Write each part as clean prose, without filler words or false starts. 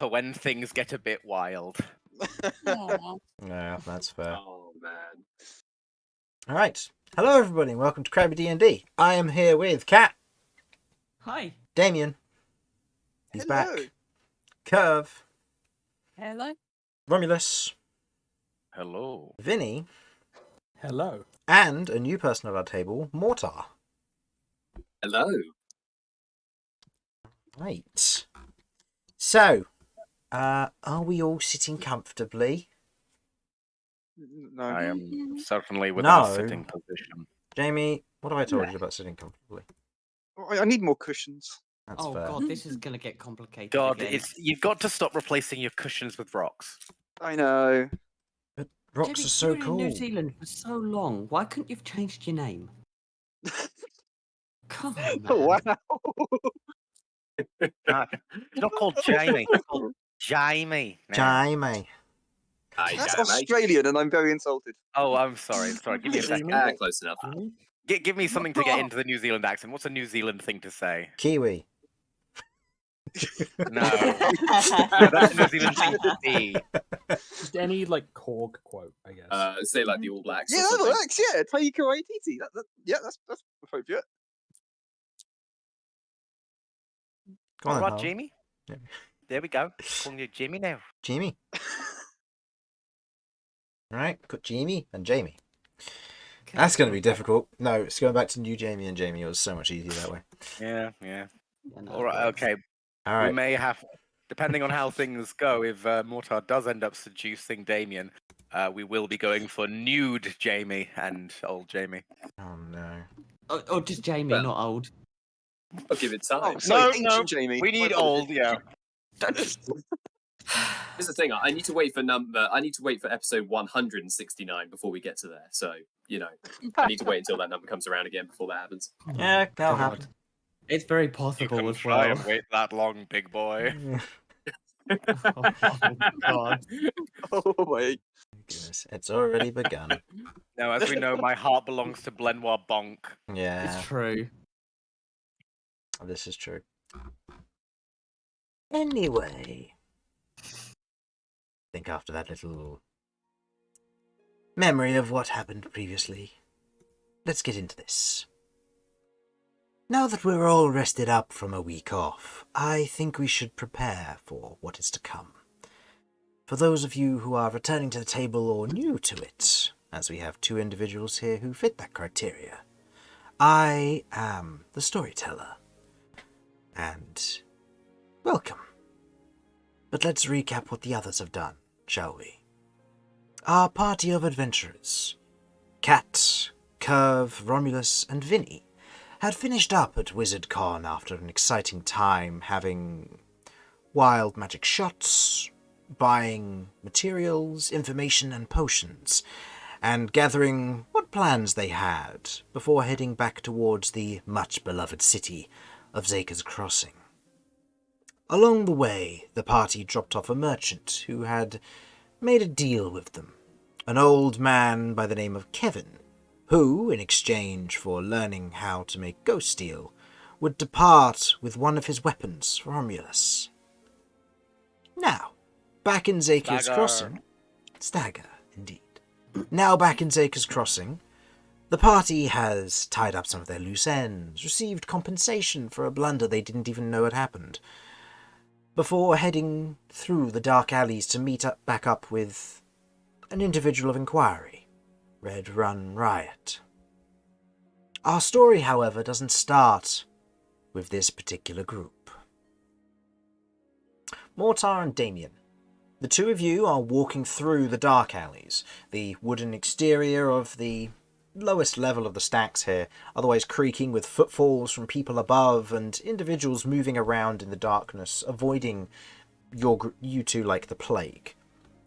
for when things get a bit wild. Yeah, that's fair. Oh man. All right. Hello, everybody, and welcome to Crabby D&D. I am here with Kat. Hi. Damian. He's back. Kirv. Hello. Romulus. Hello. Vinny. Hello. And a new person at our table, Mortar. Hello. Right. So, are we all sitting comfortably? No. I am certainly within No. a sitting position. Jamie, what have I told you about sitting comfortably? I need more cushions. That's Oh fair. god, this is gonna get complicated. God, again. you've got to stop replacing your cushions with rocks. I know. But rocks Jamie, are so you were in cool. New Zealand for so long. Why couldn't you have changed your name? Come on, man. Oh, wow. It's not called Jamie. It's called Jamie. now. Jamie. Hi, That's Jamie. Australian, and I'm very insulted. Oh, I'm sorry. Give me a second. Close enough. Give me something to get into the New Zealand accent. What's a New Zealand thing to say? Kiwi. No. That's a New Zealand thing to be. Just any Korg quote, I guess. Say like the All Blacks. Yeah, or that something. works. Yeah, Taika Waititi. Yeah, that's appropriate. Go on, All then, right, Hal. Jamie. Yeah. There we go. Calling you Jamie now. Jamie. Right, got Jamie and Jamie. That's going to be difficult. No, it's going back to new Jamie and Jamie. It was so much easier that way. Yeah. Yeah, no, All right. Okay. All We right. may have, depending on how things go, if Mortar does end up seducing Damian, we will be going for nude Jamie and old Jamie. Oh, no. Oh, just Jamie, Well. not old. I'll give it time. Oh, sorry, No, ancient Jamie. We need My old, apologies. yeah. Here's the thing. I need to wait for episode 169 before we get to there. So I need to wait until that number comes around again before that happens. Yeah, that'll God. happen. It's very You possible can as try well. and wait that long, big boy. Oh, God. Oh my. Goodness, it's already begun. Now, as we know, my heart belongs to Blenoir Bonk. Yeah, It's true. this is true. Anyway, I think after that little memory of what happened previously, let's get into this. Now that we're all rested up from a week off, I think we should prepare for what is to come. For those of you who are returning to the table or new to it, as we have two individuals here who fit that criteria, I am the storyteller. And welcome. But let's recap what the others have done, shall we? Our party of adventurers, Kat, Kirv, Romulus, and Vinny, had finished up at WizardCon after an exciting time having wild magic shots, buying materials, information, and potions, and gathering what plans they had before heading back towards the much-beloved city of Zaker's Crossing. Along the way, the party dropped off a merchant who had made a deal with them, an old man by the name of Kevin, who, in exchange for learning how to make ghost steel, would depart with one of his weapons for Romulus. Now, back in Zaker's Stagger. Crossing... Stagger, indeed. Now back in Zaker's Crossing, the party has tied up some of their loose ends, received compensation for a blunder they didn't even know had happened, before heading through the dark alleys to meet back up with an individual of inquiry, Red Run Riot. Our story, however, doesn't start with this particular group. Mortar and Damian. The two of you are walking through the dark alleys, the wooden exterior of the lowest level of the stacks here, otherwise creaking with footfalls from people above and individuals moving around in the darkness, avoiding you two like the plague.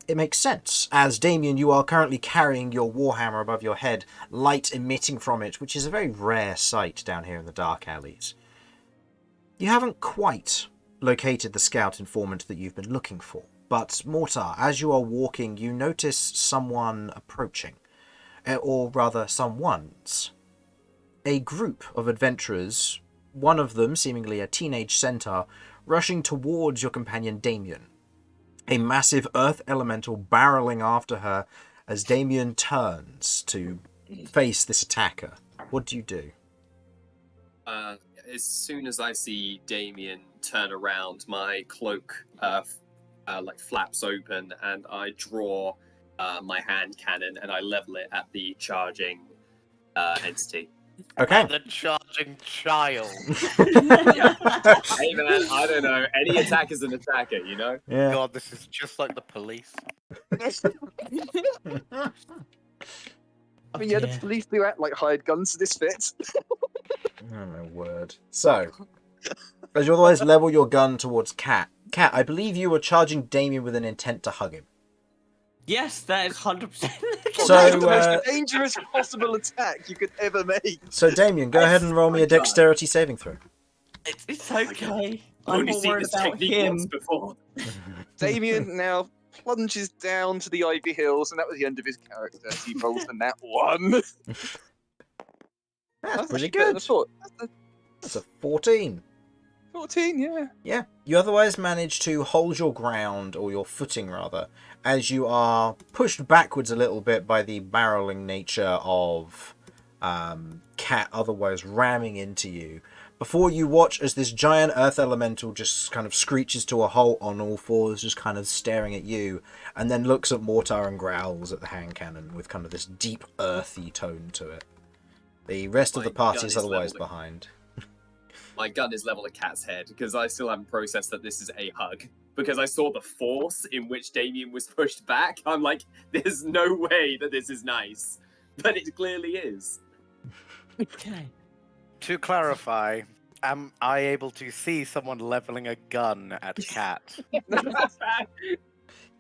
It makes sense, as Damian, you are currently carrying your warhammer above your head, light emitting from it, which is a very rare sight down here in the dark alleys. You haven't quite located the scout informant that you've been looking for, but Mortar, as you are walking, you notice someone approaching, or rather someone's. A group of adventurers, one of them seemingly a teenage centaur, rushing towards your companion Damian, a massive earth elemental barreling after her as Damian turns to face this attacker. What do you do? As soon as I see Damian turn around, my cloak like flaps open, and I draw my hand cannon and I level it at the charging entity. Okay. The charging child. Yeah. Hey man, I don't know. Any attack is an attacker, you know? Yeah. God, this is just like the police. I mean, yeah, the police do act like hired guns to this fit. Oh my word. So, as you otherwise level your gun towards Cat. Cat, I believe you were charging Damian with an intent to hug him. Yes, that is 100%. So, That's the most dangerous possible attack you could ever make. So Damian, go ahead and roll me a dexterity saving throw. It's okay. I've I'm only more seen worried this about technique him. once before. Damien now plunges down to the Ivy Hills, and that was the end of his character. He rolls the nat 1. That's That's pretty actually better than I good. thought. That's That's a 14. 14, yeah. Yeah, you otherwise manage to hold your ground, or your footing rather, as you are pushed backwards a little bit by the barreling nature of Cat otherwise ramming into you. Before you watch as this giant earth elemental just kind of screeches to a halt on all fours, just kind of staring at you, and then looks at Mortar and growls at the hand cannon with kind of this deep earthy tone to it. The rest of the party is otherwise behind. My gun is level at Cat's head because I still haven't processed that this is a hug. Because I saw the force in which Damian was pushed back. I'm like, there's no way that this is nice. But it clearly is. Okay. To clarify, am I able to see someone leveling a gun at Cat?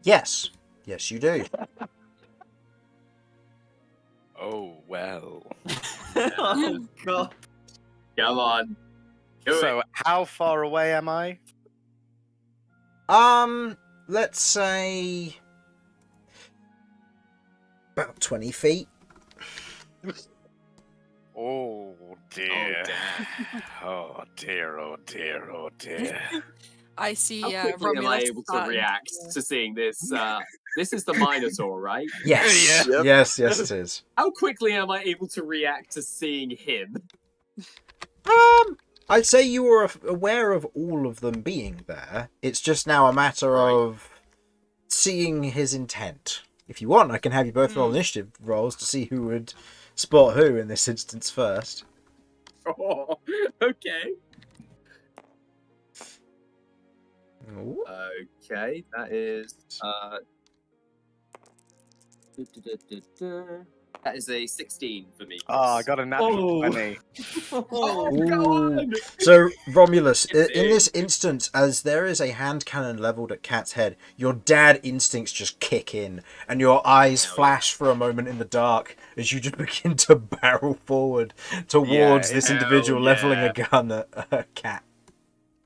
Yes. Yes, you do. Oh, well. Oh, God. Come on. Do So, it. how far away am I? Let's say about 20 feet. Oh, dear. damn. Oh, dear, oh, dear, oh, dear. I see. How quickly am I Romulus able to starting react to seeing this? This is the Minotaur, right? Yes. Yeah. Yep. Yes, yes it is. How quickly am I able to react to seeing him? I'd say you were aware of all of them being there. It's just now a matter Right. of seeing his intent. If you want, I can have you both roll initiative rolls to see who would spot who in this instance first. Oh, okay. Ooh. Okay, that is that is a 16 for me. Oh, I got a natural Oh. 20. Oh, Ooh. go on! So, Romulus, It's in this instance, as there is a hand cannon leveled at Cat's head, your dad instincts just kick in, and your eyes Hell flash for a moment in the dark as you just begin to barrel forward towards this hell individual leveling yeah. a gun at a cat.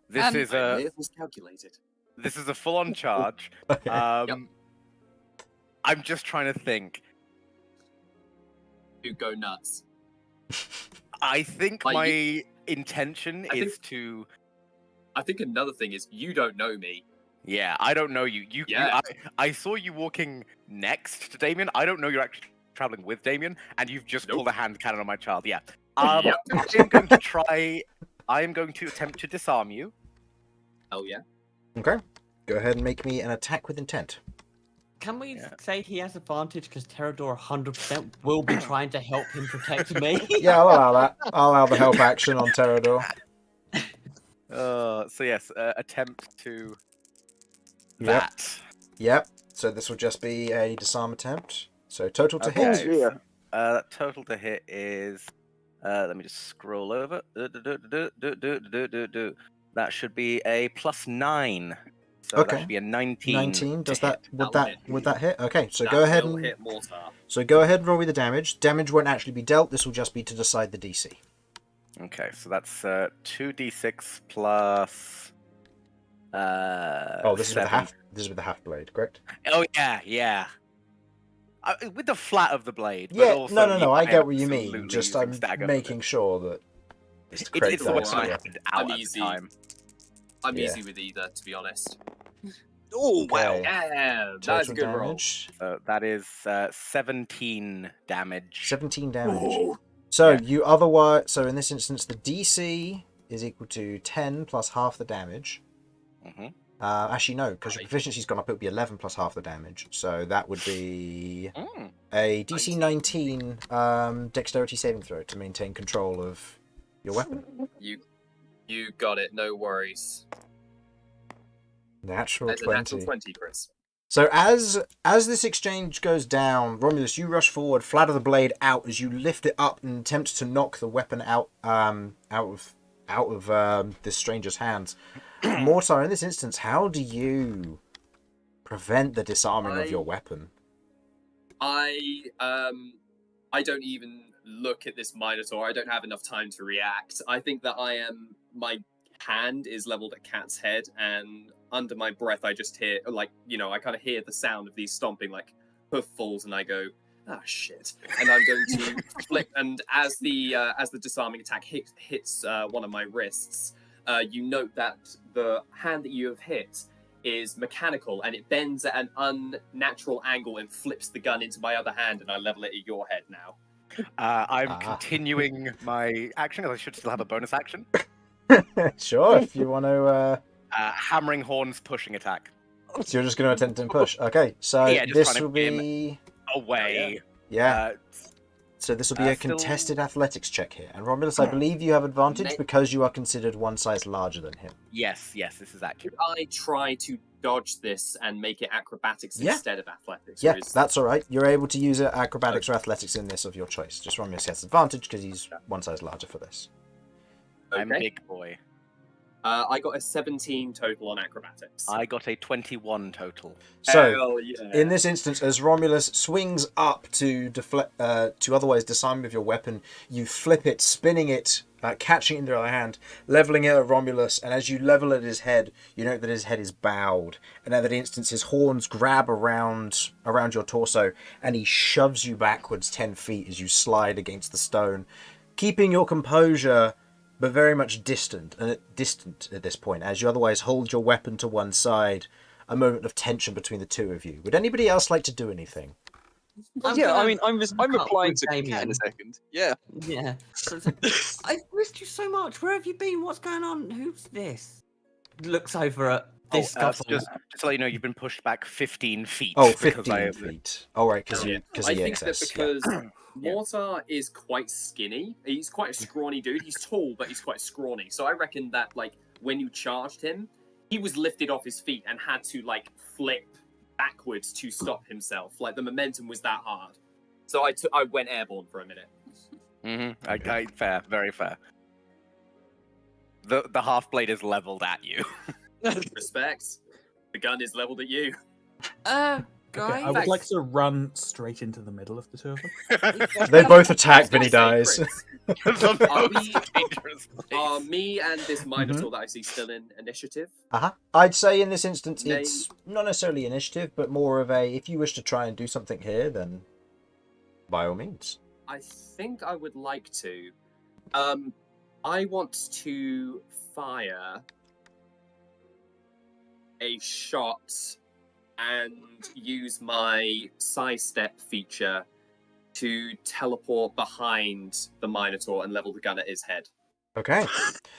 This is I a may have miscalculated. full-on charge. Okay. Yep. I'm just trying to think. You go nuts. I think Like, my intention I is to. I think another thing is you don't know me. Yeah, I don't know you. Yeah. I saw you walking next to Damian. I don't know you're actually traveling with Damian, and you've just Nope. pulled a hand cannon on my child. Yeah. Yep. I am going to try. I am going to attempt to disarm you. Oh yeah. Okay. Go ahead and make me an attack with intent. Can we Yeah. say he has advantage because Terrador 100% will be trying to help him protect me? Yeah, I'll allow that. I'll allow the help action on Terrador. So yes, attempt to Yep. that. Yep. So this will just be a disarm attempt. So total to Okay. hit. Yeah. Total to hit is. Let me just scroll over. That should be a +9. So Okay. that should be a 19. 19. to Does that hit. would That'll that hit. would that hit? Okay. So That go ahead will and hit Mortar. go ahead and roll me the damage. Damage won't actually be dealt. This will just be to decide the DC. Okay, so that's 2d6 plus. Oh, this is with the 7. half. This is with the half blade, correct? Oh yeah. With the flat of the blade. Yeah. But also No. I am get what you mean. absolutely Just using I'm stagger for making this. sure that it's the It's correct the one weapon dice. I right. had out I'm at easy. the time. I'm Yeah. easy with either, to be honest. Oh, wow. Okay. Yeah, that's a Total good roll. damage. So that is 17 damage. 17 damage. Oh. So Yeah. you otherwise, so in this instance, the DC is equal to 10 plus half the damage. Hmm. Actually, no, because your Right. proficiency's gone up. It would be 11 plus half the damage. So that would be Mm. a DC 19 dexterity saving throw to maintain control of your weapon. You got it. No worries. Natural That's a natural 20. 20, Chris. So as this exchange goes down, Romulus, you rush forward, flatter the blade out as you lift it up and attempt to knock the weapon out of this stranger's hands. Mortar, in this instance, how do you prevent the disarming of your weapon? I don't even look at this Minotaur. I don't have enough time to react. I think that my hand is leveled at Cat's head, and under my breath I just hear, like, I kind of hear the sound of these stomping, like, hoof falls, and I go, ah, shit. And I'm going to flip, and as the disarming attack hits one of my wrists, you note that the hand that you have hit is mechanical, and it bends at an unnatural angle and flips the gun into my other hand, and I level it at your head now. I'm continuing my action, because I should still have a bonus action. Sure, if you want to. Hammering horns pushing attack. So you're just going to attempt and push. Okay, so Yeah, just this trying will to get him be. Away. Yeah. So this will be a still- contested athletics check here. And Romulus, I believe you have advantage because you are considered one size larger than him. Yes, this is accurate. Could I try to dodge this and make it acrobatics Yeah. instead of athletics? Yeah, Or is- that's all right. You're able to use acrobatics or athletics in this of your choice. Just Romulus has advantage because he's one size larger for this. I'm Okay. big boy. I got a 17 total on acrobatics. I got a 21 total. So, Hell yeah. in this instance, as Romulus swings up to deflect, to otherwise disarm with your weapon, you flip it, spinning it, catching it in the other hand, leveling it at Romulus, and as you level at his head, you note that his head is bowed, and at that instance, his horns grab around your torso, and he shoves you backwards 10 feet as you slide against the stone, keeping your composure, but very much distant at this point, as you otherwise hold your weapon to one side. A moment of tension between the two of you. Would anybody else like to do anything? I'm replying with to Cat in Damian. a second. Yeah. Yeah. I've missed you so much. Where have you been? What's going on? Who's this? Looks over at this couple. Just to let you know, you've been pushed back 15 feet. Oh, because 15 feet. All right, because I of the think excess. that because Mortar is quite skinny, he's quite a scrawny dude. He's tall, but he's quite scrawny. So I reckon that, like, when you charged him, he was lifted off his feet and had to, like, flip backwards to stop himself. Like, the momentum was that hard. So I went airborne for a minute. Mm-hmm. Fair, very fair. The half blade is leveled at you. Respect. The gun is leveled at you. Okay, Guys, I would like to run straight into the middle of the two of them. They both attack, I was gonna Vinny say, dies. Chris, The Are most we- dangerous place. Are me and this Minotaur that I see still in initiative? I'd say in this instance, Name- it's not necessarily initiative, but more of a, if you wish to try and do something here, then by all means. I think I would like to. I want to fire a shot and use my sidestep feature to teleport behind the Minotaur and level the gun at his head. Okay.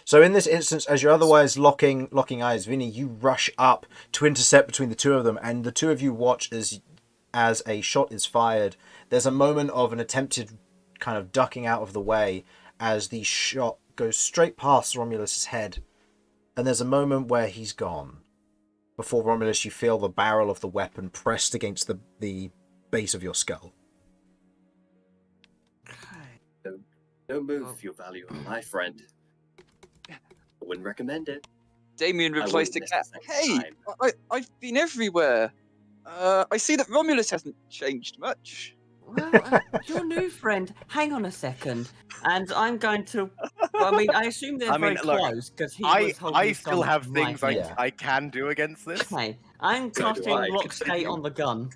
So in this instance, as you're otherwise locking eyes, Vinny, you rush up to intercept between the two of them, and the two of you watch as a shot is fired. There's a moment of an attempted kind of ducking out of the way as the shot goes straight past Romulus's head, and there's a moment where he's gone. Before Romulus, you feel the barrel of the weapon pressed against the base of your skull. Don't move your value, my friend. I wouldn't recommend it. Damien I replies to wouldn't Cat, miss a second "Hey, I've been everywhere. I see that Romulus hasn't changed much." Well, your new friend. Hang on a second, and I'm going to. I mean, I assume they're I mean, very look, close because he I was holding I still gun have to my things head. Yeah. I can do against this. Okay, I'm So do casting I. lock skate Continue. on the gun.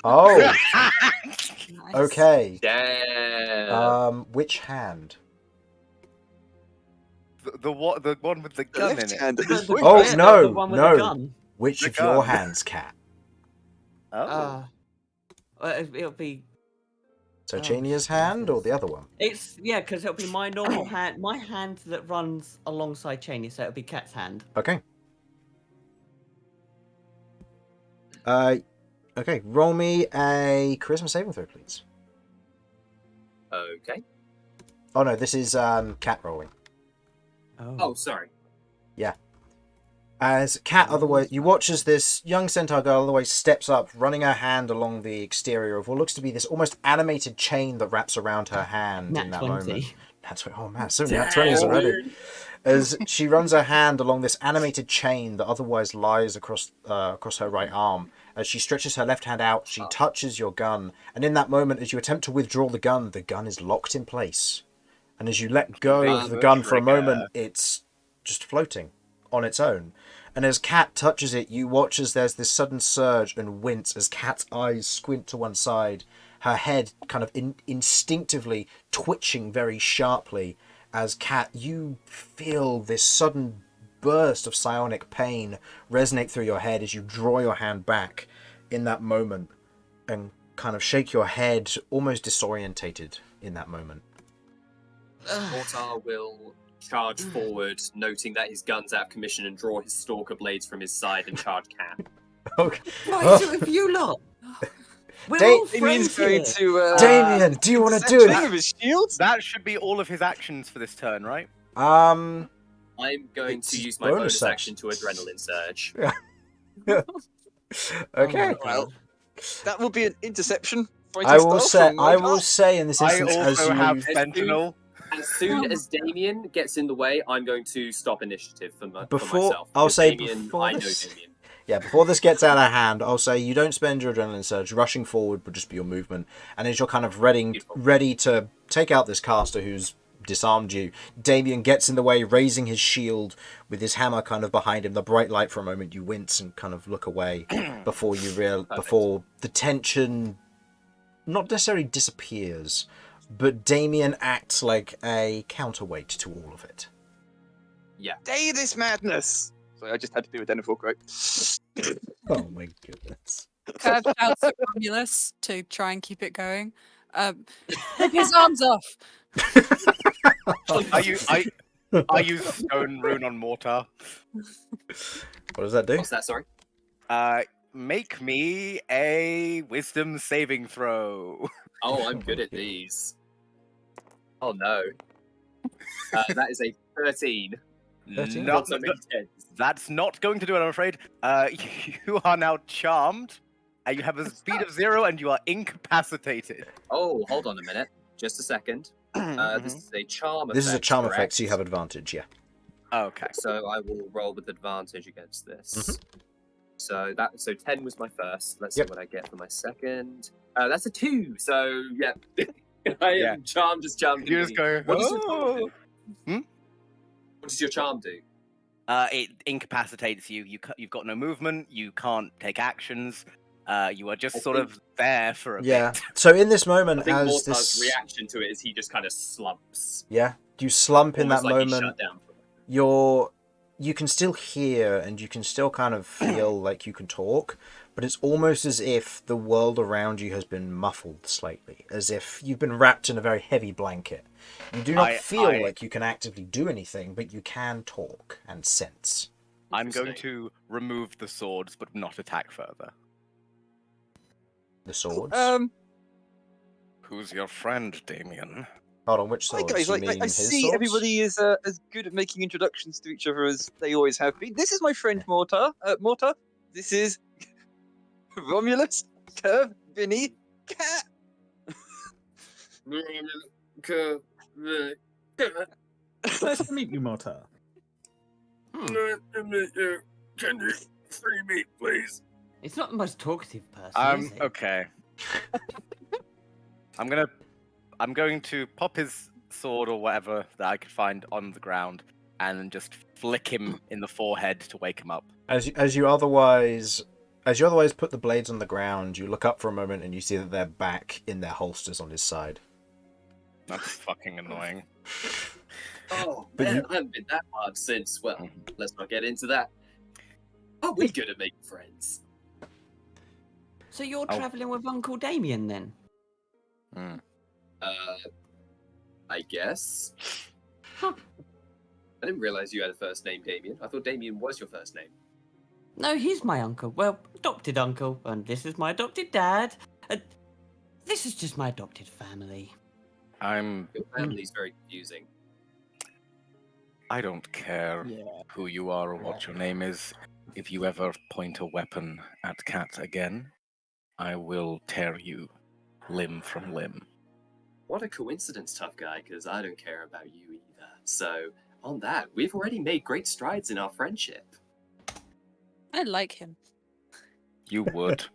Oh, nice. okay. Damn. Which hand? the one with the The gun in left it. hand at this The- point. Oh, yeah, no, the one with no. the gun. Which The of your gun. hands, Cat? Oh. It'll be. So Oh, Chenia's shit, what's hand or this? the other one? It's because it'll be my normal hand, my hand that runs alongside Chania, so it'll be Cat's hand. Okay. Okay. Roll me a charisma saving throw, please. Okay. Oh no, this is Cat rolling. Oh, sorry. As Cat, Oh, otherwise, you sorry. watch as this young Centaur girl otherwise steps up, running her hand along the exterior of what looks to be this almost animated chain that wraps around her hand Nat in that 20. moment. Oh man, so many nat 20s Damn, already. dude. As she runs her hand along this animated chain that otherwise lies across her right arm. As she stretches her left hand out, she touches your gun, and in that moment, as you attempt to withdraw the gun is locked in place. And as you let go of the gun for a moment, it's just floating on its own. And as Cat touches it, you watch as there's this sudden surge and wince as Cat's eyes squint to one side, her head kind of instinctively twitching very sharply. As Cat, you feel this sudden burst of psionic pain resonate through your head as you draw your hand back in that moment and kind of shake your head, almost disorientated in that moment. Mortar will charge forward, noting that his gun's out of commission, and draw his stalker blades from his side and charge Cat. Okay. What is it with you lot? We're all Damian's friends going here. to. Damien, do you want to do Section it? of his shield? That should be all of his actions for this turn, right? I'm going It's to his use my bonus bonus action to action. adrenaline surge. Okay. Oh my Well, God. that will be an interception. I will say, in this I instance, as also you have Sentinel. As soon as Damian gets in the way, I'm going to stop initiative for Before- myself. I'll because say Damian, before I know this- Damian. Yeah, before this gets out of hand, I'll say you don't spend your adrenaline surge. Rushing forward would just be your movement. And as you're kind of ready to take out this caster who's disarmed you, Damian gets in the way, raising his shield with his hammer kind of behind him. The bright light for a moment, you wince and kind of look away before before the tension not necessarily disappears, but Damian acts like a counterweight to all of it. Day this madness! Sorry, I just had to do a Denethor quote. Oh my goodness. Kirv shouts at Romulus to try and keep it going. Take his arms off. I use Stone Rune on Mortar. What does that do? What's that, sorry? Make me a Wisdom saving throw. Oh, I'm good at these. Oh no. That is a 13. 13? Not, So many tens. that's not going to do it, I'm afraid. You are now charmed. You have a speed of 0 and you are incapacitated. Oh, hold on a minute. Just a second. This is a charm effect. This is a charm correct? effect, so you have advantage, yeah. Okay. So I will roll with advantage against this. Mhm. So 10 was my first. Let's Yep. see what I get for my second. That's a 2. So yeah, I am Yeah. charmed as charmed. You can just be. go, What does your charm do? Hmm? What does your charm do? It incapacitates you. You've got no movement. You can't take actions. You are just I sort think- of there for a Yeah. bit. So in this I moment, think as Mortar's this, reaction to it is he just kind of slumps. yeah, you slump in that Almost like he's moment. shut down for a moment. You can still hear and you can still kind of feel like you can talk, but it's almost as if the world around you has been muffled slightly, as if you've been wrapped in a very heavy blanket. You do not feel like you can actively do anything, but you can talk and sense. I'm going Interesting. to remove the swords, but not attack further. The swords. Who's your friend, Damian? Hold on, which Hi swords? guys, You like, mean I his see swords? everybody is as good at making introductions to each other as they always have been. This is my friend Mortar. Mortar. This is Romulus, Kirv, Vinny, Cat. Nice to meet you, Mortar. Can you free me, please? It's not the most talkative person, is it? Okay. I'm going to pop his sword or whatever that I could find on the ground and just flick him in the forehead to wake him up. As you otherwise put the blades on the ground, you look up for a moment and you see that they're back in their holsters on his side. That's fucking annoying. Oh But man, you- I haven't been that hard since. Well, let's not get into that. Oh, we're good at making friends. So you're Oh. travelling with Uncle Damian then? Mm. I guess. Huh. I didn't realize you had a first name, Damian. I thought Damian was your first name. No, he's my uncle. Well, adopted uncle, and this is my adopted dad. This is just my adopted family. Your family's very confusing. I don't care Yeah. who you are or what your name is. If you ever point a weapon at Cat again, I will tear you limb from limb. What a coincidence, tough guy, because I don't care about you either. So, on that, we've already made great strides in our friendship. I like him. You would.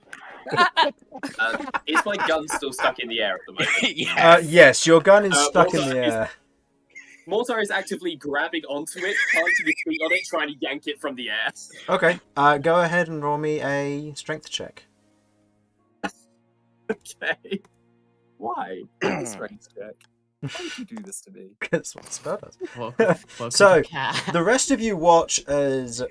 Is my gun still stuck in the air at the moment? Yes. Yes, your gun is stuck in Mortar the is- air. Mortar is actively grabbing onto it, planting his feet on it, trying to yank it from the air. Okay, go ahead and roll me a strength check. Okay. Why? Strength check. Why would you do this to me? That's what the spell does. Welcome So, to Cat. The rest of you watch as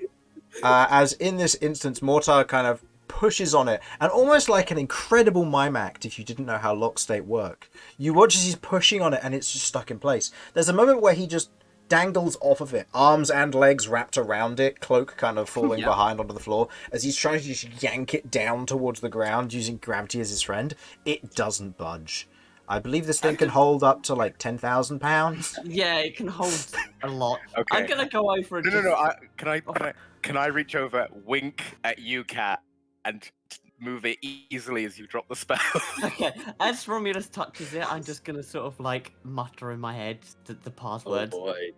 in this instance, Mortar kind of pushes on it, and almost like an incredible mime act, if you didn't know how lock state work, you watch as he's pushing on it and it's just stuck in place. There's a moment where he just dangles off of it, arms and legs wrapped around it, cloak kind of falling Yeah. behind onto the floor, as he's trying to just yank it down towards the ground using gravity as his friend. It doesn't budge. I believe this thing can hold up to like 10,000 pounds. Yeah, it can hold a lot. Okay. I'm gonna go over and No. just- Can I reach over, wink at you, Cat, and move it easily as you drop the spell? Okay, as Romulus touches it, I'm just gonna sort of like mutter in my head the Oh password. boy.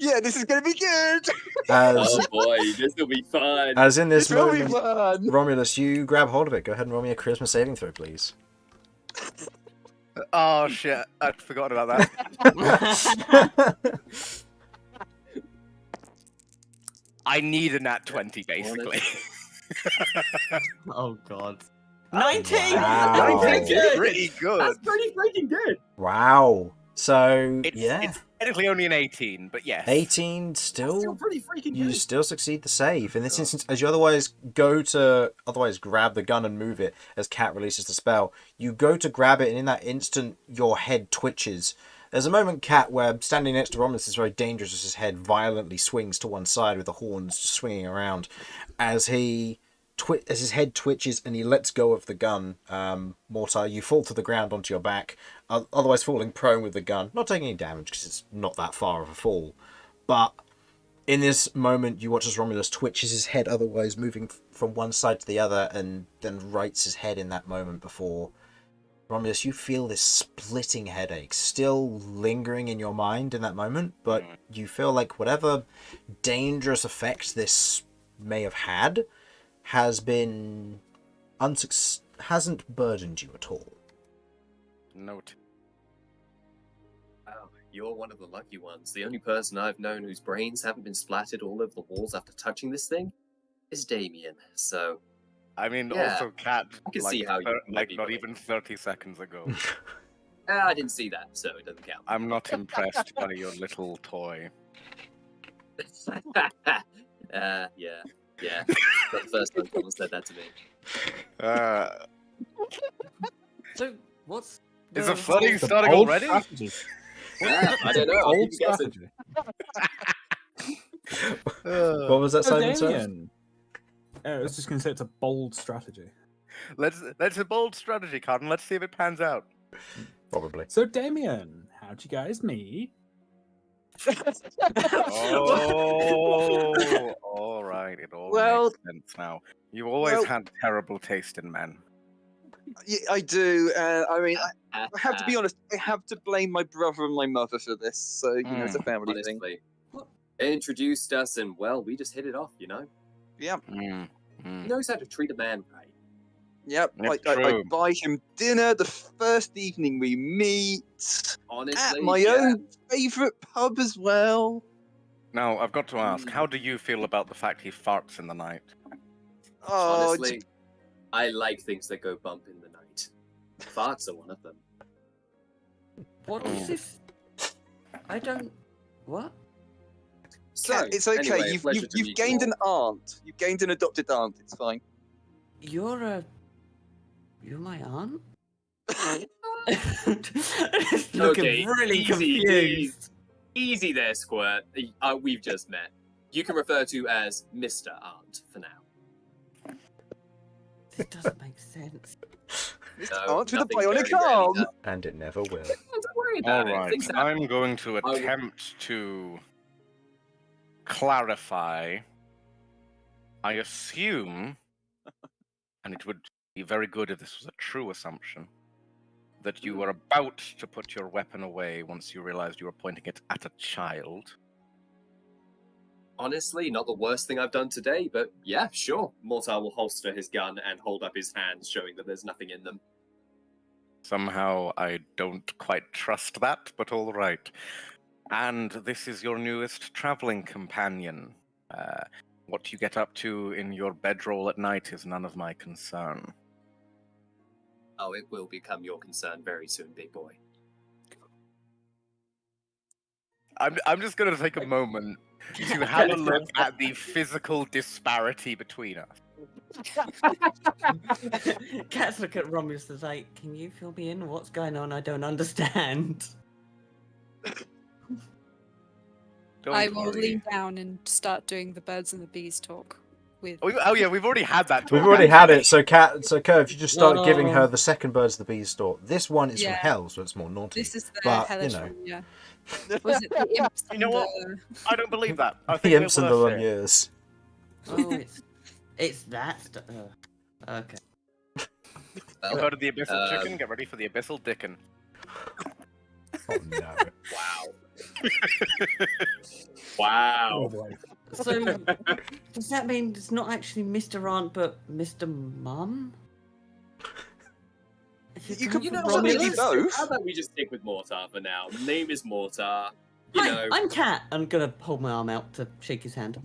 Yeah, this is gonna be good. As Oh boy, this will be fun. as in this This will be moment, fun. Romulus, you grab hold of it. Go ahead and roll me a charisma saving throw, please. Oh shit! I'd forgotten about that. I need a nat 20, basically. Oh god. 19! Wow. Pretty good. Pretty good. That's pretty freaking good. Wow. So It's, yeah, it's technically only an 18, but yes. 18 That's still still. pretty freaking You good. still succeed the save. In this instance, as you otherwise grab the gun and move it as Cat releases the spell, you go to grab it, and in that instant, your head twitches. There's a moment, Cat, where standing next to Romulus is very dangerous as his head violently swings to one side with the horns just swinging around. As his head twitches and he lets go of the gun, Mortar, you fall to the ground onto your back, otherwise falling prone with the gun. Not taking any damage because it's not that far of a fall. But in this moment, you watch as Romulus twitches his head, otherwise moving from one side to the other, and then rights his head in that moment before. Romulus, you feel this splitting headache still lingering in your mind in that moment, but you feel like whatever dangerous effect this may have had has been hasn't burdened you at all. Note. Wow, you're one of the lucky ones. The only person I've known whose brains haven't been splattered all over the walls after touching this thing is Damian. So, I mean, Yeah, also, Cat, I can like, see how you might be not believing. even 30 seconds ago. I didn't see that, so it doesn't count. I'm not impressed by your little toy. Yeah. Not the first time someone said that to me. So, what's Is the the flooding It's a starting bold already? strategy. I don't know. I'll Bold keep you guessing. strategy. What was that, So Simon? Sir? Damian, I was just going to say it's a bold strategy. Let's a bold strategy, Cotton. Let's see if it pans out. Probably. So Damian, how'd you guys meet? Oh, all right. It all Well- makes sense now. You always well- had terrible taste in men. Yeah, I do. I mean, I have to be honest. I have to blame my brother and my mother for this. So you know, it's a family thing. Honestly. They introduced us and, well, we just hit it off, you know? Yeah. He knows how to treat a man right. Yep. It's I true. buy him dinner the first evening we meet Honestly, at my own favourite pub as well. Now, I've got to ask, how do you feel about the fact he farts in the night? Oh, Honestly, I like things that go bump in the night. Farts are one of them. What is this? I don't. What? So, it's okay. anyway, you've pleasure to you've meet gained you an aunt. You've gained an adopted aunt. It's fine. You're my aunt? all. Looking really confused. Easy there, Squirt. We've just met. You can refer to as Mr. Aunt for now. This doesn't make sense. No, Aunt with a nothing bionic very rarely arm. does. And it never will. Don't worry All about it. right, Things happen. I'm going to will- attempt to clarify. I assume, and it would be very good if this was a true assumption, that you were about to put your weapon away once you realized you were pointing it at a child. Honestly, not the worst thing I've done today, but yeah, sure. Mortar will holster his gun and hold up his hands, showing that there's nothing in them. Somehow I don't quite trust that, but all right. And this is your newest traveling companion. What you get up to in your bedroll at night is none of my concern. Oh, it will become your concern very soon, big boy. I'm just going to take a moment to have a look at the physical disparity between us. Cats look at Romulus and say, "Can you fill me in? What's going on? I don't understand." Don't I will worry. lean down and start doing the birds and the bees talk with. Oh yeah, we've already had that. We've talk, already had it. actually. So Kirv, you just start giving No. her the second Birds of the Bees talk. This one is Yeah. from hell, so it's more naughty. This is the But, hellish you know. one, yeah. Was it the imps You know and what? the- I don't believe that. I The think imps and the we're worth it. Lemures. Oh, it's that stuff. Okay. You've heard of the abyssal Um, chicken? Get ready for the abyssal dickon. Oh no. Wow. Wow. Oh boy. So, does that mean it's not actually Mr. Aunt, but Mr. Mum? If You you're could- going you for know, Romulus- maybe both. How about we just stick with Mortar for now? Name is Mortar. You Hi, know, I'm Cat. I'm gonna hold my arm out to shake his hand.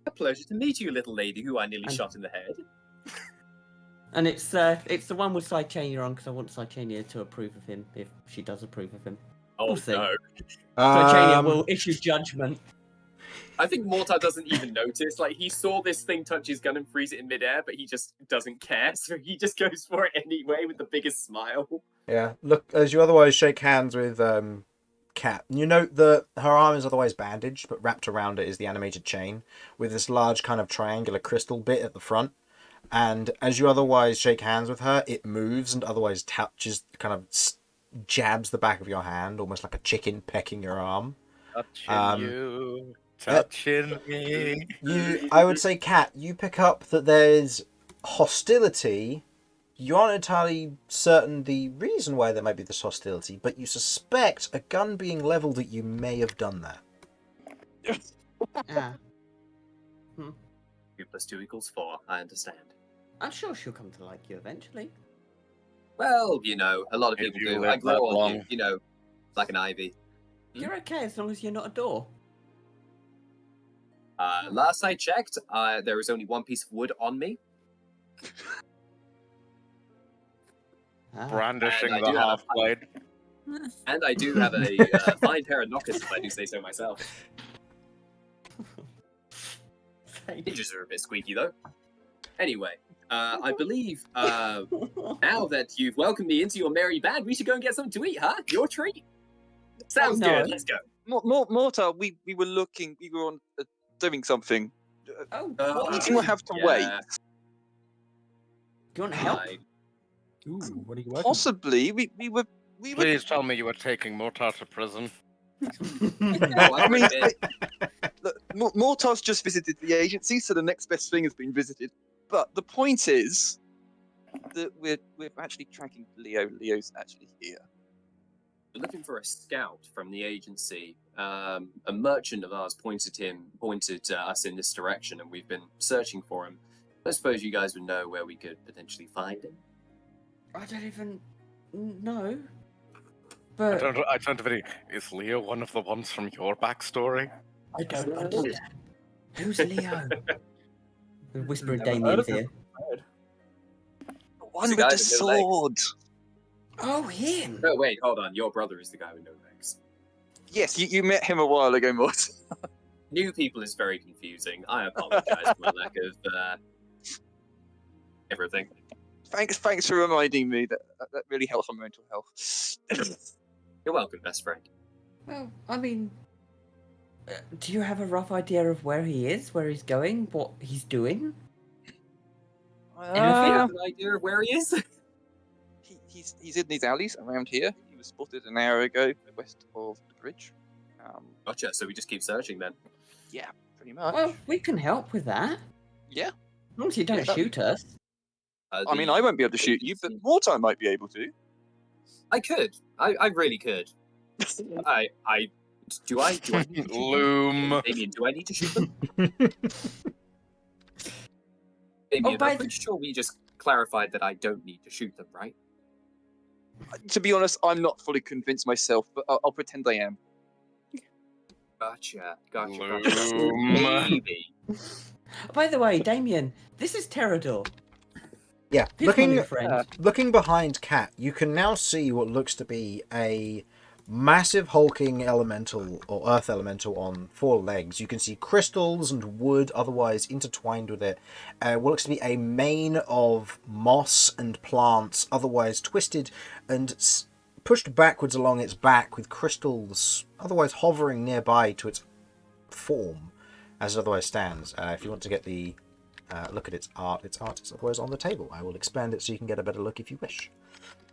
a pleasure to meet you, little lady who I nearly And- shot in the head. And it's the one with Sidechania on, because I want Sidechania to approve of him, if she does approve of him. Oh We'll see. no. Sidechania will issue judgment. I think Mortar doesn't even notice. Like, he saw this thing touch his gun and freeze it in midair, but he just doesn't care, so he just goes for it anyway with the biggest smile. Yeah. Look, as you otherwise shake hands with Cat, you note that her arm is otherwise bandaged, but wrapped around it is the animated chain with this large kind of triangular crystal bit at the front. And as you otherwise shake hands with her, it moves and otherwise touches, kind of jabs the back of your hand, almost like a chicken pecking your arm. Touching you, touching me. I would say, Cat, you pick up that there's hostility. You aren't entirely certain the reason why there might be this hostility, but you suspect a gun being leveled at you may have done that. Ah, 2 + 2 = 4, I understand. I'm sure she'll come to like you eventually. Well, you know, a lot of If people you do. live I grow that on long. you know, like an ivy. You're okay as long as you're not a door. Last I checked, there is only one piece of wood on me. Ah. Brandishing And I the do have a half blade. And I do have a fine pair of knockers, if I do say so myself. Ninjas are a bit squeaky, though. Anyway, I believe now that you've welcomed me into your merry band, we should go and get something to eat, huh? Your treat. Sounds No. good. Let's go. Mortar, we were looking. We were on doing something. Oh, Eating will have to wait. Yeah, do you want help? Ooh, what are you working? Possibly, we were. Please tell me you were taking Mortar to prison. I mean, look, Mortar's just visited the agency, so the next best thing has been visited. But the point is that we're actually tracking Leo. Leo's actually here. We're looking for a scout from the agency. A merchant of ours pointed us in this direction, and we've been searching for him. I suppose you guys would know where we could potentially find him. I don't even know. I But turned to Vinny. Is Leo one of the ones from your backstory? I don't understand. Who's Leo? Whisper in Never heard Damian's of him. ear. The one the with guy the with no legs. sword. Oh, him. No, wait, hold on. Your brother is the guy with no legs. Yes, you met him a while ago, Mortar. New people is very confusing. I apologize for my lack of everything. Thanks for reminding me. That really helps my mental health. You're welcome, best friend. Well, I mean, do you have a rough idea of where he is, where he's going, what he's doing? Do you have an idea of where he is? He's in these alleys around here. He was spotted an hour ago west of the bridge. Gotcha. So we just keep searching then. Yeah, pretty much. Well, we can help with that. Yeah. As long as you don't shoot us. I mean, I won't be able to shoot you, but Mortar might be able to. I could. I really could. I do I need to shoot Loom. them? Damian, do I need to shoot them? Damian, I'm pretty sure we just clarified that I don't need to shoot them, right? To be honest, I'm not fully convinced myself, but I'll pretend I am. Gotcha. Loom. Maybe. By the way, Damian, this is Terrador. Yeah, He's my new friend. looking behind Cat, you can now see what looks to be a massive hulking elemental or earth elemental on 4 legs. You can see crystals and wood otherwise intertwined with it. What looks to be a mane of moss and plants otherwise twisted and pushed backwards along its back with crystals otherwise hovering nearby to its form as it otherwise stands. If you want to get the look at its art is otherwise on the table. I will expand it so you can get a better look if you wish.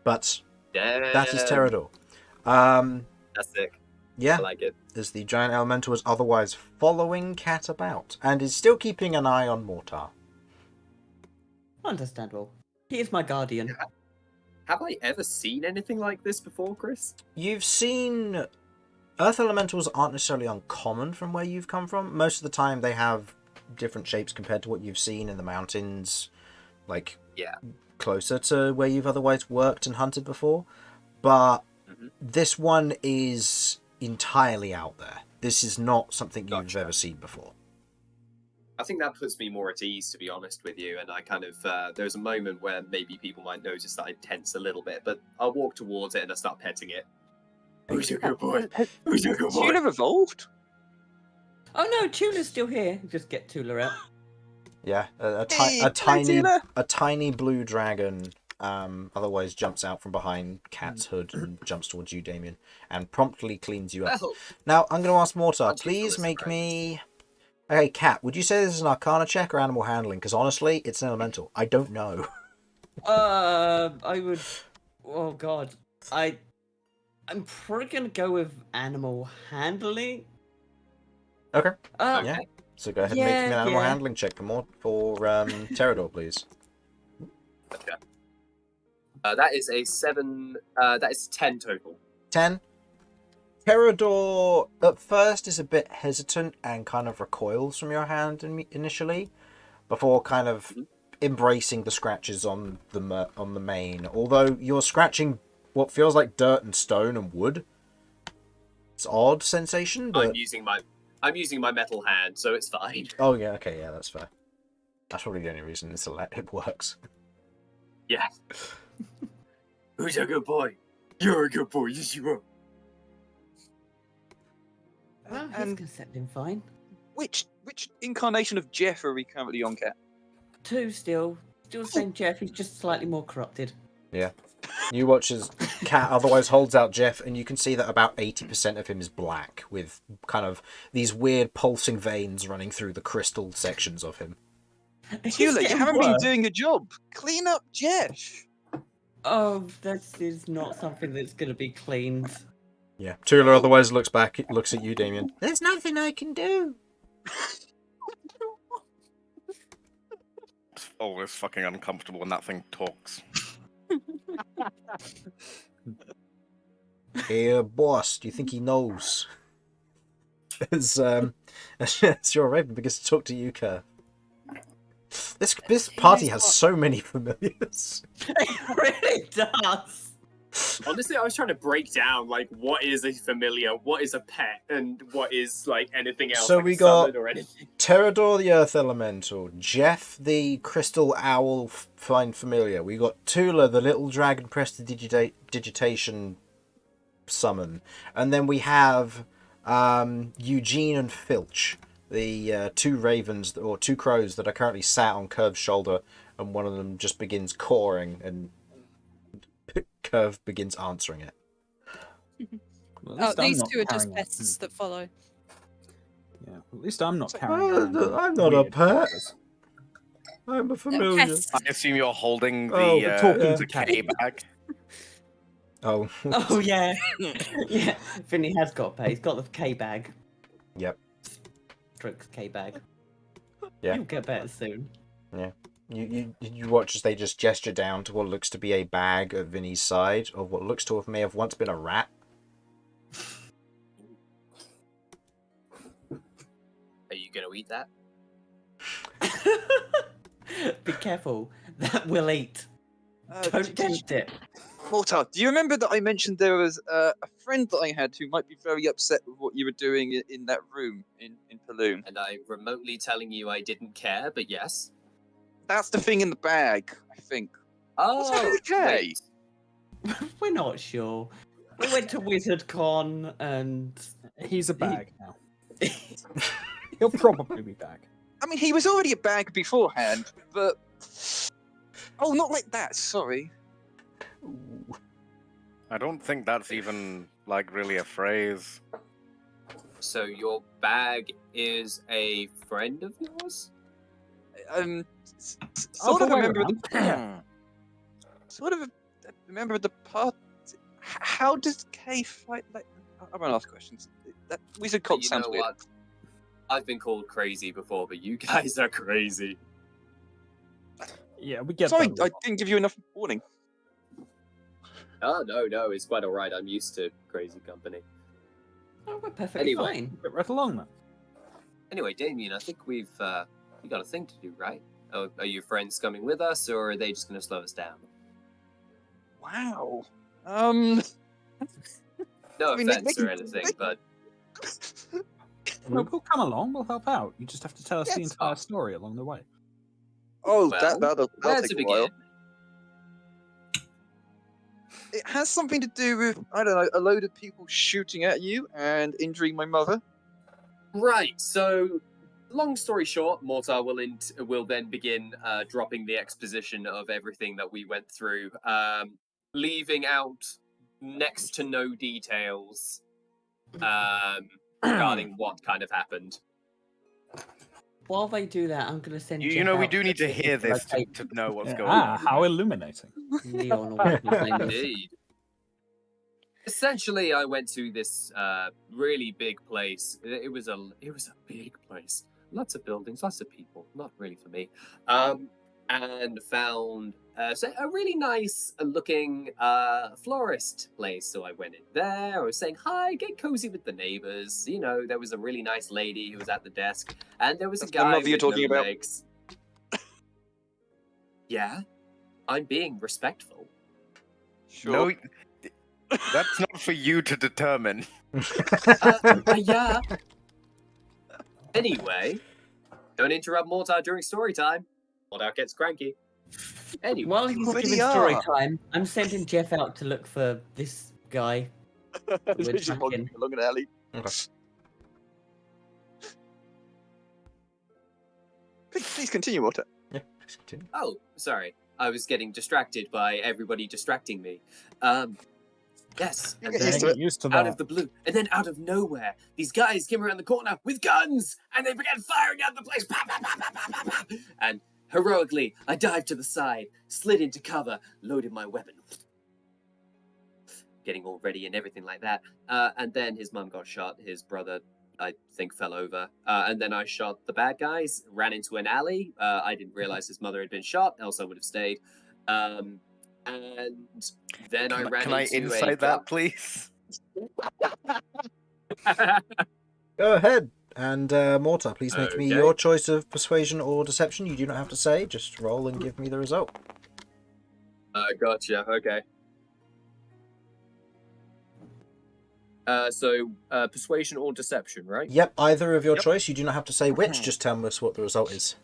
But that is Terrador. That's sick. Yeah, I like it. as the giant elemental is otherwise following Cat about and is still keeping an eye on Mortar. Understandable. He is my guardian. Have I ever seen anything like this before, Chris? You've seen earth elementals aren't necessarily uncommon from where you've come from. Most of the time they have different shapes compared to what you've seen in the mountains, like closer to where you've otherwise worked and hunted before. But this one is entirely out there. This is not something you've ever seen before. I think that puts me more at ease, to be honest with you, and I kind of, there's a moment where maybe people might notice that I tense a little bit, but I'll walk towards it and I start petting it. Who's a good boy? Who's a good boy? Should have evolved. Oh no, Tula's still here. Just get Tula out. Yeah, a tiny blue dragon otherwise jumps out from behind Cat's hood and jumps towards you, Damian, and promptly cleans you up. Well, Now, I'm going to ask Mortar, Thank you for please this make surprise. me... Hey, Cat, would you say this is an Arcana check or animal handling? Because honestly, it's an elemental. I don't know. I would. Oh god, I'm probably gonna go with animal handling. Okay. Yeah. So go ahead and make me an animal Yeah. handling check for Terrador, please. Okay. That is a 7. That is 10 total. 10. Terrador at first is a bit hesitant and kind of recoils from your hand initially, before kind of embracing the scratches on the mane. Although you're scratching what feels like dirt and stone and wood. It's an odd sensation, but I'm using my metal hand, so it's fine. oh yeah, okay, yeah, that's fair. That's probably the only reason it works. Yeah. Who's a good boy? You're a good boy. Yes, you are. Well, he's gonna settle in fine. Which incarnation of Jeff are we currently on, Cat? 2 still the same Jeff. He's just slightly more corrupted. Yeah. You watch as Cat otherwise holds out Jeff, and you can see that about 80% of him is black, with kind of these weird pulsing veins running through the crystal sections of him. Tula, you haven't been doing a job. Clean up Jeff. Oh, that is not something that's gonna be cleaned. Yeah. Tula otherwise looks at you, Damian. There's nothing I can do. It's always fucking uncomfortable when that thing talks. Hey, boss, do you think he knows? It's your raven begins to talk to you, Kirv. This party has so many familiars. It really does. Honestly, I was trying to break down like what is a familiar, what is a pet, and what is like anything else. So like we a got summon or anything. Terrador the Earth Elemental, Jeff the Crystal Owl Find Familiar. We got Tula the Little Dragon Prestidigitation Summon, and then we have Eugene and Filch. the two ravens or two crows that are currently sat on Kirv's shoulder, and one of them just begins cawing, and Kirv begins answering it. Well, at least I'm these not two are just carrying pests that follow. Yeah, at least I'm not carrying. I'm not a pet. I'm a familiar. Pests. I assume you're holding the, Oh, talking the to cat. K bag. Oh. Oh yeah, yeah. Vinny has got a pet. He's got the K bag. Yep. Strokes K bag. Yeah. You'll get better soon. Yeah. You watch as they just gesture down to what looks to be a bag at Vinny's side of what looks to may have once been a rat. Are you going to eat that? Be careful. That will eat. Don't tempt it. Mortar, do you remember that I mentioned there was a friend that I had who might be very upset with what you were doing in that room in Paloon? And I'm remotely telling you I didn't care, but yes. That's the thing in the bag, I think. Oh, okay. wait. We're not sure. We went to WizardCon and He's a bag now. He'll probably be back. I mean, he was already a bag beforehand, but... Oh, not like that, sorry. I don't think that's even, like, really a phrase. So your bag is a friend of yours? Sort of a member of the... Yeah. Sort of a member of the party. How does Kay fight like... I won't ask questions. That wizard cult You sounds know weird. what? I've been called crazy before, but you guys are crazy. Yeah, we get Sorry, that. I didn't give you enough warning. Oh, no, it's quite alright. I'm used to crazy company. oh, we're perfectly Anyway. fine. Get right along, then. Anyway, Damian, I think we got a thing to do, right? Oh, are your friends coming with us, or are they just going to slow us down? Wow. No I mean, they offense can- or anything, but We'll come along. We'll help out. You just have to tell us the Yes. entire story along the way. Oh, Well, that'll where take to a while. begin? It has something to do with, I don't know, a load of people shooting at you and injuring my mother. Right, so long story short, Mortar will then begin dropping the exposition of everything that we went through, leaving out next to no details regarding what kind of happened. While they do that, I'm going to send. You Jeff know, we out do need to visit hear the this to location. know what's Yeah. going Ah, on. how illuminating. Leon or whatever his name is. Indeed. Essentially, I went to this really big place. It was a big place. Lots of buildings, lots of people. Not really for me. And found a really nice looking florist place. So I went in there. I was saying hi, get cozy with the neighbors. You know, there was a really nice lady who was at the desk, and there was That's a the guy mother you're with talking no about? legs. Yeah, I'm being respectful. Sure. No, that's not for you to determine. Yeah. Anyway, don't interrupt Mortar during story time. Mortar gets cranky. Anyway, While he's Already doing story are. time, I'm sending Jeff out to look for this guy. It's We're just tracking. walking along an alley. Please continue, Walter. Yeah, let's continue. oh, sorry. I was getting distracted by everybody distracting me. Yes, and Get then used to it. Used to out that. of the blue, and then out of nowhere, these guys came around the corner with guns, and they began firing at the place. Pop, pop, pop, pop, pop, pop, pop. And heroically, I dived to the side, slid into cover, loaded my weapon, getting all ready and everything like that. And then his mum got shot. His brother, I think, fell over. And then I shot the bad guys, ran into an alley. I didn't realize his mother had been shot, else I would have stayed. And then I ran Can I into insight that, please? Go ahead. And Mortar, please make me Okay. your choice of persuasion or deception. You do not have to say, just roll and give me the result. Gotcha. Okay. So persuasion or deception, right? Yep, either of your Yep. choice. You do not have to say which, just tell us what the result is.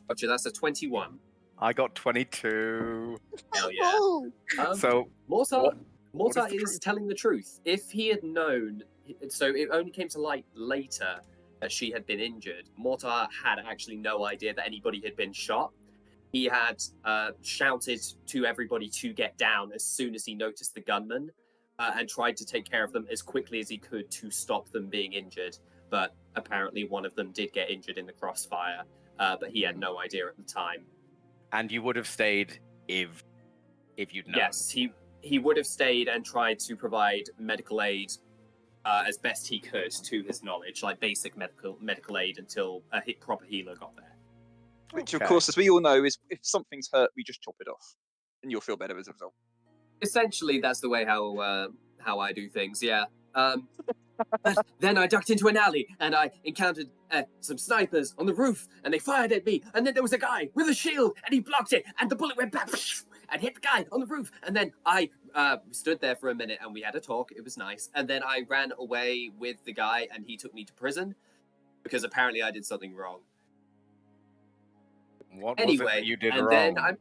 Gotcha. That's a 21. I got 22. Hell yeah. So, Mortar what is the is truth? telling the truth. If he had known, so it only came to light later that she had been injured, Mortar had actually no idea that anybody had been shot. He had shouted to everybody to get down as soon as he noticed the gunman, and tried to take care of them as quickly as he could to stop them being injured. But apparently one of them did get injured in the crossfire, but he had no idea at the time. And you would have stayed if you'd known. Yes, he would have stayed and tried to provide medical aid as best he could to his knowledge, like basic medical aid until a proper healer got there. Which, of course, as we all know, is if something's hurt, we just chop it off, and you'll feel better as a result. Essentially, that's the way how I do things. Yeah. But then I ducked into an alley and I encountered some snipers on the roof, and they fired at me. And then there was a guy with a shield, and he blocked it, and the bullet went back and hit the guy on the roof. And then I stood there for a minute, and we had a talk. It was nice. And then I ran away with the guy, and he took me to prison because apparently I did something wrong. What Anyway, was it that you did and wrong? then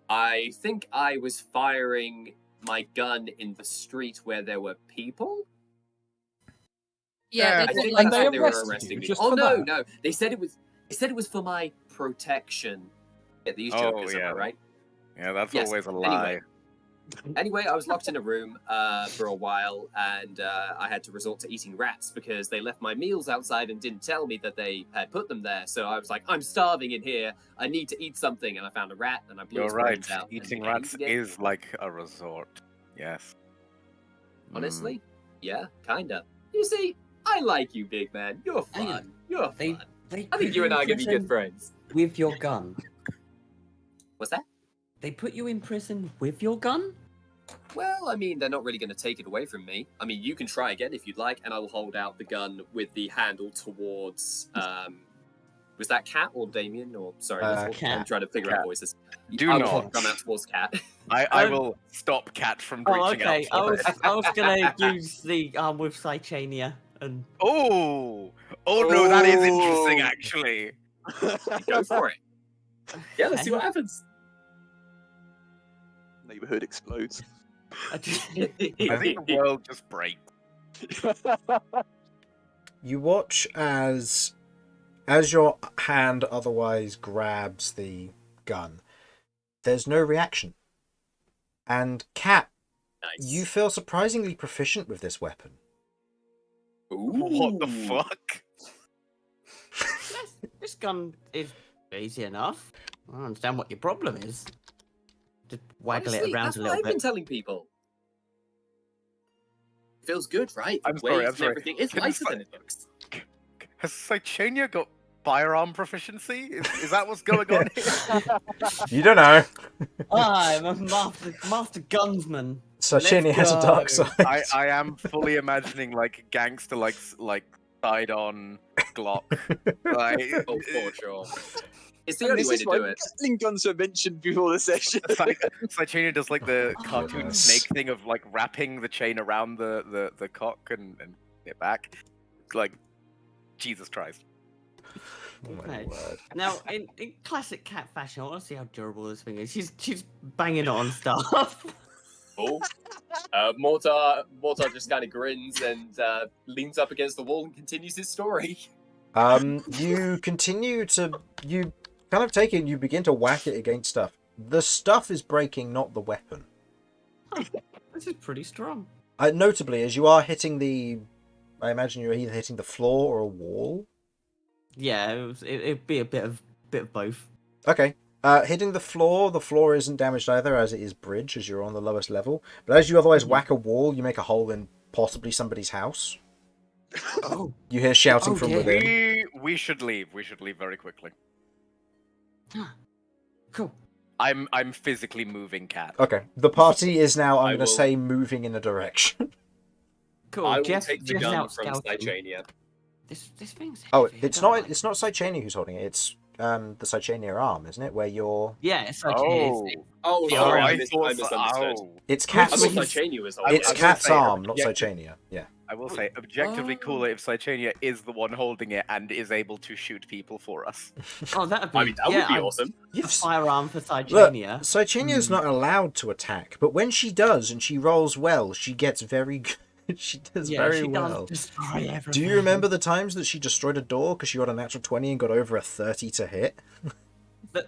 I think I was firing my gun in the street where there were people. Yeah, I they think did that's like when they were arrested you arresting me. just Oh for no, that? no! They said it was for my protection. Yeah, these jokers, am I right? Yeah, that's Yes, always a lie. Anyway, I was locked in a room for a while, and I had to resort to eating rats because they left my meals outside and didn't tell me that they had put them there. So I was like, I'm starving in here. I need to eat something, and I found a rat, and I blew You're its right. brains out. and Eating ate rats it. is like a resort. Yes. Honestly, yeah, kinda. You see, I like you, big man. You're Hang on. fun. You're They, fun. they I think put you and in I are gonna be good prison friends. with your gun. What's that? They put you in prison with your gun? Well, I mean, they're not really going to take it away from me. I mean, you can try again if you'd like, and I will hold out the gun with the handle towards. Was that Cat or Damian? Or sorry, I'm Cat. trying to figure Cat. out voices. Do I will not. hold the gun out towards Cat. I Um, will stop Cat from Oh, reaching okay. out for it. I was gonna use the arm with Cychania and Oh no, that is interesting Oh. actually. Go for it. Yeah, let's see what happens. Neighborhood explodes. I think the world just breaks. You watch as your hand otherwise grabs the gun. There's no reaction. And Cat, Nice. you feel surprisingly proficient with this weapon. Ooh. What the fuck? this gun is easy enough. I don't understand what your problem is. Just waggle Honestly, it around that's a what little I've been bit. telling people. Feels good, right? I'm The sorry, waves I'm and sorry. everything. It's Can nicer Cy- than it looks. Has Cychania got firearm proficiency? Is that what's going on here? You don't know. I'm a master gunsman. So Cheney has a go. dark side. I am fully imagining like gangster like side on Glock. Like, Oh, for sure. It's the And only this way is to why do it. Gatling guns were mentioned before the session. Cychania does like the cartoon Yes. snake thing of like wrapping the chain around the cock and it back. Like, Jesus Christ. Oh my Okay. word. Now, in classic Cat fashion, I want to see how durable this thing is. She's banging it on stuff. Oh. Mortar just kind of grins and leans up against the wall and continues his story. You continue to you kind of take it and you begin to whack it against stuff. The stuff is breaking, not the weapon. This is pretty strong. Notably, as you are hitting I imagine you're either hitting the floor or a wall. Yeah, it'd be a bit of both. Okay. Hitting the floor isn't damaged either, as it is bridge, as you're on the lowest level. But as you otherwise whack a wall, you make a hole in possibly somebody's house. Oh, You hear shouting Oh, from dear. within. We should leave. We should leave very quickly. cool. I'm physically moving Cat. Okay. The party is now, I'm I going to will- say, moving in a direction. Cool. I will Jeff, take the Jeff's gun out from scouting. Cychania. This thing's Oh, heavy, I it's don't not. like It's not Cychania who's holding it. It's the Cychania arm, isn't it? Where you're. Yeah, it's like Oh, Oh, Yeah, sorry, I I thought misunderstood. oh. It's I Cat's. thought Cychania was on It's I it. was Cat's gonna say, arm, not yeah. Cychania. Yeah. I will say, objectively Oh. cooler if Cychania is the one holding it and is able to shoot people for us. Oh, that'd be. I mean, that yeah, would be awesome. A firearm for Look, Cychania. Cychania's not allowed to attack, but when she does and she rolls well, she gets very. She does Yeah, very she well. does destroy everything. Do you remember the times that she destroyed a door because she got a natural 20 and got over a 30 to hit? the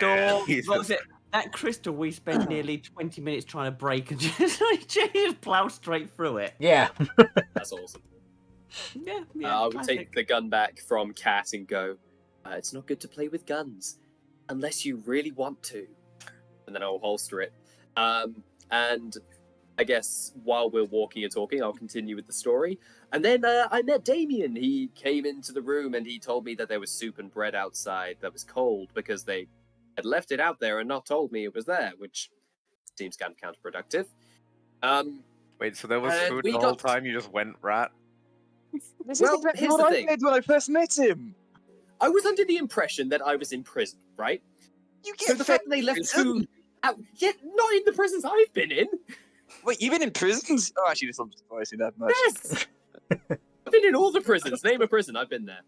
door? Jesus. What was it? That crystal we spent nearly 20 minutes trying to break and just plow straight through it. Yeah. That's awesome. Yeah, I would classic. take the gun back from Cat and go, it's not good to play with guns unless you really want to. And then I'll holster it. And I guess while we're walking and talking, I'll continue with the story. And then I met Damian. He came into the room and he told me that there was soup and bread outside that was cold because they had left it out there and not told me it was there, which seems kind of counterproductive. Wait, so there was And food we the whole got- time? You just went rat? This Well, is exactly here's what the I thing. did when I first met him. I was under the impression that I was in prison, right? You So the fact that they left food out, yet not in the prisons I've been in. Wait, you've been in prisons? Oh, actually, this doesn't surprise me that much. Yes! I've been in all the prisons. Name a prison, I've been there.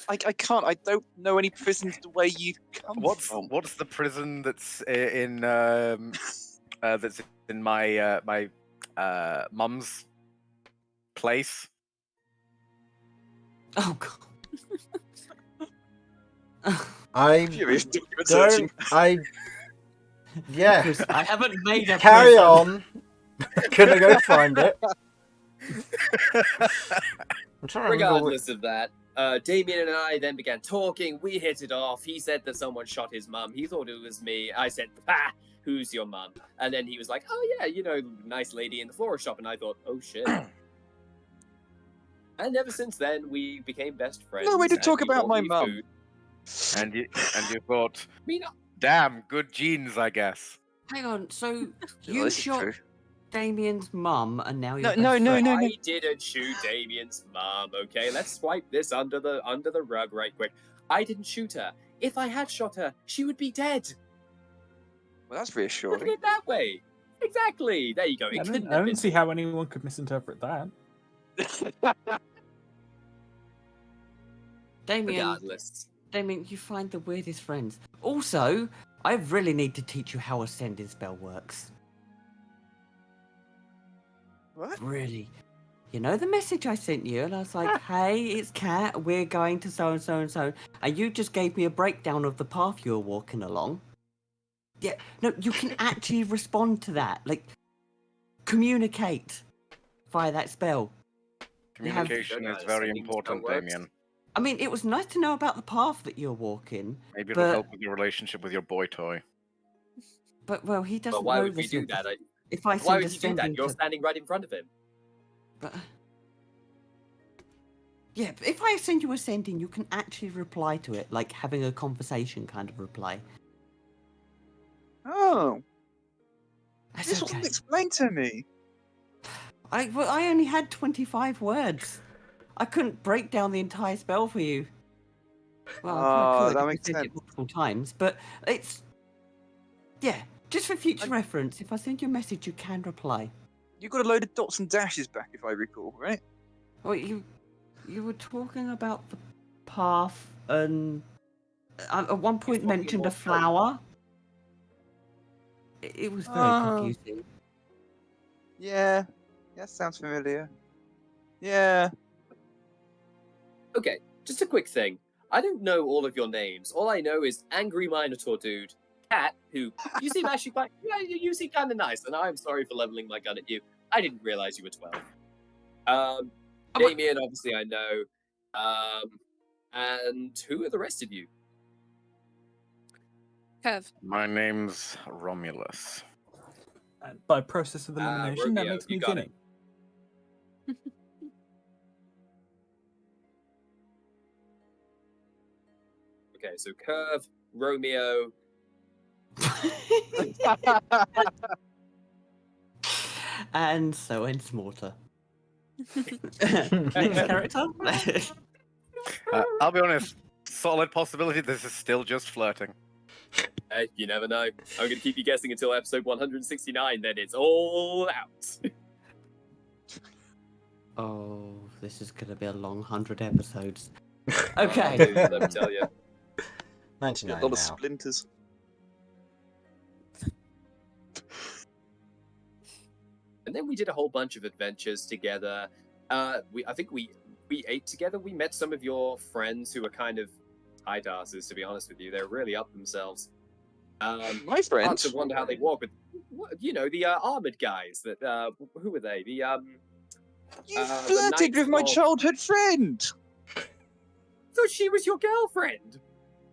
I can't. I don't know any prisons the way you've come from. What's the prison that's in my mum's place? Oh god. I Furious document searching. Yeah. Chris, I haven't made a Carry prison. on. Gonna go find it. I'm trying to remember. Regardless of that, Damian and I then began talking. We hit it off. He said that someone shot his mum. He thought it was me. I said, who's your mum? And then he was like, oh yeah, you know, nice lady in the florist shop. And I thought, oh shit. And ever since then, we became best friends. No way to and talk he about bought my me mum. food. And you thought, I mean, damn, good genes, I guess. Hang on, so Well, you this is shot true. Damian's mum and now you're No, no, no. I didn't shoot Damian's mum, okay? Let's swipe this under the rug right quick. I didn't shoot her. If I had shot her, she would be dead. Well, that's Look at reassuring. it that way. Exactly. There you go. I It don't, couldn't I have don't been. see how anyone could misinterpret that. Regardless. Damien, you find the weirdest friends. Also, I really need to teach you how a sending spell works. What? Really. You know the message I sent you? And I was like, hey, it's Kat, we're going to so and so and so. And you just gave me a breakdown of the path you were walking along. Yeah, no, you can actually respond to that. Like, communicate via that spell. have- Communication is Don't very know, important, sending spell works. Damien. I mean, it was nice to know about the path that you're walking, Maybe it'll But- help with your relationship with your boy toy. but, well, he doesn't But why know would we this. do that? If I Why send would a you do that? sending You're to... standing right in front of him. But... Yeah, but if I send you a sending, you can actually reply to it, like having a conversation kind of reply. Oh, That's this okay. wasn't explained to me. I only had 25 words. I couldn't break down the entire spell for you. Well, I Oh, could that if I makes said it sense. multiple times, but it's... Yeah, just for future reference, if I send you a message, you can reply. You got a load of dots and dashes back, if I recall, right? Well, you were talking about the path and at one point talking mentioned a about flower. It was very Oh. confusing. Yeah, that sounds familiar. Yeah. Okay, just a quick thing. I don't know all of your names. All I know is Angry Minotaur Dude, Cat, who you seem actually quite... Yeah, you seem kind of nice, and I'm sorry for leveling my gun at you. I didn't realize you were 12. Damian, obviously I know. And who are the rest of you? Kirv. My name's Romulus. And by process of elimination, that Romeo, makes you me got Vinny. Okay, so Kirv, Romeo. And so ends Mortar. Next character? I'll be honest, solid possibility this is still just flirting. Hey, you never know. I'm going to keep you guessing until episode 169, then it's all out. Oh, this is gonna be a long 100 episodes. Oh, Okay. dude, let me tell you. 99 A lot now. of splinters. And And then we did a whole bunch of adventures together. I think we ate together. We met some of your friends who were kind of tight asses, to be honest with you. They're really up themselves. My Hard friends. to wonder how they walk with, the armored guys. That who were they? You the flirted knights with my of- childhood friend. So she was your girlfriend.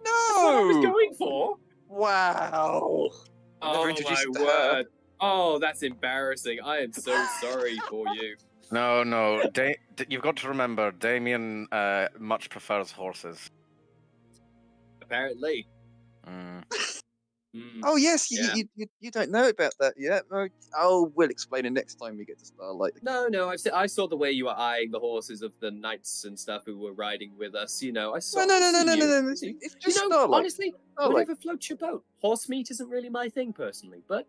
That's what I was No. going for. Wow. Never Oh introduced my to her. word! Oh, that's embarrassing. I am so sorry for you. No. You've got to remember, Damian much prefers horses. Apparently. Mm. Oh yes, Yeah. you don't know about that yet. Oh, we'll explain it next time we get to Starlight. No. I saw the way you were eyeing the horses of the knights and stuff who were riding with us. I saw. No. You. It's just Starlight. Honestly, Starlight. whatever floats your boat. Horse meat isn't really my thing personally, but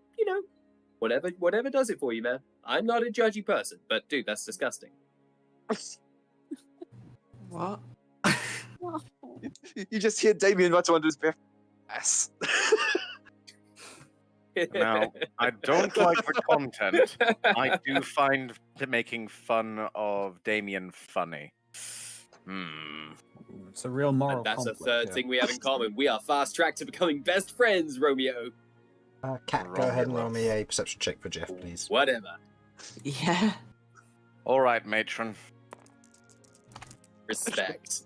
whatever does it for you, man. I'm not a judgy person, but dude, that's disgusting. What? You just hear Damian mutter under his breath. Ass. Now, I don't like the content. I do find making fun of Damian funny. It's a real moral And that's a conflict, third yeah. thing we have in common. We are fast tracked to becoming best friends, Romeo. Cat, go ahead and roll Romulus. me a perception check for Jeff, please. Whatever. Yeah. All right, matron. Respect.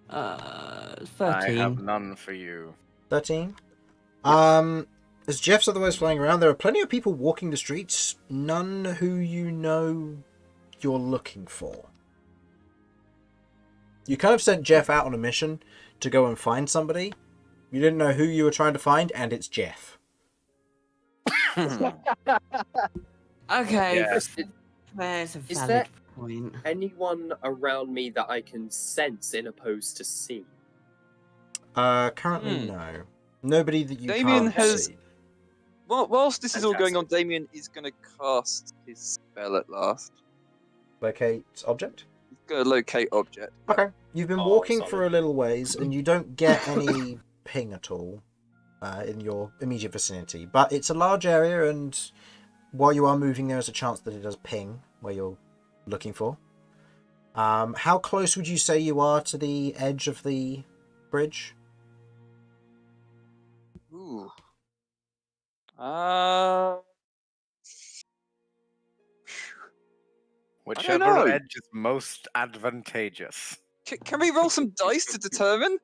13. I have none for you. 13. As Jeff's otherwise flying around, there are plenty of people walking the streets, none who you know you're looking for. You kind of sent Jeff out on a mission to go and find somebody. You didn't know who you were trying to find, and it's Jeff. Okay. Yes. There's a Is valid there- point. Anyone around me that I can sense in opposed to see? Currently, no. Nobody that you Damien can't has- see. Well, whilst this is all going on, Fantastic. Damian is going to cast his spell at last. Locate object. He's going to locate object. Okay. You've been Oh, walking solid. for a little ways, and you don't get any ping at all in your immediate vicinity. But it's a large area, and while you are moving, there is a chance that it does ping where you're looking for. How close would you say you are to the edge of the bridge? Ooh. Whichever know. edge is most advantageous. Can we roll some dice to determine?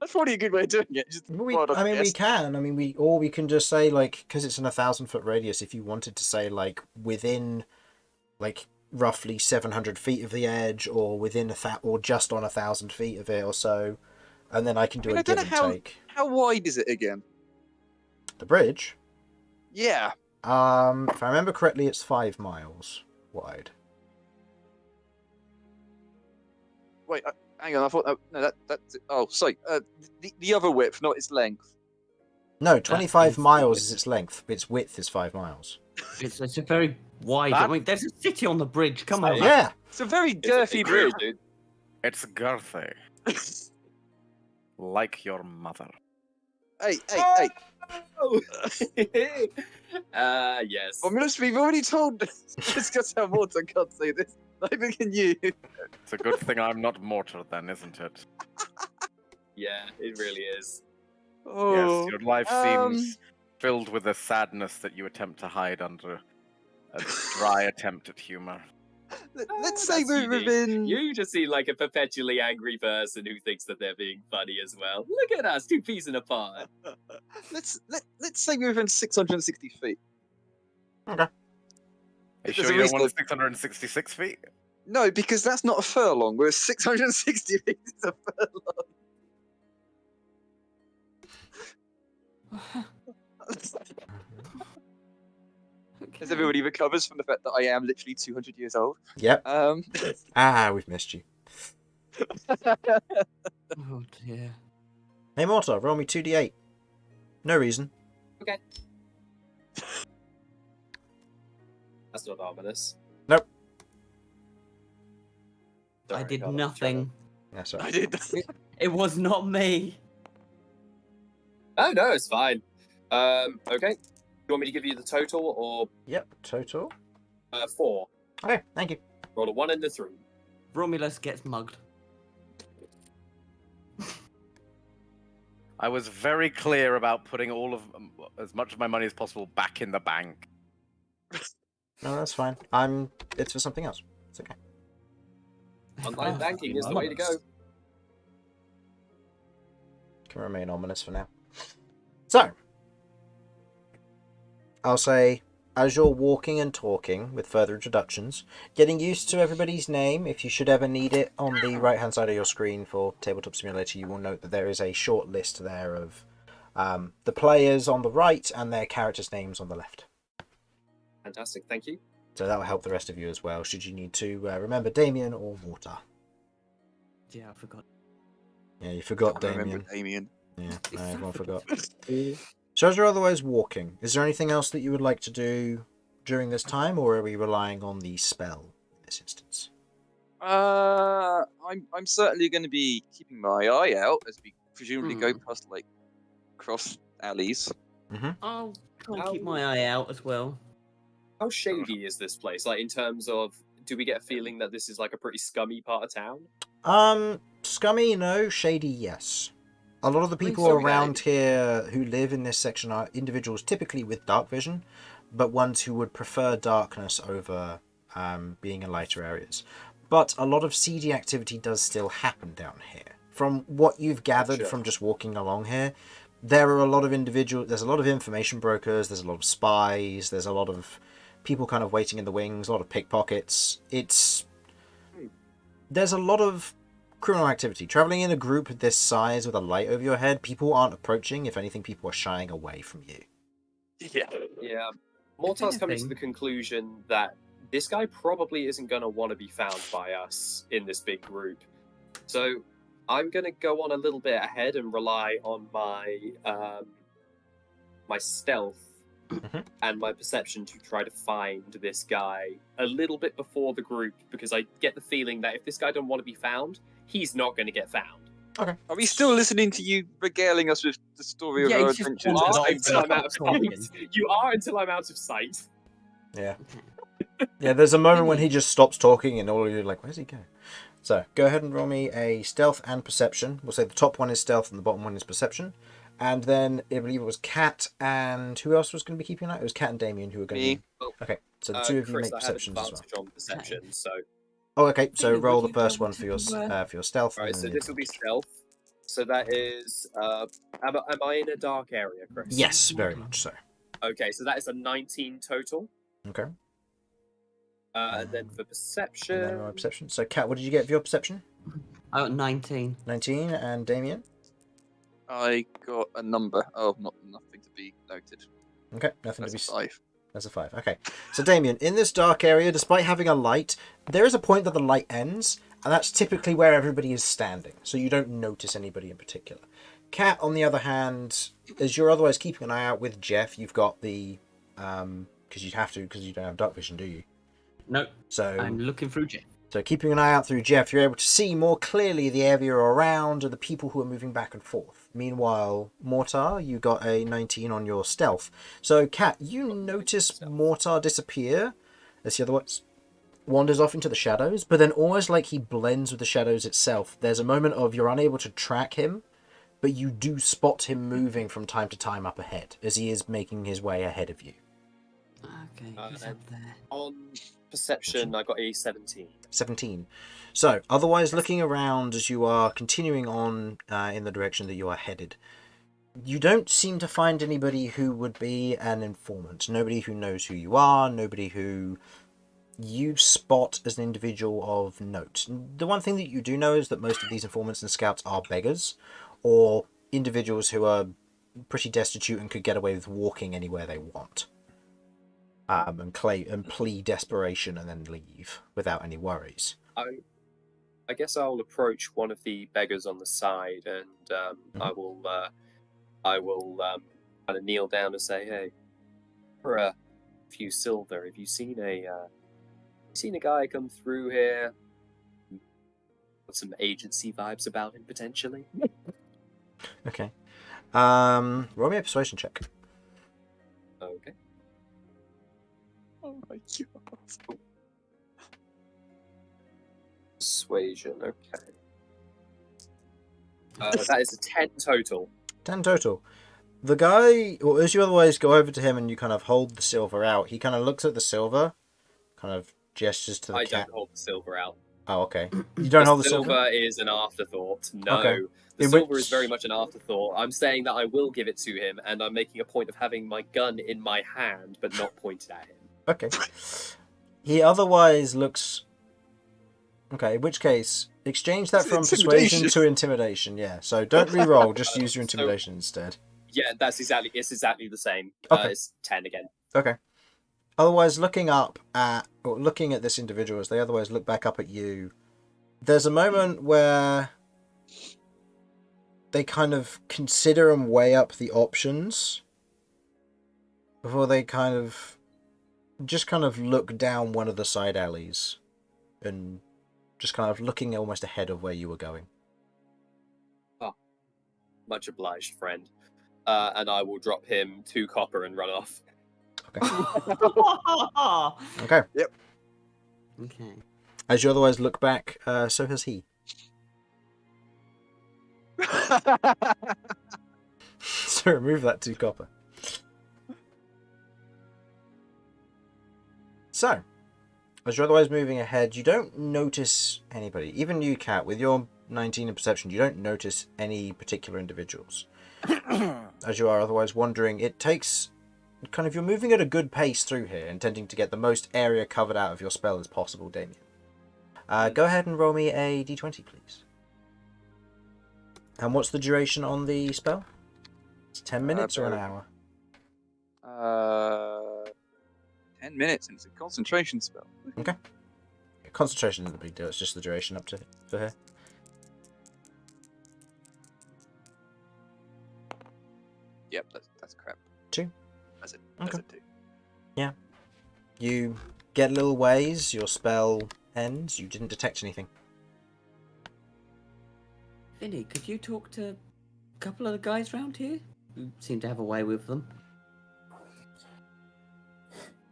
That's probably a good way of doing it. Just We wild can. We can just say, like, because it's in a 1,000-foot radius. If you wanted to say, like, within, like, roughly 700 feet of the edge, or within or just on 1,000 feet of it, or so, and then I can do I mean, a I don't give know and take. How wide is it again? The bridge. Yeah. If I remember correctly, it's 5 miles wide. Wait, hang on. I thought that's it. Oh, sorry. The other width, not its length. No, 25 is miles the is its length. Its width is 5 miles. It's a very wide. That- I mean, there's a city on the bridge. Come on. Yeah. It's a very It's a girthy big bridge. dude. It's girthy, like your mother. Hey. Oh. Yes. Romulus, we've already told discuss how Morton can't say this. Neither can you. It's a good thing I'm not mortar then, isn't it? Yeah, it really is. Oh. Yes, your life um, seems filled with a sadness that you attempt to hide under a dry attempt at humor. Let's Oh, say that's we're unique. within. You just seem like a perpetually angry person who thinks that they're being funny as well. Look at us, 2 peas in a pod. Let's say we're within 660 feet. Are you There's sure a you don't reason want 666 feet? No, because that's not a furlong. We're 660 feet. It's a furlong. As everybody recovers from the fact that I am literally 200 years old. Yep. We've missed you. Oh dear. Hey, Mortar, roll me 2d8. No reason. Okay. That's not ominous. Nope. I Sorry, did God, I'm nothing. That's I right. did. It was not me. Oh no, it's fine. Okay. You want me to give you the total or Yep, total. 4. Okay, thank you. Roll a 1 and a 3. Romulus gets mugged. I was very clear about putting all of as much of my money as possible back in the bank. No, that's fine. It's for something else. It's okay. Online banking is the way to go. Can remain ominous for now. So, I'll say, as you're walking and talking with further introductions, getting used to everybody's name. If you should ever need it, on the right-hand side of your screen for Tabletop Simulator, you will note that there is a short list there of the players on the right and their characters' names on the left. Fantastic, thank you. So that will help the rest of you as well, should you need to remember Damian or Water. Yeah, I forgot. Yeah, you forgot I Damian. remember Damian. Yeah, everyone forgot. So as you're otherwise walking, is there anything else that you would like to do during this time, or are we relying on the spell in this instance? I'm certainly going to be keeping my eye out as we presumably go past like cross alleys. I'll try and keep my eye out as well. How shady is this place? Like, in terms of, do we get a feeling that this is like a pretty scummy part of town? Scummy, no. Shady, yes. A lot of the people Okay. around here who live in this section are individuals typically with dark vision, but ones who would prefer darkness over being in lighter areas. But a lot of seedy activity does still happen down here. From what you've gathered from just walking along here, there are a lot of there's a lot of information brokers, there's a lot of spies, there's a lot of people kind of waiting in the wings, a lot of pickpockets. There's a lot of criminal activity. Traveling in a group this size with a light over your head, people aren't approaching. If anything, people are shying away from you. Yeah. Mortar's coming to the conclusion that this guy probably isn't going to want to be found by us in this big group. So I'm going to go on a little bit ahead and rely on my my stealth and my perception to try to find this guy a little bit before the group, because I get the feeling that if this guy don't want to be found, he's not going to get found. Okay. Are we still listening to you regaling us with the story of our adventures? You are until I'm out of sight. You are until I'm out of sight. Yeah. Yeah, there's a moment when he just stops talking and all of you are like, where's he going? So, go ahead and roll me a stealth and perception. We'll say the top one is stealth and the bottom one is perception. And then I believe it was Kat and who else was going to be keeping an eye? It was Kat and Damian who were going to be... Okay, so the two of you Chris, make perceptions as well. on perception, so... Oh, okay, so roll the first one for your stealth. Alright, so this will be stealth. So that is... am I in a dark area, Chris? Yes, very much so. Okay, so that is a 19 total. Okay. And then for perception... And then my perception. So, Kat, what did you get for your perception? I got 19. 19, and Damian? I got a number. Oh, nothing to be noted. Okay, nothing That's to be... 5. That's a 5. Okay. So, Damian, in this dark area, despite having a light, there is a point that the light ends, and that's typically where everybody is standing, so you don't notice anybody in particular. Kat, on the other hand, as you're otherwise keeping an eye out with Jeff, you've got the... because you'd have to, because you don't have dark vision, do you? No. So I'm looking through Jeff. So keeping an eye out through Jeff, you're able to see more clearly the area around and the people who are moving back and forth. Meanwhile, Mortar, you got a 19 on your stealth. So, Kat, you notice Mortar disappear as he otherwise wanders off into the shadows, but then almost like he blends with the shadows itself. There's a moment of you're unable to track him, but you do spot him moving from time to time up ahead as he is making his way ahead of you. Okay, he's up there. On perception, I got a 17. 17. So, otherwise looking around as you are continuing on in the direction that you are headed, you don't seem to find anybody who would be an informant. Nobody who knows who you are, nobody who you spot as an individual of note. The one thing that you do know is that most of these informants and scouts are beggars, or individuals who are pretty destitute and could get away with walking anywhere they want. And plea desperation and then leave without any worries. I guess I'll approach one of the beggars on the side, and I will kind of kneel down and say, "Hey, for a few silver, have you seen a guy come through here with some agency vibes about him potentially?" Okay. Roll me a persuasion check. Okay. Oh my god. Persuasion, okay. That is a 10 total. 10 total. The guy, or as you otherwise go over to him and you kind of hold the silver out, he kind of looks at the silver, kind of gestures to the I cat. don't hold the silver out. Oh, okay. You don't hold the silver? Silver is an afterthought. No. Okay. The In silver which- is very much an afterthought. I'm saying that I will give it to him, and I'm making a point of having my gun in my hand, but not pointed at him. Okay. He otherwise looks... Okay, in which case, exchange that It's from intimidation. persuasion to intimidation, yeah. So don't re-roll, just use your intimidation instead. Yeah, it's exactly the same. Okay. It's 10 again. Okay. Otherwise, looking at this individual as they otherwise look back up at you, there's a moment where they kind of consider and weigh up the options before they just look down one of the side alleys and just kind of looking almost ahead of where you were going. Much obliged, friend. And I will drop him 2 copper and run off. Okay. Yep. Okay. As you otherwise look back, so has he. So remove that 2 copper. So, as you're otherwise moving ahead, you don't notice anybody. Even you, Cat, with your 19 in perception, you don't notice any particular individuals. As you are otherwise wandering, it takes... you're moving at a good pace through here, intending to get the most area covered out of your spell as possible, Damian. Go ahead and roll me a d20, please. And what's the duration on the spell? It's 10 minutes or an hour? 10 minutes, and it's a concentration spell. Okay. Concentration isn't a big deal, it's just the duration up to for here. Yep, that's crap. 2. That's it. Okay. That's it too. You get a little ways, your spell ends, you didn't detect anything. Vinny, could you talk to a couple of the guys around here? You seem to have a way with them.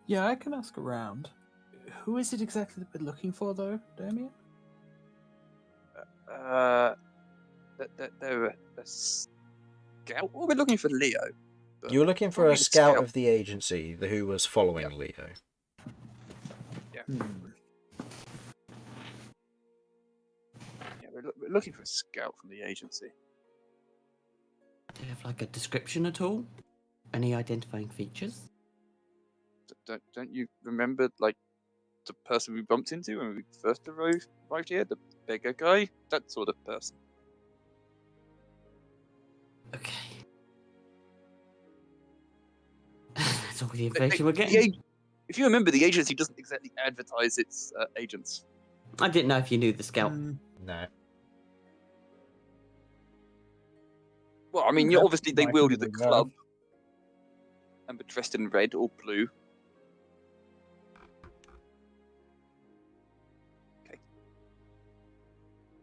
Yeah, I can ask around. Who is it exactly that we're looking for, though, Damian? They're a scout. Well, we're looking for Leo. but You were looking for probably a the scout of the agency who was following Yep. Leo. Yeah, we're looking for a scout from the agency. Do you have like a description at all? Any identifying features? Don't you remember, like, the person we bumped into when we first arrived here? The beggar guy? That sort of person. Okay. That's all the information we're getting. If you remember, the agency doesn't exactly advertise its agents. I didn't know if you knew the scout. No. Well, I mean, Okay. obviously they I can wielded the give it a go. club and were dressed in red or blue. Okay.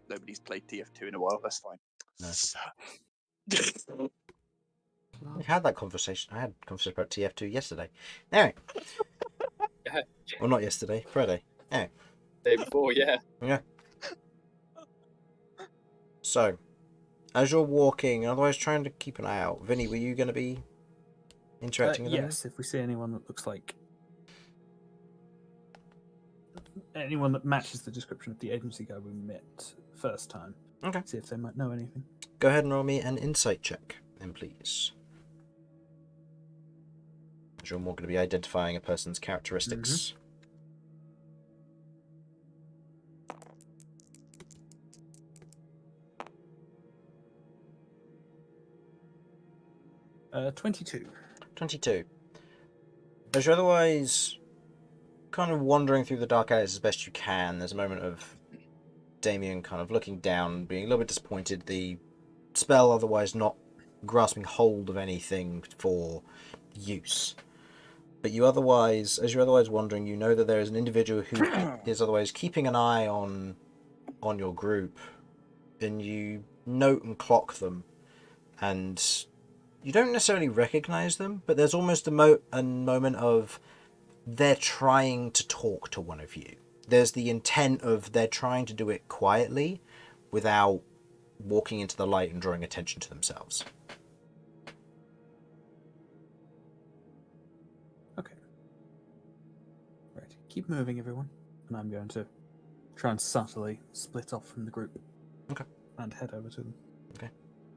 Nobody's played TF2 in a while. That's fine. No. We had that conversation. I had a conversation about TF2 yesterday. Anyway. Well, not yesterday. Friday. Anyway. Day before, yeah. Yeah. So, as you're walking, otherwise trying to keep an eye out, Vinny, were you going to be interacting with them? Yes, if we see anyone that looks like anyone that matches the description of the agency guy we met first time. Okay. See if they might know anything. Go ahead and roll me an insight check, then, please. As you're more going to be identifying a person's characteristics. 22. 22. As you're otherwise kind of wandering through the dark alleys as best you can, there's a moment of Damian kind of looking down, being a little bit disappointed. The spell otherwise not grasping hold of anything for use. But you otherwise, as you're otherwise wandering, you know that there is an individual who is otherwise keeping an eye on your group, and you note and clock them, and you don't necessarily recognize them, but there's almost a moment of they're trying to talk to one of you. There's the intent of they're trying to do it quietly without walking into the light and drawing attention to themselves. Okay. Right. Keep moving, everyone. And I'm going to try and subtly split off from the group. Okay. And head over to them. Okay.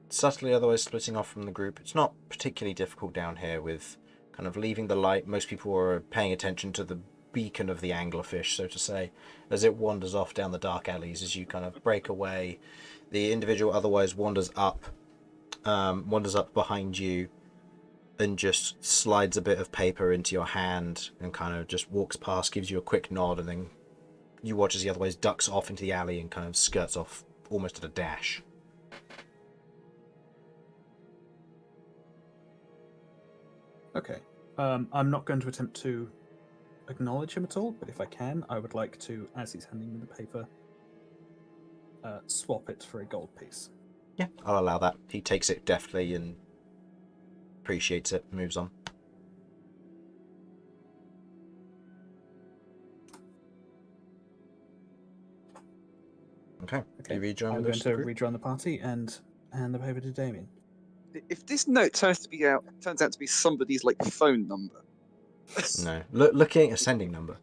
Subtly otherwise splitting off from the group. It's not particularly difficult down here with kind of leaving the light. Most people are paying attention to the beacon of the anglerfish, so to say, as it wanders off down the dark alleys as you kind of break away. The individual otherwise wanders up behind you and just slides a bit of paper into your hand and kind of just walks past, gives you a quick nod, and then you watch as he otherwise ducks off into the alley and kind of skirts off almost at a dash. Okay. I'm not going to attempt to acknowledge him at all, but if I can, I would like to, as he's handing me the paper, swap it for a gold piece. Yeah, I'll allow that. He takes it deftly and appreciates it, moves on. Okay. Okay. You rejoin I'm the going rest to of the group? rejoin the party and hand the paper to Damian. If this note turns out to be somebody's like phone number. No. Looking ascending number.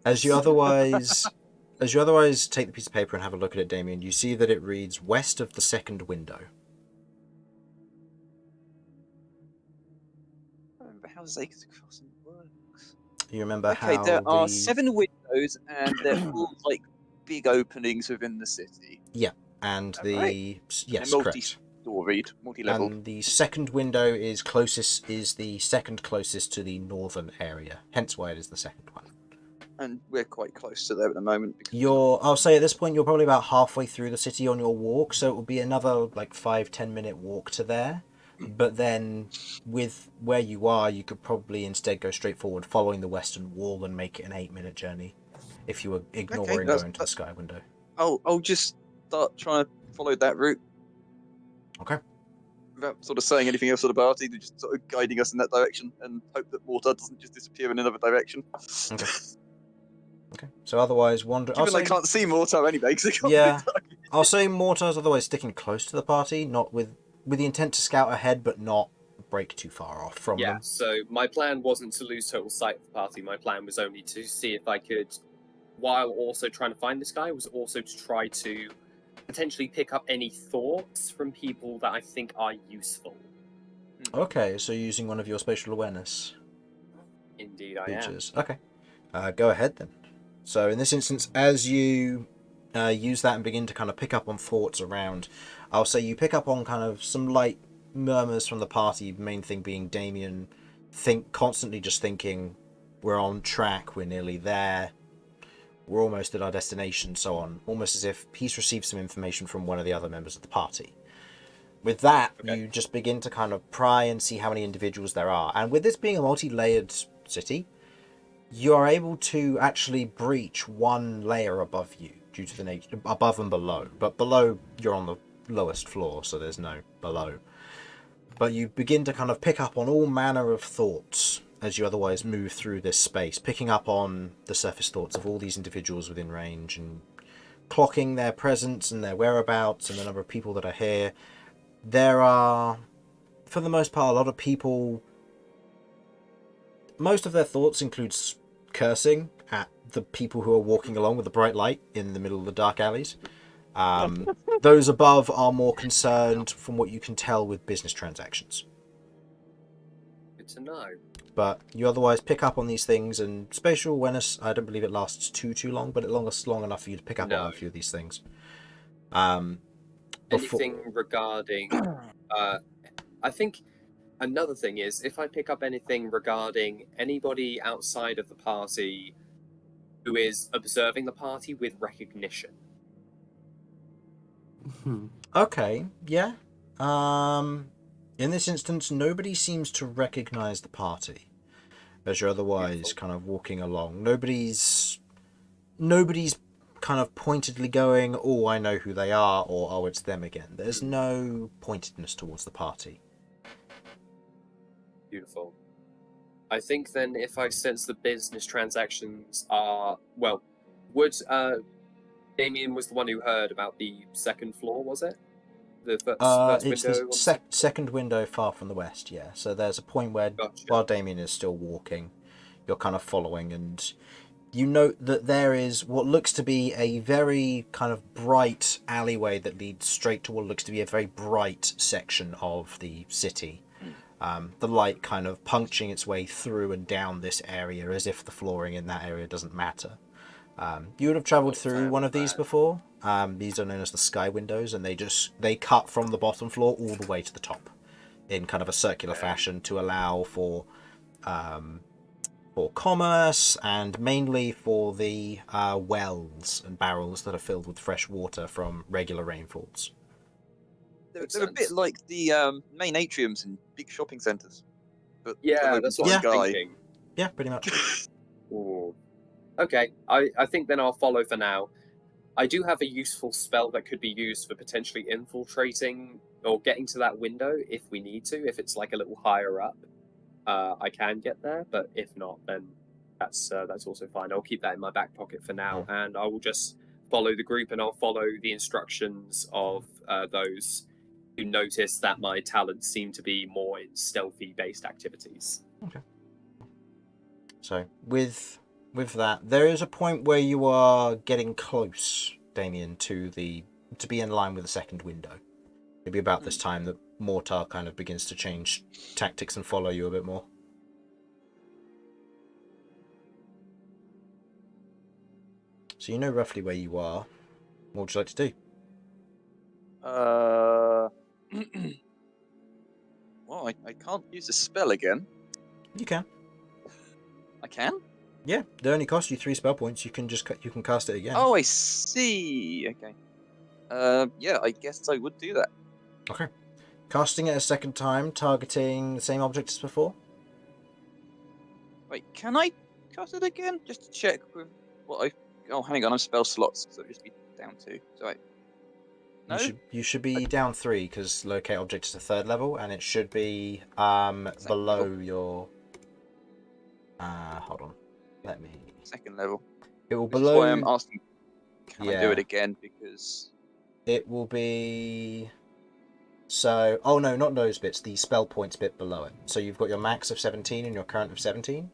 As you otherwise take the piece of paper and have a look at it, Damian, you see that it reads west of the second window. I don't remember how Zaker's crossing works. You remember Okay, how there are 7 windows and they're all like big openings within the city. Yeah, and the Right. yes, They're correct. multi-storied, multi-level. And the second window is the second closest to the northern area, hence why it is the second one. And we're quite close to there at the moment. Because I'll say at this point you're probably about halfway through the city on your walk, so it will be another like 5-10 minute walk to there. But then with where you are, you could probably instead go straight forward following the western wall and make it an 8-minute journey if you were ignoring going to the sky window. I'll just start trying to follow that route. Okay. Without sort of saying anything else to the party, they're just sort of guiding us in that direction and hope that Mortar doesn't just disappear in another direction. Okay. Okay. So otherwise wander. Given I can't see Mortar anyway, because Yeah. I'll say Mortar's otherwise sticking close to the party, not with the intent to scout ahead, but not break too far off from Yeah, them. so my plan wasn't to lose total sight of the party. My plan was only to see if I could, while also trying to find this guy, was also to try to potentially pick up any thoughts from people that I think are useful. Okay, so using one of your spatial awareness Indeed, I am. features. Okay. Go ahead then. So in this instance, as you use that and begin to kind of pick up on thoughts around, I'll say you pick up on kind of some light murmurs from the party, main thing being Damian constantly just thinking, we're on track, we're nearly there, we're almost at our destination, so on, almost as if he's received some information from one of the other members of the party. With that, you just begin to kind of pry and see how many individuals there are, and with this being a multi-layered city, you are able to actually breach one layer above you due to the nature above and below, but below you're on the lowest floor, so there's no below. But you begin to kind of pick up on all manner of thoughts as you otherwise move through this space, picking up on the surface thoughts of all these individuals within range and clocking their presence and their whereabouts and the number of people that are here. There are, for the most part, a lot of people. Most of their thoughts includes cursing at the people who are walking along with the bright light in the middle of the dark alleys. Those above are more concerned, from what you can tell, with business transactions. Good to know. But you otherwise pick up on these things, and spatial awareness, I don't believe it lasts too long, but it lasts long enough for you to pick up on a few of these things. Anything regarding... I think another thing is, if I pick up anything regarding anybody outside of the party who is observing the party with recognition. Okay, yeah. In this instance, nobody seems to recognize the party as you're otherwise kind of walking along. Nobody's kind of pointedly going, oh, I know who they are, or oh, it's them again. There's no pointedness towards the party. Beautiful. I think then if I sense the business transactions are would Damian was the one who heard about the second floor, was it? The first It's window the on the second floor? second window far from the west, yeah. So there's a point where, Gotcha. while Damien is still walking, you're kind of following, and you note that there is what looks to be a very kind of bright alleyway that leads straight to what looks to be a very bright section of the city. The light kind of punching its way through and down this area as if the flooring in that area doesn't matter. You would have travelled Not a through fan one of of these that. before. These are known as the sky windows, and they cut from the bottom floor all the way to the top in kind of a circular fashion to allow for commerce and mainly for the wells and barrels that are filled with fresh water from regular rainfalls. They're a bit like the main atriums in big shopping centres. But Yeah, open that's to what I'm sky. thinking. Yeah, pretty much. Ooh. Okay, I think then I'll follow for now. I do have a useful spell that could be used for potentially infiltrating or getting to that window if we need to. If it's like a little higher up, I can get there. But if not, then that's also fine. I'll keep that in my back pocket for now, and I will just follow the group, and I'll follow the instructions of those who notice that my talents seem to be more in stealthy-based activities. Okay. So with that, there is a point where you are getting close, Damien, to be in line with the second window. It'll be about this time that Mortar kind of begins to change tactics and follow you a bit more. So you know roughly where you are. What would you like to do? Well, I can't use the spell again. You can. I can? Yeah, they only cost you 3 spell points. You can cast it again. Oh, I see. Okay. Yeah, I guess I would do that. Okay. Casting it a second time, targeting the same object as before. Wait, can I cast it again? Just to check with what I... Oh, hang on, I'm spell slots, so it'll just be down 2. So No? You should be down 3 because locate object is a 3rd level, and it should be below level. your. Hold on, let me. 2nd level. It will Which below. is why I'm asking, can I do Yeah. it again? Because... It will be. So, oh no, not those bits. The spell points bit below it. So you've got your max of 17 and your current of 17.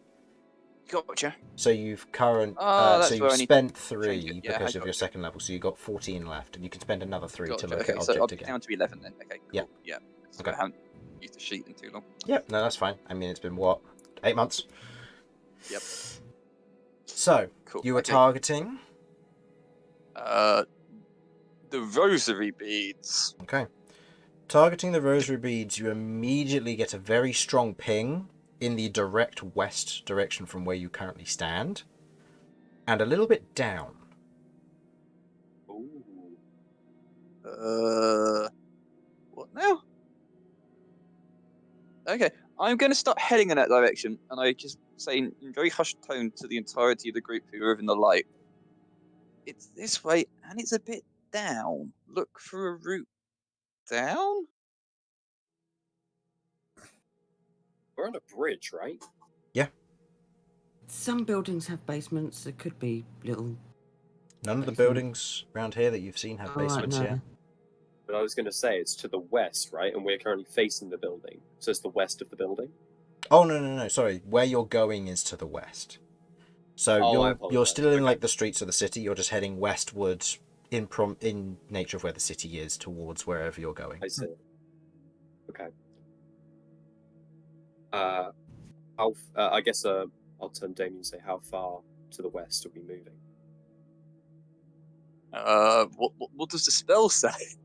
Gotcha. So you've current. That's so where you've I need spent to 3 change it. Yeah, because I of your gotcha. 2nd level. So you've got 14 left, and you can spend another 3 Gotcha. to locate Okay, so I'll object be again. down to 11 then. Okay, cool. Yep. Yeah. So Okay. I haven't used the sheet in too long. Yep. No, that's fine. I mean, it's been what, 8 months. Yep. So Cool. you were Okay. targeting. The rosary beads. Okay. Targeting the rosary beads, you immediately get a very strong ping in the direct west direction from where you currently stand, and a little bit down. Ooh. What now? Okay, I'm going to start heading in that direction, and I just say in very hushed tone to the entirety of the group who are in the light, it's this way, and it's a bit down. Look for a route down? We're on a bridge, right? Yeah. Some buildings have basements. There could be little. None of the Basement. buildings around here that you've seen have basements no. yet. But I was going to say it's to the west, right? And we're currently facing the building, so it's the west of the building. Oh no! Sorry, where you're going is to the west. So Oh, I you're apologize. still in Okay. like the streets of the city. You're just heading westward in nature of where the city is towards wherever you're going. I see. Okay. I guess I'll turn Damian and say, how far to the west are we moving? What does the spell say?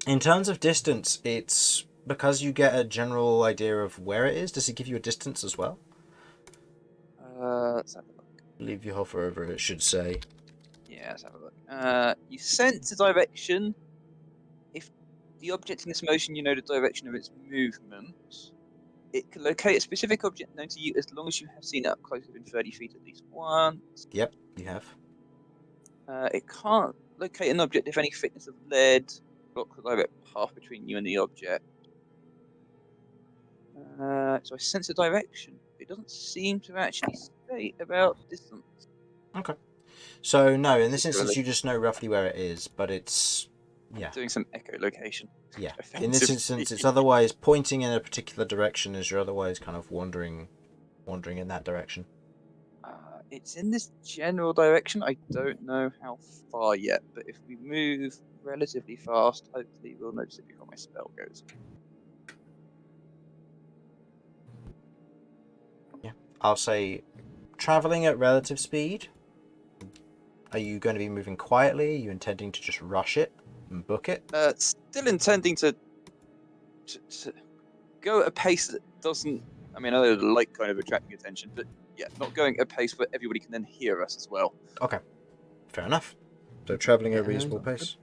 In terms of distance, it's because you get a general idea of where it is. Does it give you a distance as well? Let's have a look. I believe you hover over it, it should say. Yeah, let's have a look. You sense a direction. If the object in this motion, you know the direction of its movement. It can locate a specific object known to you as long as you have seen it up close within 30 feet at least once. Yep, you have. It can't locate an object if any thickness of lead blocks the direct path between you and the object. So I sense a direction. it doesn't seem to actually say about distance. Okay. So no, in this instance Particularly. you just know roughly where it is, but it's yeah. Doing some echolocation. Yeah. In this instance it's otherwise pointing in a particular direction as you're otherwise kind of wandering in that direction. It's in this general direction. I don't know how far yet, but if we move relatively fast, hopefully we'll notice it before my spell goes. Yeah. I'll say traveling at relative speed. Are you going to be moving quietly? Are you intending to just rush it and book it? Still intending to go at a pace that doesn't. I mean, I know the light kind of attracting attention, but yeah, not going at a pace where everybody can then hear us as well. Okay. Fair enough. So traveling at a Yeah, reasonable that's pace.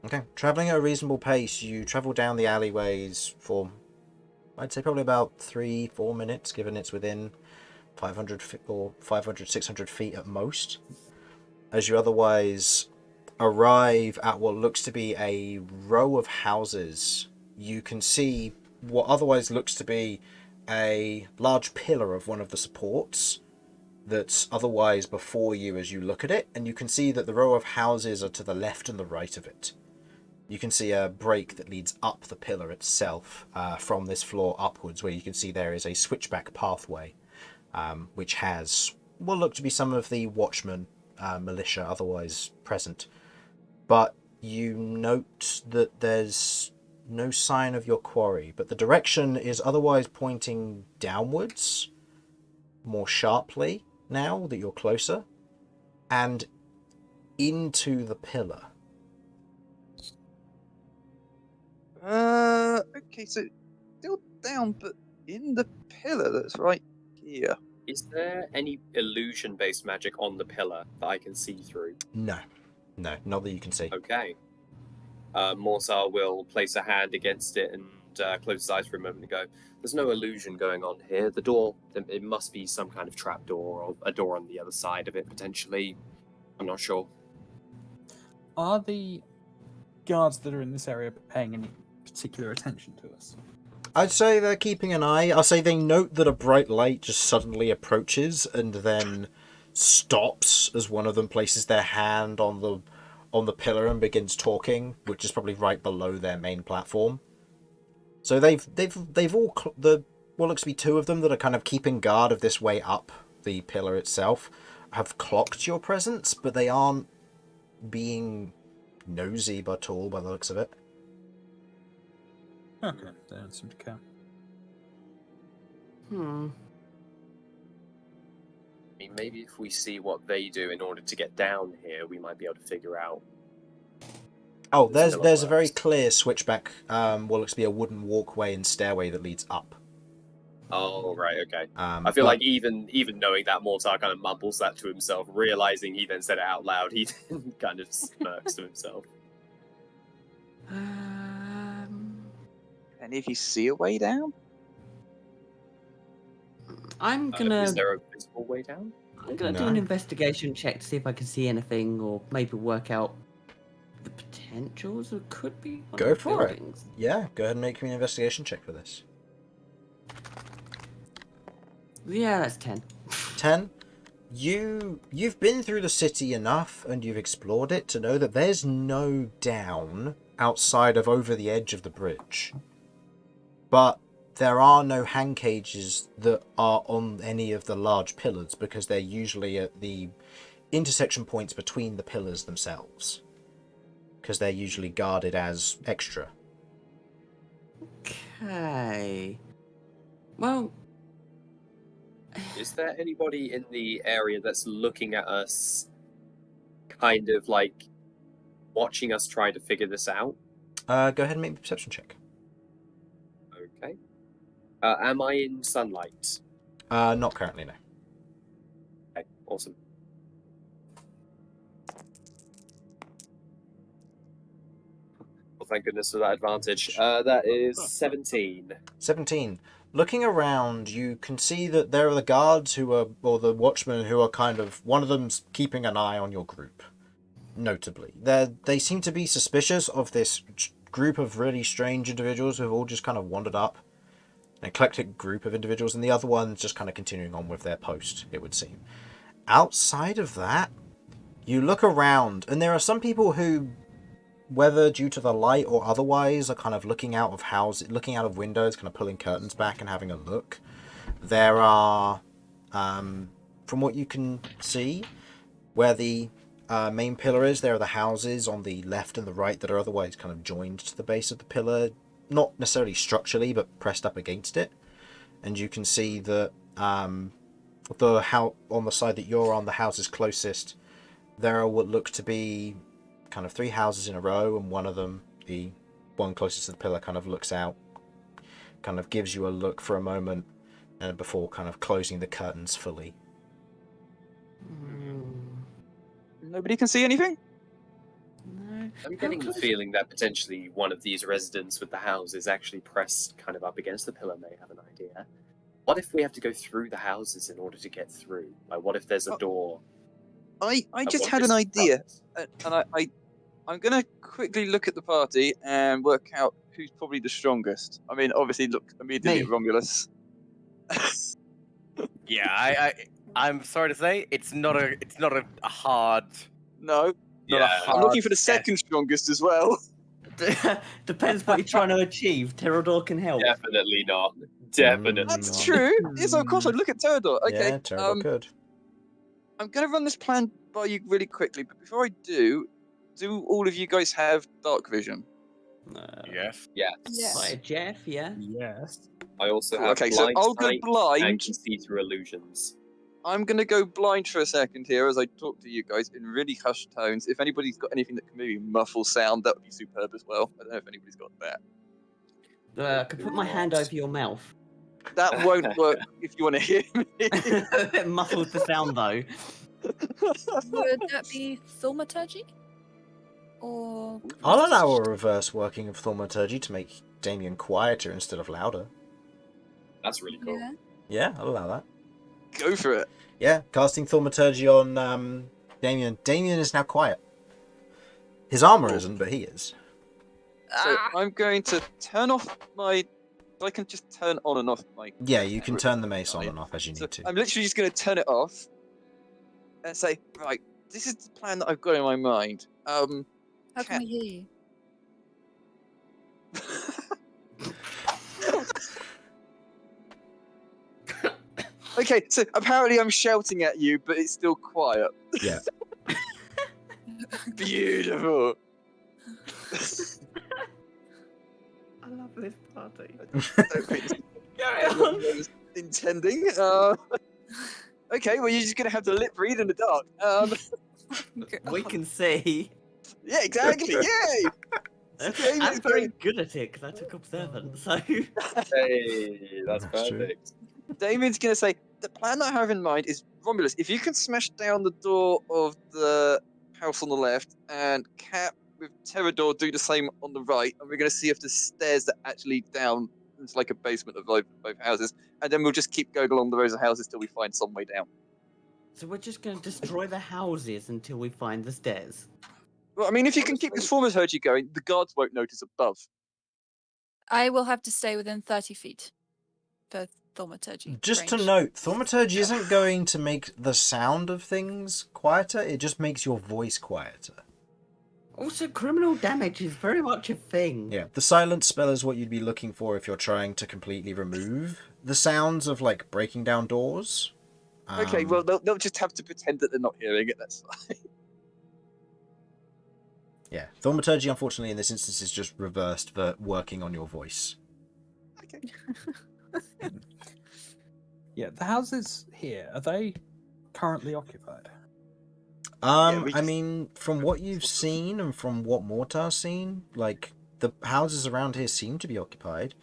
Okay. Traveling at a reasonable pace, you travel down the alleyways for, I'd say, probably about 3-4 minutes, given it's within 500 or 500, 600 feet at most. As you otherwise arrive at what looks to be a row of houses, you can see what otherwise looks to be a large pillar of one of the supports that's otherwise before you as you look at it, and you can see that the row of houses are to the left and the right of it. You can see a break that leads up the pillar itself from this floor upwards, where you can see there is a switchback pathway, which has what look to be some of the watchmen militia otherwise present. But you note that there's no sign of your quarry, but the direction is otherwise pointing downwards more sharply now that you're closer, and into the pillar. Okay, so still down, but in the pillar that's right here. Is there any illusion-based magic on the pillar that I can see through? No, not that you can see. Okay. Mortar will place a hand against it and close his eyes for a moment and go, there's no illusion going on here. The door, it must be some kind of trap door or a door on the other side of it, potentially. I'm not sure. Are the guards that are in this area paying any particular attention to us? I'd say they're keeping an eye. I'll say they note that a bright light just suddenly approaches and then stops as one of them places their hand on the pillar and begins talking, which is probably right below their main platform. So they've all what looks to be two of them that are kind of keeping guard of this way up the pillar itself have clocked your presence, but they aren't being nosy at all by the looks of it. Okay, they don't seem to care. I mean, maybe if we see what they do in order to get down here, we might be able to figure out. Oh, there's a very clear switchback, what looks to be a wooden walkway and stairway that leads up. Oh, right, okay. I feel like even knowing that, Mortar kind of mumbles that to himself, realizing he then said it out loud, he then kind of smirks to himself. Any of you see a way down? I'm gonna. Is there a visible way down? I'm gonna do an investigation check to see if I can see anything, or maybe work out the potentials that could be. On Go the for buildings. it. Yeah, go ahead and make me an investigation check for this. Yeah, that's 10. 10. You've been through the city enough and you've explored it to know that there's no down outside of over the edge of the bridge. But there are no hang cages that are on any of the large pillars because they're usually at the intersection points between the pillars themselves. Because they're usually guarded as extra. Okay. Well, is there anybody in the area that's looking at us, kind of like watching us try to figure this out? Go ahead and make a perception check. Okay. Am I in sunlight? Not currently, no. Okay, awesome. Well, thank goodness for that advantage. That is 17. 17. Looking around, you can see that there are the guards or the watchmen who are kind of, one of them's keeping an eye on your group, notably. They seem to be suspicious of this group of really strange individuals who have all just kind of wandered up. an eclectic group of individuals, and the other one's just kind of continuing on with their post, it would seem. Outside of that, you look around, and there are some people who, whether due to the light or otherwise, are kind of looking out of windows, kind of pulling curtains back and having a look. There are, from what you can see, where the main pillar is, there are the houses on the left and the right that are otherwise kind of joined to the base of the pillar, not necessarily structurally, but pressed up against it. And you can see that the house on the side that you're on, the houses closest, there are what look to be kind of 3 houses in a row, and one of them, the one closest to the pillar, kind of looks out, kind of gives you a look for a moment, and before kind of closing the curtains fully. Nobody can see anything? No. I'm getting the feeling that potentially one of these residents with the houses actually pressed kind of up against the pillar may have an idea. What if we have to go through the houses in order to get through? Like, what if there's a door? I Like, just what had if an it's idea, front? and I'm gonna quickly look at the party and work out who's probably the strongest. I mean, obviously, look immediately Me. at Romulus. Yeah, I'm sorry to say, it's not a hard. No, Yeah, I'm looking for the second strongest as well. Depends what you're trying to achieve. Pterodor can help. definitely not. Definitely That's not. true. Yes, of course. I'd look at Theurgist. Okay. Yeah, terrible good. I'm gonna run this plan by you really quickly, but before I do all of you guys have dark vision? Yes. Yes. Yes. Hi, Jeff, yeah? Yes. I also Cool, have okay, so blind I'll go sight blind. and can see through illusions. I'm gonna go blind for a second here as I talk to you guys in really hushed tones. If anybody's got anything that can maybe muffle sound, that would be superb as well. I don't know if anybody's got that. I could put my hand over your mouth. That won't work if you want to hear me. It muffles the sound, though. Would that be thaumaturgy? Or I'll allow a reverse working of thaumaturgy to make Damian quieter instead of louder. That's really cool. yeah. Yeah, I'll allow that. Go for it. Yeah, casting thaumaturgy on Damian. Damian is now quiet. His armor isn't, but he is. So Ah, I'm going to turn off my. I can just turn on and off my. Yeah, you can turn the mace on and off as you So need to. I'm literally just going to turn it off and say, right, this is the plan that I've got in my mind. how can Cat- we hear you? Okay, so apparently I'm shouting at you, but it's still quiet. Yeah. Beautiful. I love this party. I was intending. Okay, well, you're just going to have to lip read in the dark. We can see. Yeah, exactly. Yay! Okay, I'm it's very great. good at it because I took observant, so. Hey, that's That's true. perfect. Damian's going to say, the plan that I have in mind is, Romulus, if you can smash down the door of the house on the left, and Cat with Theurgist do the same on the right, and we're going to see if the stairs that actually down into like a basement of both houses, and then we'll just keep going along the rows of houses till we find some way down. So we're just going to destroy the houses until we find the stairs. Well, I mean, if you can keep this thaumaturgy going, the guards won't notice above. I will have to stay within 30 feet for thaumaturgy. Just to range. note, thaumaturgy isn't going to make the sound of things quieter, it just makes your voice quieter. Also, criminal damage is very much a thing. Yeah, the silence spell is what you'd be looking for if you're trying to completely remove the sounds of, like, breaking down doors. Okay, well, they'll just have to pretend that they're not hearing it, that's fine. Yeah, thaumaturgy, unfortunately, in this instance is just reversed for working on your voice. Okay. Yeah, the houses here, are they currently occupied? we I just- mean, from what you've seen and from what Mortar's seen, like, the houses around here seem to be occupied.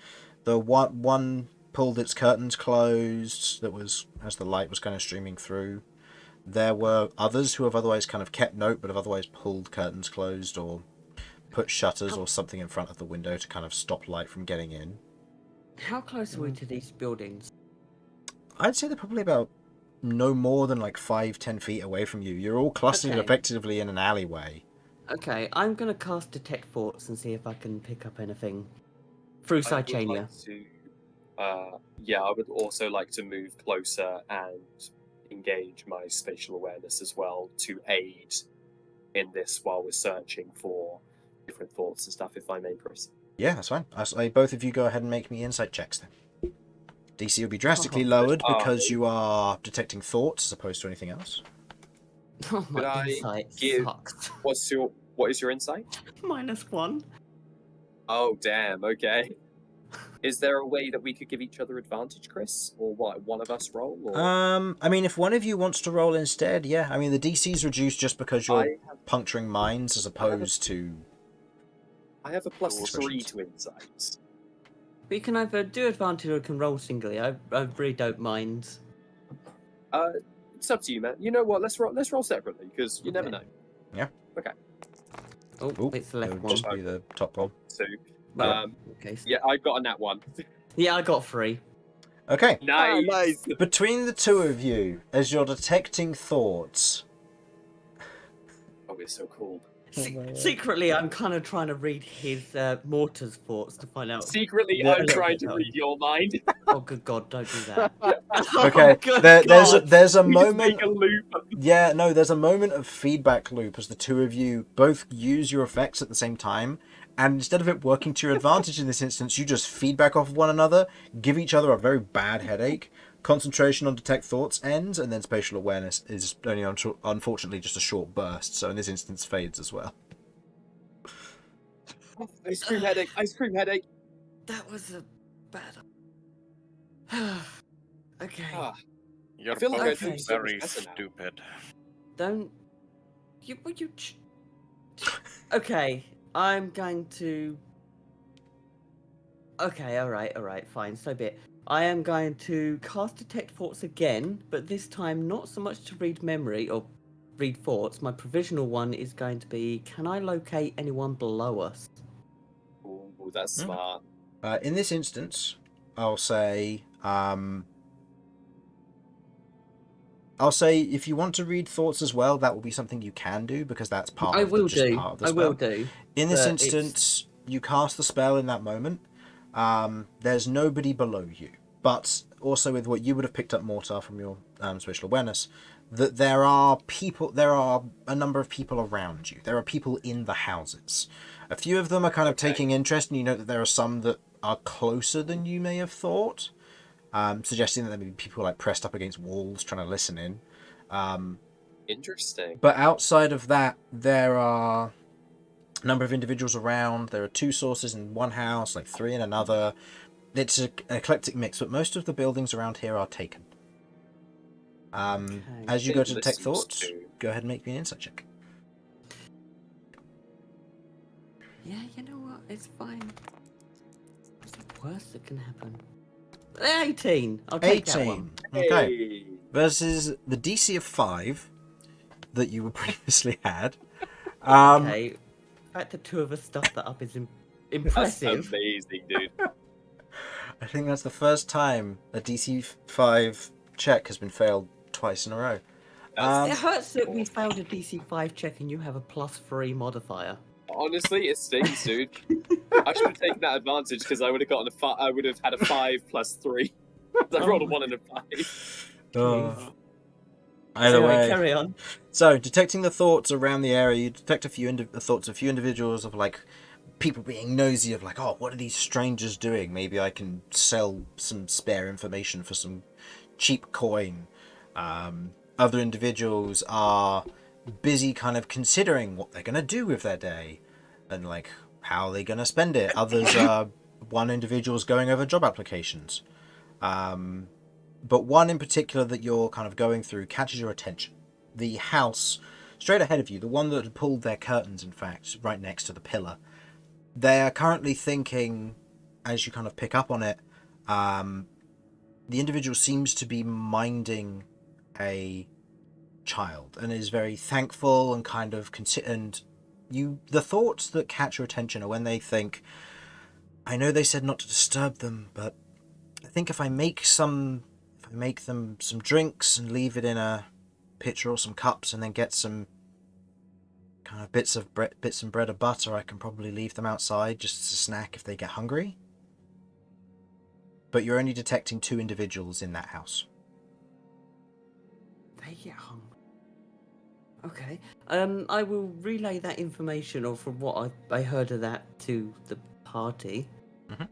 The one pulled its curtains closed, that was, as the light was kind of streaming through. There were others who have otherwise kind of kept note, but have otherwise pulled curtains closed or put shutters or something in front of the window to kind of stop light from getting in. How close are we to these buildings? I'd say they're probably about no more than like 5-10 feet away from you. You're all clustered Okay. effectively in an alleyway. Okay, I'm going to cast Detect Thoughts and see if I can pick up anything through Sidechania. Yeah, I would also like to move closer and engage my spatial awareness as well to aid in this while we're searching for different thoughts and stuff, if I may, Chris. Yeah, that's fine. I say both of you go ahead and make me insight checks then. DC will be drastically Oh, lowered oh. because you are detecting thoughts as opposed to anything else. Oh, Could my I insight give- sucks. What is your insight? -1. Oh, damn. Okay. Is there a way that we could give each other advantage, Chris, or what? One of us roll, or I mean, if one of you wants to roll instead, yeah. I mean, the DC's reduced just because you're puncturing minds as opposed to. I have a +3 Expressions. to insight. But you can either do advantage or you can roll singly. I really don't mind. It's up to you, man. You know what? Let's roll separately because you never Okay. know. Oh, Oop, it's the it left would one. just be the top roll. So, Well, okay. yeah, I got a nat 1. Yeah, I got 3. Okay. Nice. nice. Between the two of you, as you're detecting thoughts, Oh, it's so cool. Secretly, I'm kind of trying to read his Mortar's thoughts to find out. Secretly, Yeah, I'm a little trying bit to though. read your mind. Oh, good God, don't do that. okay, Oh, good there's God. there's a We just moment. make a loop. Yeah, no, there's a moment of feedback loop as the two of you both use your effects at the same time, and instead of it working to your advantage in this instance, you just feedback off of one another, give each other a very bad headache. Concentration on detect thoughts ends, and then spatial awareness is only unfortunately just a short burst, so in this instance fades as well. Ice cream headache. Ice cream headache. That was a bad. Okay. Ah, You're feel like I both do so much very better now. stupid. Don't. You. Okay, I'm going to. Okay, alright, fine, so be it. I am going to cast Detect Thoughts again, but this time not so much to read memory or read thoughts. My provisional one is going to be, can I locate anyone below us? Ooh, that's smart. In this instance, I'll say if you want to read thoughts as well, that will be something you can do because that's part I of will just do. part of the I spell. will do. In this but it's- instance, you cast the spell in that moment. There's nobody below you, but also with what you would have picked up, Mortar, from your spatial awareness, that there are a number of people around you. There are people in the houses. A few of them are kind of taking interest, and you know that there are some that are closer than you may have thought, suggesting that there may be people like pressed up against walls trying to listen in. Interesting. But outside of that, there are a number of individuals around. There are 2 sources in one house, like 3 in another. It's an eclectic mix, but most of the buildings around here are taken. As you go to detect thoughts, go ahead and make me an insight check. Yeah, you know what? It's fine. What's the worst that can happen? 18. I'll take that one. 18. Okay. Hey. Versus the DC of 5 that you were previously had. Okay. The fact that 2 of us stuffed that up is That's impressive. amazing, dude. I think that's the first time a DC 5 check has been failed twice in a row. It hurts that we failed a DC 5 check and you have a +3 modifier. Honestly, it stings, dude. I should have taken that advantage because I would have gotten I would have had a 5 plus 3. I rolled a 1 and a 5. Either Anyway, way. carry on. So, detecting the thoughts around the area, you detect the thoughts of a few individuals of like people being nosy of like, oh, what are these strangers doing? Maybe I can sell some spare information for some cheap coin. Other individuals are busy kind of considering what they're going to do with their day and like how they're going to spend it. Others are, one individual's going over job applications. But one in particular that you're kind of going through catches your attention. The house straight ahead of you, the one that had pulled their curtains, in fact, right next to the pillar. They're currently thinking, as you kind of pick up on it, the individual seems to be minding a child and is very thankful and kind of the thoughts that catch your attention are when they think, I know they said not to disturb them, but I think if I make them some drinks and leave it in a pitcher or some cups and then get some kind of bits and bread or butter, I can probably leave them outside just as a snack if they get hungry. but you're only detecting 2 individuals in that house. They get hung. Okay. I will relay that information, or from what I heard of that, to the party. Mhm.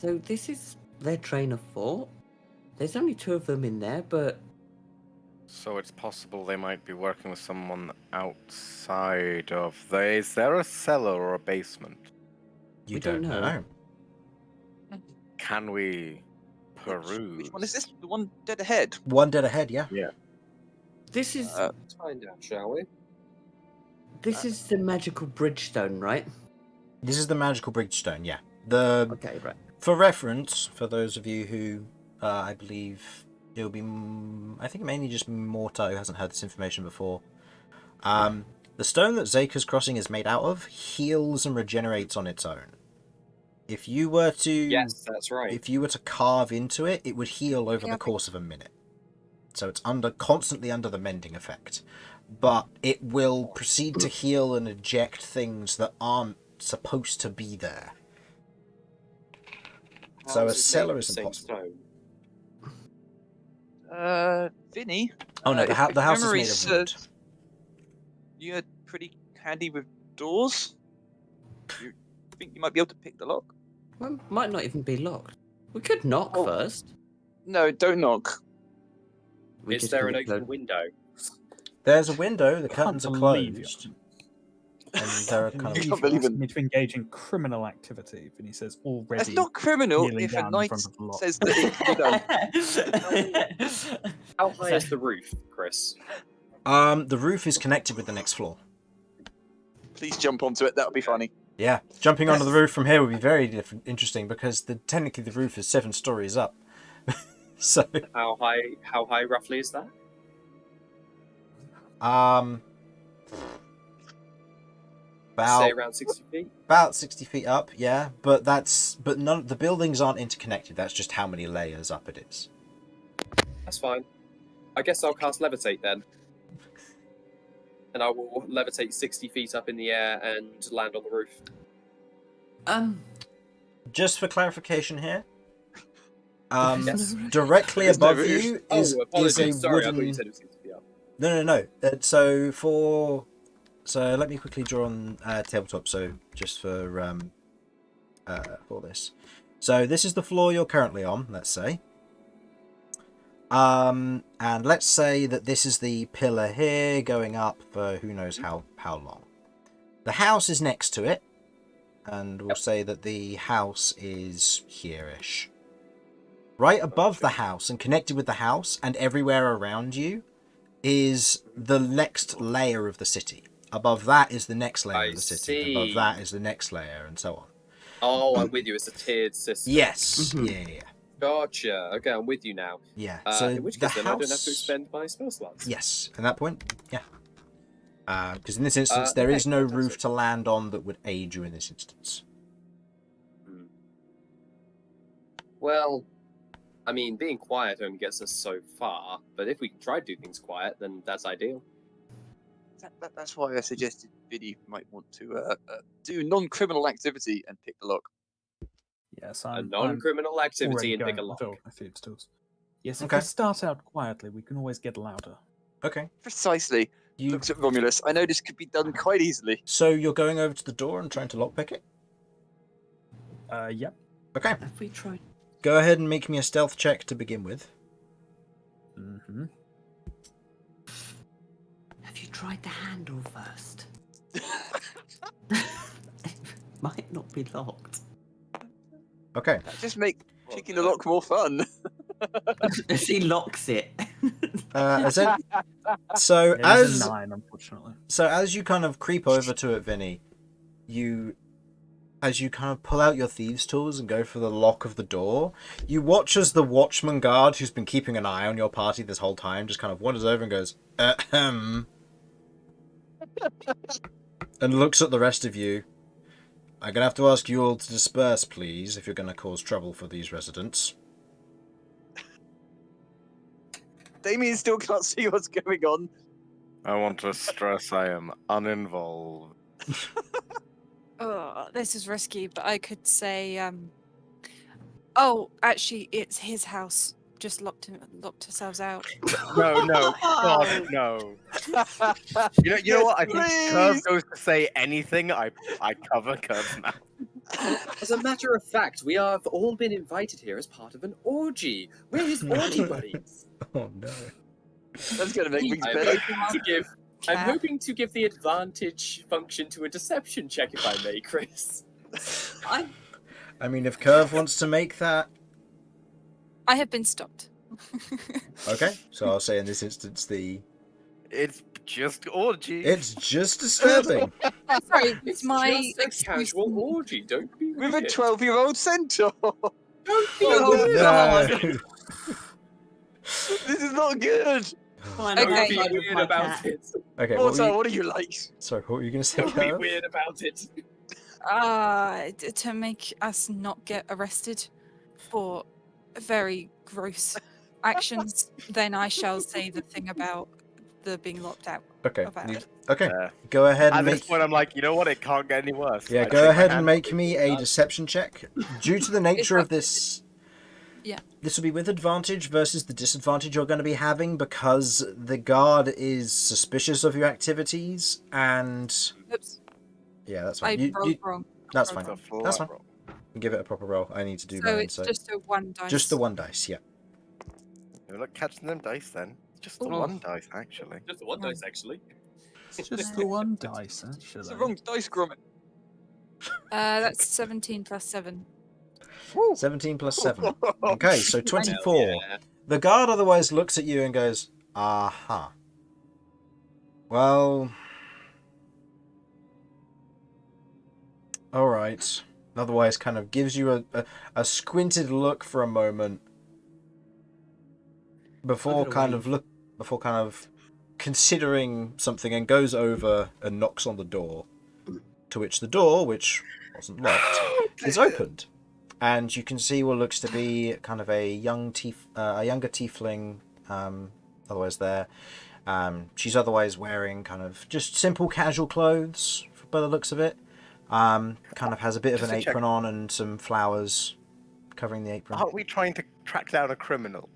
So this is their train of thought. There's only 2 of them in there, but So it's possible they might be working with someone outside of the... Is there a cellar or a basement? You We don't know. Can we peruse? Which one is this? The one dead ahead? One dead ahead, yeah. Yeah. this is Let's find out, shall we? this is the magical bridgestone, right? This is the magical bridgestone, yeah. The Okay, right. For reference, for those of you who, I believe, it'll be, I think mainly just Mortar who hasn't heard this information before. The stone that Zaker's crossing is made out of heals and regenerates on its own. If you were to, Yes, that's right. if you were to carve into it, it would heal over the course of a minute. So it's constantly under the mending effect, but it will proceed to heal and eject things that aren't supposed to be there. So How a is it cellar made of isn't the same possible. stone? Vinny? Oh no, if the house is memory made of wood. serves, You're pretty handy with doors. You think you might be able to pick the lock? Well, might not even be locked. We could knock Oh. first. No, don't knock. We Is just there can an look open window? There's a window, the Can't curtains are believe you. closed. And there are Can't kind believe of... can't believe you it. asked me to engage in criminal activity, and he says already. It's not criminal kneeling if a down in knight front of the lock. says that it can be done. How high is the roof, Chris? The roof is connected with the next floor. Please jump onto it. That would be funny. Yeah, jumping onto the roof from here would be very interesting because technically the roof is 7 stories up. So, How high roughly is that? Say around 60 feet. About 60 feet up, yeah, but none. The buildings aren't interconnected. That's just how many layers up it is. That's fine. I guess I'll cast levitate then. And I will levitate 60 feet up in the air and land on the roof. Just for clarification here, Yes. directly There's no above roof. you Oh, is apologies. a Sorry, I thought you wooden. said it was 60 feet up. No. So let me quickly draw on tabletop. So just for this. So this is the floor you're currently on. Let's say. And let's say that this is the pillar here going up for who knows how long. The house is next to it, and we'll say that the house is here-ish. Right above the house and connected with the house and everywhere around you is the next layer of the city. Above that is the next layer of the city. see. Above that is the next layer, and so on. Oh, I'm with you. It's a tiered system. Yes. Mhm. Yeah. Gotcha. Okay, I'm with you now. Yeah. In which case, then I don't have to expend my spell slots. Yes. At that point, yeah. Because in this instance, there okay, is no fantastic. roof to land on that would aid you in this instance. Well, I mean, being quiet only gets us so far, but if we can try to do things quiet, then that's ideal. That's why I suggested Vinny might want to do non-criminal activity and pick the lock. Yes, A I'm non-criminal activity already and pick a going lock. with all my thieves' tools. Yes, if Okay. we start out quietly, we can always get louder. Okay. Precisely. Looks at Romulus. I know this could be done quite easily. So you're going over to the door and trying to lockpick it? Yep. Okay. Have we tried? Go ahead and make me a stealth check to begin with. Mm-hmm. Have you tried the handle first? Might not be locked. Okay. That just make picking the lock more fun. She locks it. So It is as a 9, unfortunately. So as you kind of creep over to it, Vinny, as you kind of pull out your thieves' tools and go for the lock of the door, you watch as the watchman guard, who's been keeping an eye on your party this whole time, just kind of wanders over and goes, ahem, and looks at the rest of you. I'm going to have to ask you all to disperse, please, if you're going to cause trouble for these residents. Damian still can't see what's going on. I want to stress I am uninvolved. Oh, this is risky, but I could say, Oh, actually, it's his house. Just locked ourselves out. No, God, Oh. no. You know Yes, what? I think Kirv please! goes to say anything. I cover Kirv's mouth. As a matter of fact, we have all been invited here as part of an orgy. We're his orgy buddies. Oh no. That's gonna make things I'm better. hoping to give the advantage function to a deception check, if I may, Chris. I mean, if Kirv wants to make that, I have been stopped. okay. So I'll say in this instance, It's just orgy. it's just disturbing. Sorry, it's my just a excuse. casual orgy. Don't be With a weird. 12-year-old centaur. Don't be Oh, weird. No. This is not good. Fine, Okay. I'll Don't be fight with weird my about cat. it. Okay. Mortar, what are you like? Sorry, what were you going to say, Don't be Kirv? weird about it. To make us not get arrested for very gross actions, then I shall say the thing about the being locked out. Okay. About it. Okay. Uh, Go ahead At and this make. point, I'm like, you know what? It can't get any worse. Yeah, I go take my ahead and hand make off. me a deception check. Due to the nature of this, Yeah. this will be with advantage versus the disadvantage you're going to be having because the guard is suspicious of your activities and Oops, yeah, that's I fine. rolled wrong. That's rolled fine. It's a flat That's fine. roll. Give it a proper roll. I need to do So mine. it's So just a 1 dice. just the one dice. Yeah. You're not catching them dice then. It's just the Oh. one dice, actually. Just the one dice, actually. It's just the one dice, It's the actually. wrong dice, Gromit. That's 17 plus 7. 17 plus 7. Okay, so 24. Yeah. The guard otherwise looks at you and goes, "Aha. Well, all right." Otherwise, kind of gives you a squinted look for a moment before kind of considering something and goes over and knocks on the door. To which the door, which wasn't locked, is opened. And you can see what looks to be kind of a younger tiefling, otherwise there. She's otherwise wearing kind of just simple casual clothes, by the looks of it. Kind of has a bit of Just an to check. apron on and some flowers covering the apron. Aren't we trying to track down a criminal?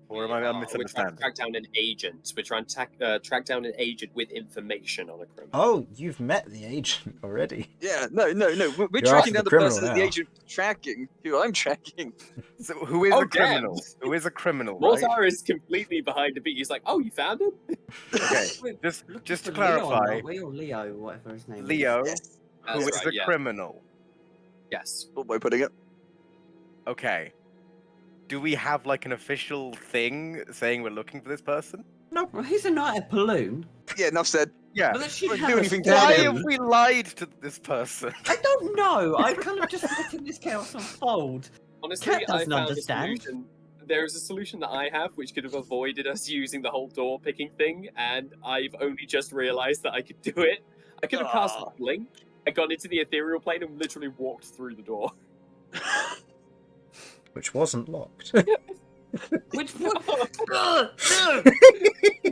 Or am I We're trying to misunderstanding? track down an agent. We're trying to track down an agent with information on a criminal. Oh, you've met the agent already. Yeah, no. We're You're tracking after down the the person criminal that the now. agent tracking, who I'm tracking. So who is Oh, a criminal? damn. Who is a criminal, right? Mortar is completely behind the beat. He's like, "Oh, you found him?" Okay, We're just looking to for clarify, Leon, aren't we? Or Leo, whatever his name is. Leo, Yes. who That's is right, a yeah. criminal. Yes. What am I putting it? Okay. Do we have like an official thing saying we're looking for this person? Well, he's a knight of Paloon. Yeah, enough said. Yeah. But that should Won't have do a anything to Why him. have we lied to this person? I don't know. I'm kind of just letting this chaos unfold. Honestly, Cat I doesn't found understand. a solution. There is a solution that I have which could have avoided us using the whole door picking thing, and I've only just realized that I could do it. I could have cast Ah. Blink. I got into the ethereal plane and literally walked through the door. Which wasn't locked. Which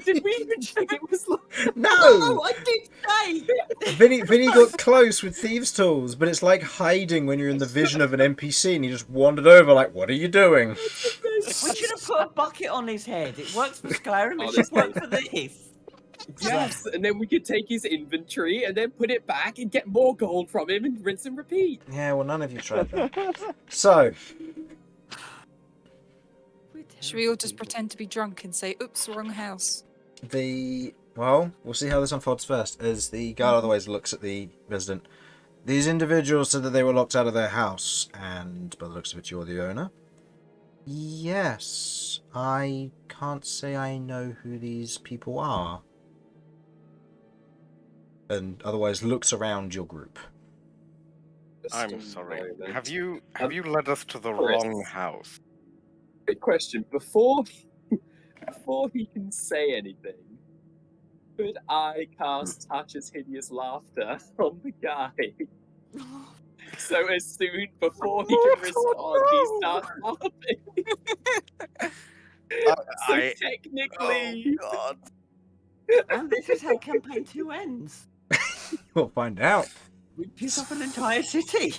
Did we even check it was locked? No! Oh, I did say. Vinny got close with thieves' tools, but it's like hiding when you're in the vision of an NPC and he just wandered over like, "What are you doing?" We should have put a bucket on his head. It works for Skyrim. It Oh, should that's work for this. Yes, and then we could take his inventory and then put it back and get more gold from him and rinse and repeat. Yeah, well, none of you tried that. So, Should we all just pretend to be drunk and say, oops, wrong house? we'll see how this unfolds first, as the guard otherwise looks at the resident. These individuals said that they were locked out of their house, and by the looks of it, you're the owner. Yes, I can't say I know who these people are. And otherwise looks around your group. I'm sorry. Moment. Have you led us to the Chris. wrong house? Quick question: before he can say anything, could I cast Touch's hideous laughter on the guy? So as soon before he can respond, he starts laughing. So I- technically, Oh God. And this is how campaign 2 ends. We'll find out. We piss off an entire city.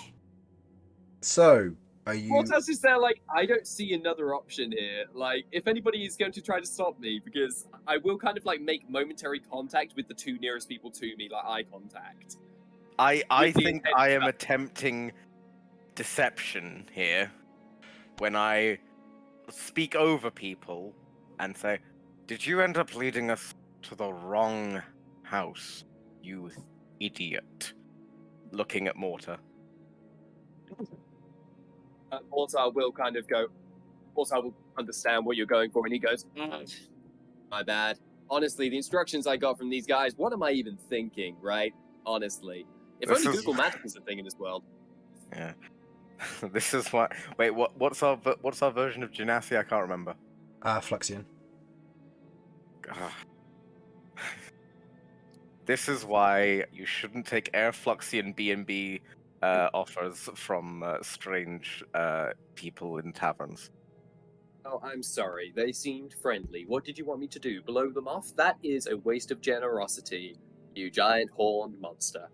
So, Are you? Mortas is there like, I don't see another option here. Like, if anybody is going to try to stop me, because I will kind of like make momentary contact with the two nearest people to me, like eye contact. I With the think I am attempting deception here when I speak over people and say, "Did you end up leading us to the wrong house, you idiot?" Looking at Mortar. Mortar will kind of go. Mortar will understand what you're going for, and he goes, "My bad. Honestly, the instructions I got from these guys. What am I even thinking? Right? Honestly, if This only is- Google Magic was a thing in this world." Yeah. This is what. Wait, what's our version of Genasi? I can't remember. Fluxion. Ah. This is why you shouldn't take Airfluxion B&B offers from strange people in taverns. Oh, I'm sorry. They seemed friendly. What did you want me to do? Blow them off? That is a waste of generosity, you giant horned monster.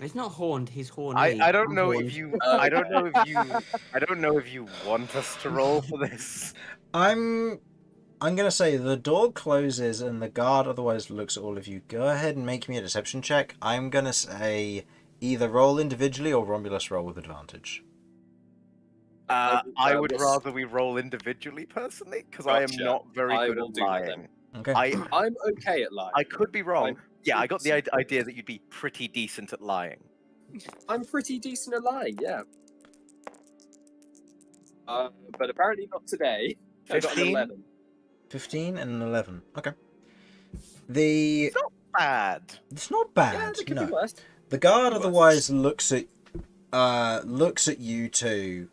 He's not horned. He's horny. I don't I'm know horned. if you I don't know if you want us to roll for this. I'm gonna say the door closes and the guard otherwise looks at all of you. Go ahead and make me a deception check. I'm gonna say either roll individually or Romulus roll with advantage. I would rather we roll individually, personally, because I am Gotcha. not very I good will at do that then. lying. Okay. I'm okay at lying. I could be wrong. I'm Yeah, I got the decent. idea that you'd be pretty decent at lying. I'm pretty decent at lying, yeah. But apparently not today. I got an 15? 11. 15 and an 11. Okay. The Bad. it's not Yeah, bad. it could No. be worse. The guard Could be worse. otherwise looks at you two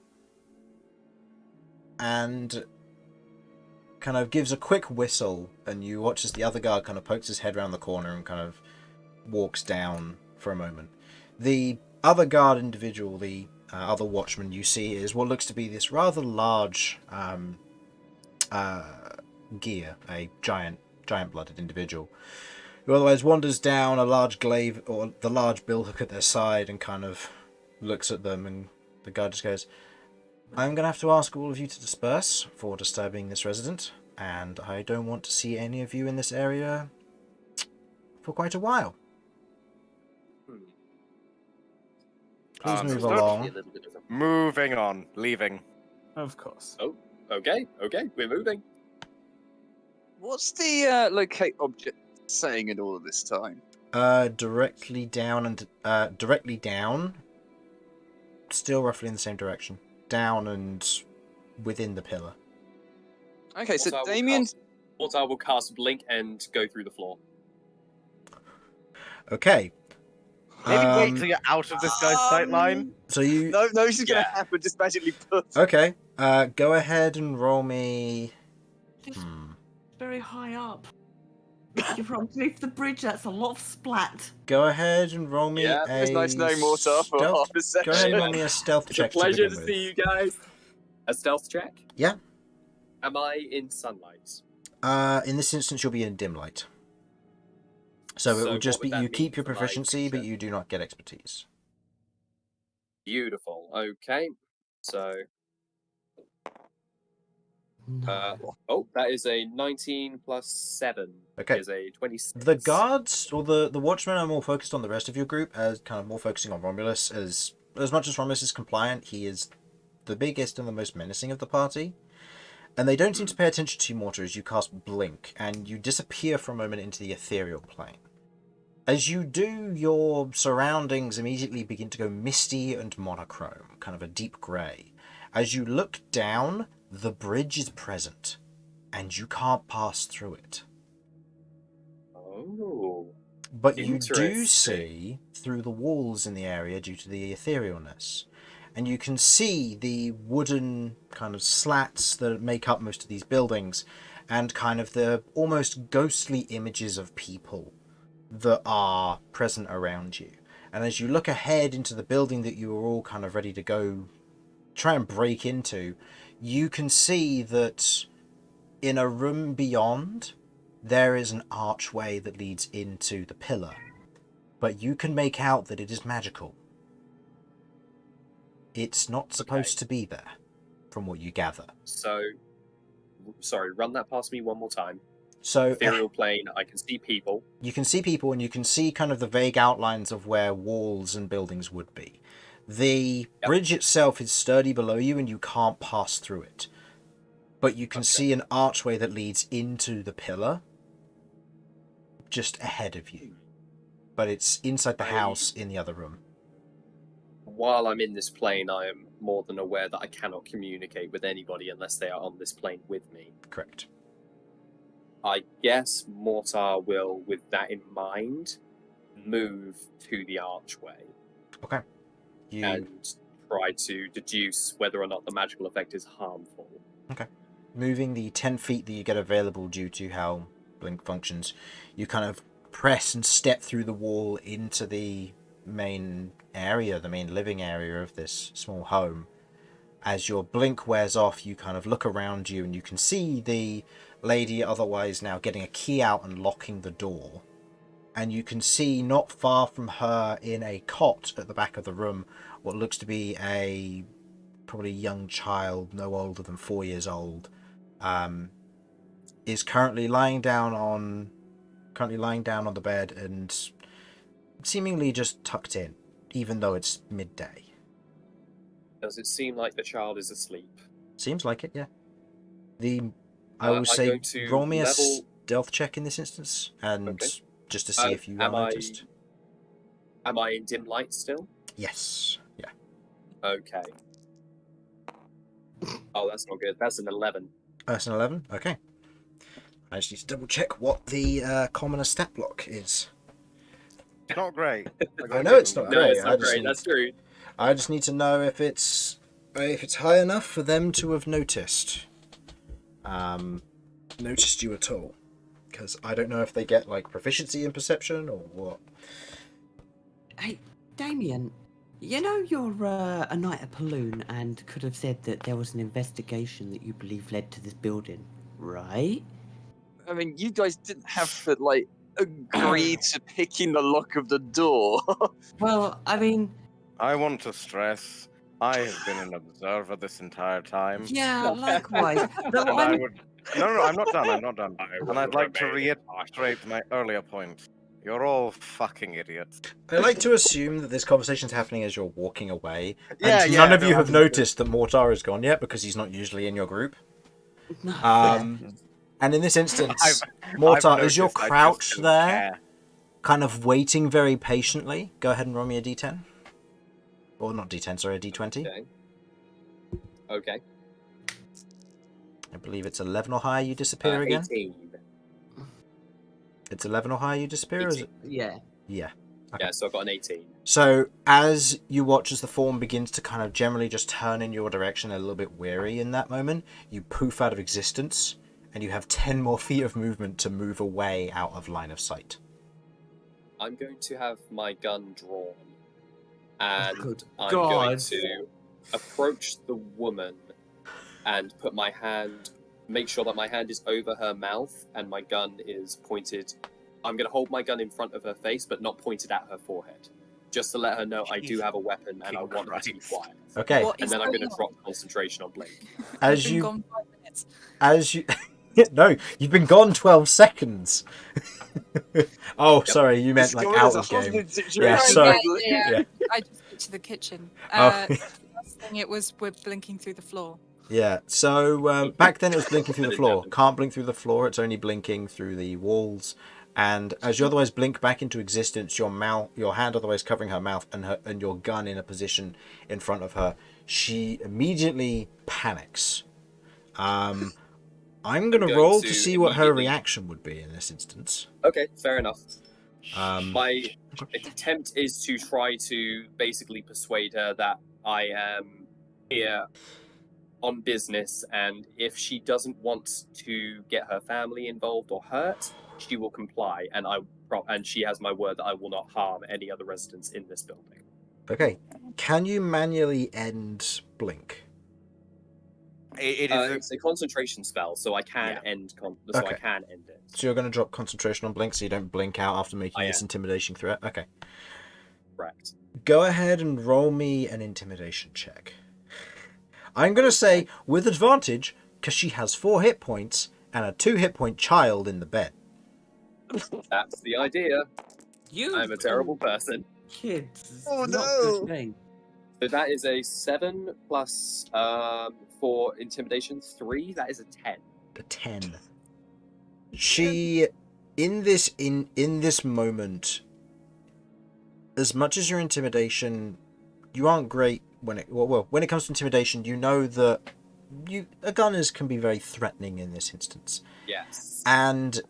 and kind of gives a quick whistle, and you watch as the other guard kind of pokes his head around the corner and kind of walks down for a moment. The other guard individual, the other watchman you see, is what looks to be this rather large gear, a giant-blooded individual, who otherwise wanders down a large glaive or the large billhook at their side and kind of looks at them, and the guard just goes, "I'm going to have to ask all of you to disperse for disturbing this resident, and I don't want to see any of you in this area for quite a while. Please move Understood. along." Moving on. Leaving. Of course. Oh, okay, we're moving. What's the locate object saying in all of this time? Directly down, still roughly in the same direction. Down and within the pillar. Okay, so Mortar will Damian. Mortar will cast Blink and go through the floor. Okay. Maybe wait till you're out of this guy's sight line. So you... No, this is gonna Yeah. happen. Just magically put. Okay. Go ahead and roll me... Just very high up. You're from beneath the bridge. That's a lot of splat. Go ahead and roll me Yeah, a it's nice to know Mortar for stealth... half a second. Go ahead and roll me a stealth It's a check pleasure to to begin see you guys. A stealth check? Yeah. Am I in sunlight? In this instance, you'll be in dim light. So it So will just what be would that you keep mean your for my proficiency, but creature? you do not get expertise. Beautiful. Okay. So, that is a 19 plus 7. Okay. Is a 26. The guards or the watchmen are more focused on the rest of your group, as kind of more focusing on Romulus. As much as Romulus is compliant, he is the biggest and the most menacing of the party. And they don't seem to pay attention to you, Mortar, as you cast Blink, and you disappear for a moment into the ethereal plane. As you do, your surroundings immediately begin to go misty and monochrome, kind of a deep grey. As you look down, the bridge is present, and you can't pass through it. Oh. But you do Interesting. see through the walls in the area due to the etherealness. And you can see the wooden kind of slats that make up most of these buildings, and kind of the almost ghostly images of people that are present around you. And as you look ahead into the building that you are all kind of ready to go try and break into, you can see that in a room beyond, there is an archway that leads into the pillar. But you can make out that it is magical. It's not supposed to be there, from what you gather. So, sorry, run that past me one more time. So Ethereal plane, I can see people. you can see people, and you can see kind of the vague outlines of where walls and buildings would be. The bridge itself is sturdy below you, and you can't pass through it. But you can see an archway that leads into the pillar just ahead of you. But it's inside the house in the other room. While I'm in this plane, I am more than aware that I cannot communicate with anybody unless they are on this plane with me. Correct. I guess Mortar will, with that in mind, move to the archway. Okay. And try to deduce whether or not the magical effect is harmful. Okay. Moving the 10 feet that you get available due to how Blink functions, you kind of press and step through the wall into the main area, the main living area of this small home. As your blink wears off, you kind of look around you and you can see the lady otherwise now getting a key out and locking the door. And you can see not far from her in a cot at the back of the room what looks to be a probably young child, no older than 4 years old, is currently lying down on the bed and seemingly just tucked in, even though it's midday. Does it seem like the child is asleep? Seems like it, yeah. I will say, roll me a stealth check in this instance, and just to see if you are noticed. Am I in dim light still? Yes. Yeah. Okay. Oh, that's not good. That's an 11. That's an 11? Okay. I just need to double check what the commoner stat block is. It's not great. I know it's not No, great. it's not great. That's true. I just need to know if it's high enough for them to have noticed you at all. Because I don't know if they get like proficiency in perception or what. Hey, Damian, you know you're a knight of Paloon and could have said that there was an investigation that you believe led to this building, right? I mean, you guys didn't have to, like, agree to picking the lock of the door. Well, I mean... I want to stress, I have been an observer this entire time. Yeah, likewise. No, I'm not done. And I'd like to reiterate my earlier point. You're all fucking idiots. I like to assume that this conversation's happening as you're walking away. Yeah, and none of you have noticed that Mortar is gone yet because he's not usually in your group. And in this instance, Mortar, as you're crouched there, kind of waiting very patiently, go ahead and roll me a d10. Or not d10, sorry, a d20. Okay. I believe it's 11 or higher, you disappear again. 18. It's 11 or higher, you disappear? Or is it? Yeah. Yeah. Okay. Yeah, so I've got an 18. So, as you watch as the form begins to kind of generally just turn in your direction a little bit weary in that moment, you poof out of existence, and you have 10 more feet of movement to move away out of line of sight. I'm going to have my gun drawn, and I'm God. going to approach the woman and put my hand, make sure that my hand is over her mouth and my gun is pointed. I'm going to hold my gun in front of her face, but not pointed at her forehead, just to let her know I do have a weapon and I want her to be quiet. Okay. And then I'm going to drop concentration on Blake. As you, Gone 5 minutes. as you, no, you've been gone 12 seconds. Oh, sorry, you meant like out of game. Yeah, sorry. Yeah. Yeah. I just went to the kitchen. Oh. The last thing it was, we're blinking through the floor. Yeah, so back then it was blinking through the floor. Can't blink through the floor, it's only blinking through the walls. And as you otherwise blink back into existence, your hand otherwise covering her mouth and your gun in a position in front of her, she immediately panics. I'm going to roll to see what her reaction would be in this instance. Okay, fair enough. My attempt is to try to basically persuade her that I am here on business, and if she doesn't want to get her family involved or hurt, she will comply, and she has my word that I will not harm any other residents in this building. Okay, can you manually end blink? It's a concentration spell, so I can end I can end it. So you're going to drop concentration on blink, so you don't blink out after making this intimidation threat. Okay. Correct. Go ahead and roll me an intimidation check. I'm going to say with advantage because she has 4 hit points and a 2 hit point child in the bed. That's the idea. You I'm a terrible person. kids. Oh, Not no. good thing. So that is a 7 plus 4 intimidation 3. That is a 10. A 10. She, in this moment, as much as your intimidation, you aren't great when it comes to intimidation. You know that a gun can be very threatening in this instance. Yes. And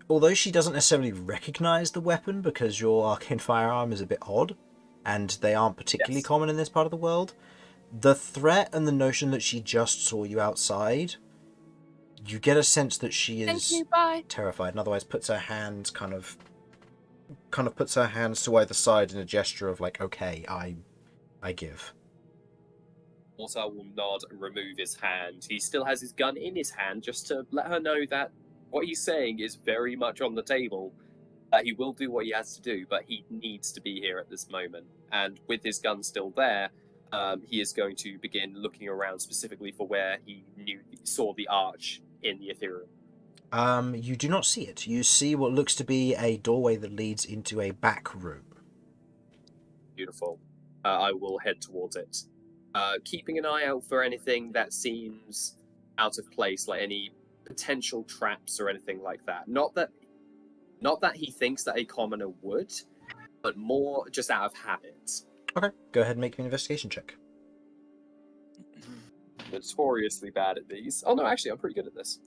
although she doesn't necessarily recognize the weapon because your arcane firearm is a bit odd, and they aren't particularly common in this part of the world, the threat and the notion that she just saw you outside, you get a sense that she is terrified, and otherwise puts her hands kind of puts her hands to either side in a gesture of like, okay, I give. Mortar will nod and remove his hand. He still has his gun in his hand just to let her know that what he's saying is very much on the table. He will do what he has to do, but he needs to be here at this moment. And with his gun still there, he is going to begin looking around specifically for where he saw the arch in the ethereal. You do not see it. You see what looks to be a doorway that leads into a back room. Beautiful. I will head towards it. Keeping an eye out for anything that seems out of place, like any potential traps or anything like that. Not that he thinks that a commoner would, but more just out of habit. Okay, go ahead and make me an investigation check. Notoriously bad at these. Oh no, actually, I'm pretty good at this.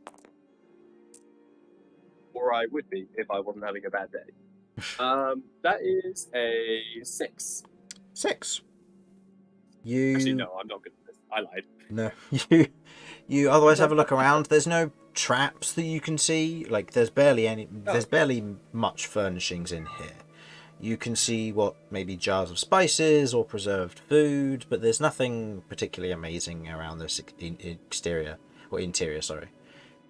Or I would be if I wasn't having a bad day. That is a 6. 6. You... Actually, no, I'm not good at this. I lied. No, you otherwise have a look around. There's no traps that you can see. Like there's barely much furnishings in here. You can see what maybe jars of spices or preserved food, but there's nothing particularly amazing around this interior. Sorry.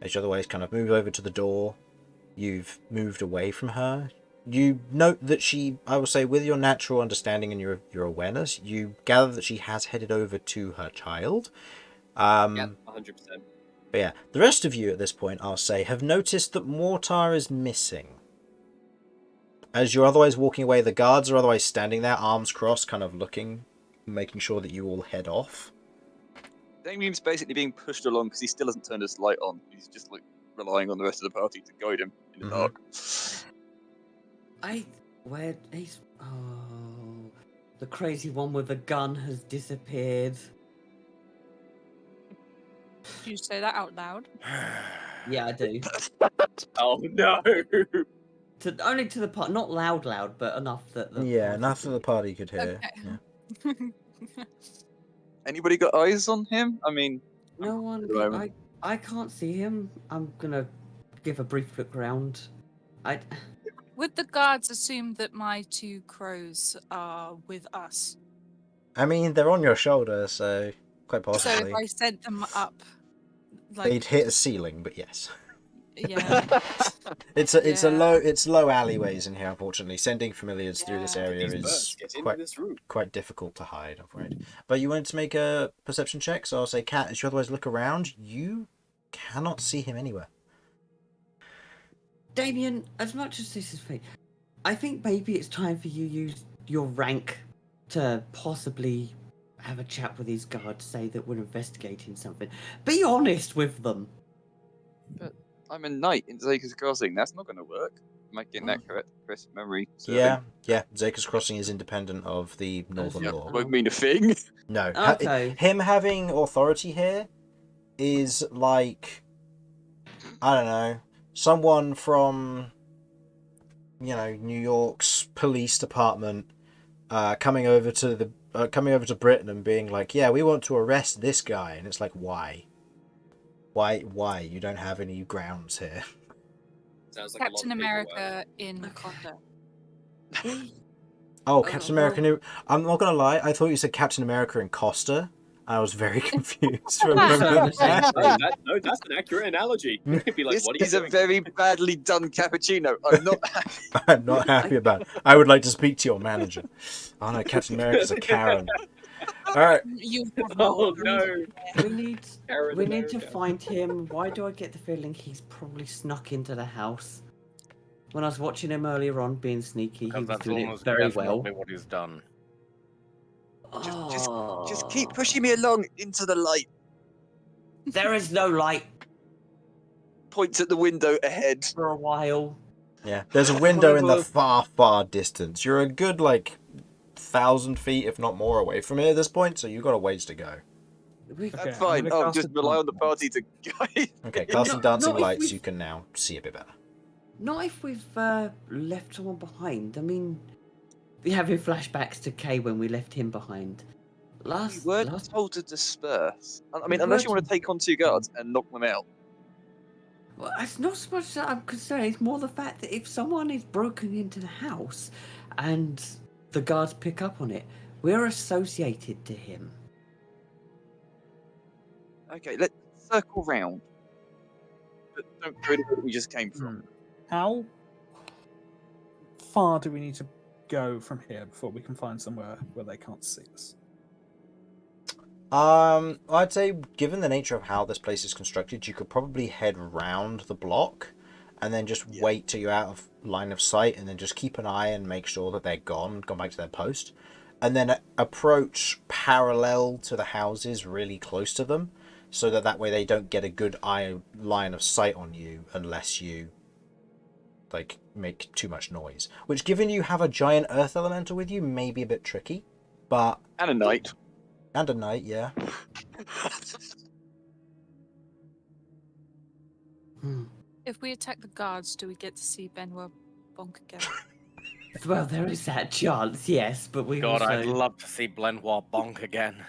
As you otherwise kind of move over to the door, you've moved away from her. You note that she, I will say, with your natural understanding and your awareness, you gather that she has headed over to her child. Yeah, 100%. But yeah, the rest of you at this point, I'll say, have noticed that Mortar is missing. As you're otherwise walking away, the guards are otherwise standing there, arms crossed, kind of looking, making sure that you all head off. Damian's basically being pushed along because he still hasn't turned his light on. He's just like relying on the rest of the party to guide him in the dark. The crazy one with the gun has disappeared. Do you say that out loud? Yeah, I do. Oh no! Only to the part, not loud, but enough that the enough that the party could hear. Okay. Yeah. Anybody got eyes on him? I mean, No one. I can't see him. I'm gonna give a brief look around. Would the guards assume that my 2 crows are with us? I mean, they're on your shoulder, so quite So possibly. if I sent them up, They'd hit a ceiling, but yes. Yeah. It's low alleyways in here, unfortunately. Sending familiars through this area is quite difficult to hide, I'm afraid. But you wanted to make a perception check, so I'll say, Cat, as you otherwise look around, you cannot see him anywhere. Damian, as much as this is fake, I think maybe it's time for you to use your rank to possibly have a chat with these guards, say that we're investigating something. Be honest with them. but I'm a knight in Zaker's Crossing. That's not going to work. Am I getting that correct? Memory serving? Yeah. Zaker's Crossing is independent of the Northern Law. Won't mean a thing. No. Okay. Him having authority here is like, I don't know, someone from, New York's police department coming over to Britain and being like, yeah, we want to arrest this guy, and it's like, why? Why? You don't have any grounds here. Sounds like Captain America in Conda. Oh, Captain America. I'm not gonna lie. I thought you said Captain America in Costa. I was very confused for a Ah. moment. No, that's an accurate analogy. It'd be like, This what are you is a doing? very badly done cappuccino. I'm not happy. I'm not happy about it. I would like to speak to your manager. Oh no, Captain America's a Karen. All right. You have Oh not no. We need Karen we need to America. find him. Why do I get the feeling he's probably snuck into the house? When I was watching him earlier on being sneaky, he Because was that's doing it almost very definitely well. what he's done. Just keep pushing me along into the light. There is no light Points at the window ahead. for a while. Yeah, there's a window in the Well, far, far distance. You're a good, 1,000 feet, if not more, away from here at this point, so you've got a ways to go. We've, Okay, That's I'm fine. gonna Oh, cast just a rely on the dark party to guide. Okay, casting Not- dancing not if lights, we've- you can now see a bit better. Not if we've left someone behind. I mean, we're having flashbacks to Kay when we left him behind. We Last, weren't last told to disperse. I mean, We unless you weren't- want to take on 2 guards and knock them out. Well, it's not so much that I'm concerned. It's more the fact that if someone is broken into the house and the guards pick up on it, we're associated to him. Okay, let's circle round. But don't go to where we just came from. How far do we need to go from here before we can find somewhere where they can't see us? I'd say, given the nature of how this place is constructed, you could probably head round the block and then just wait till you're out of line of sight and then just keep an eye and make sure that they're gone back to their post. And then approach parallel to the houses, really close to them, so that way they don't get a good line of sight on you unless you make too much noise. Which, given you have a giant earth elemental with you, may be a bit tricky, but And a knight. and a knight, yeah. If we attack the guards, do we get to see Benoit bonk again? Well, there is that chance, yes, but we God, also... I'd love to see Blenoir bonk again.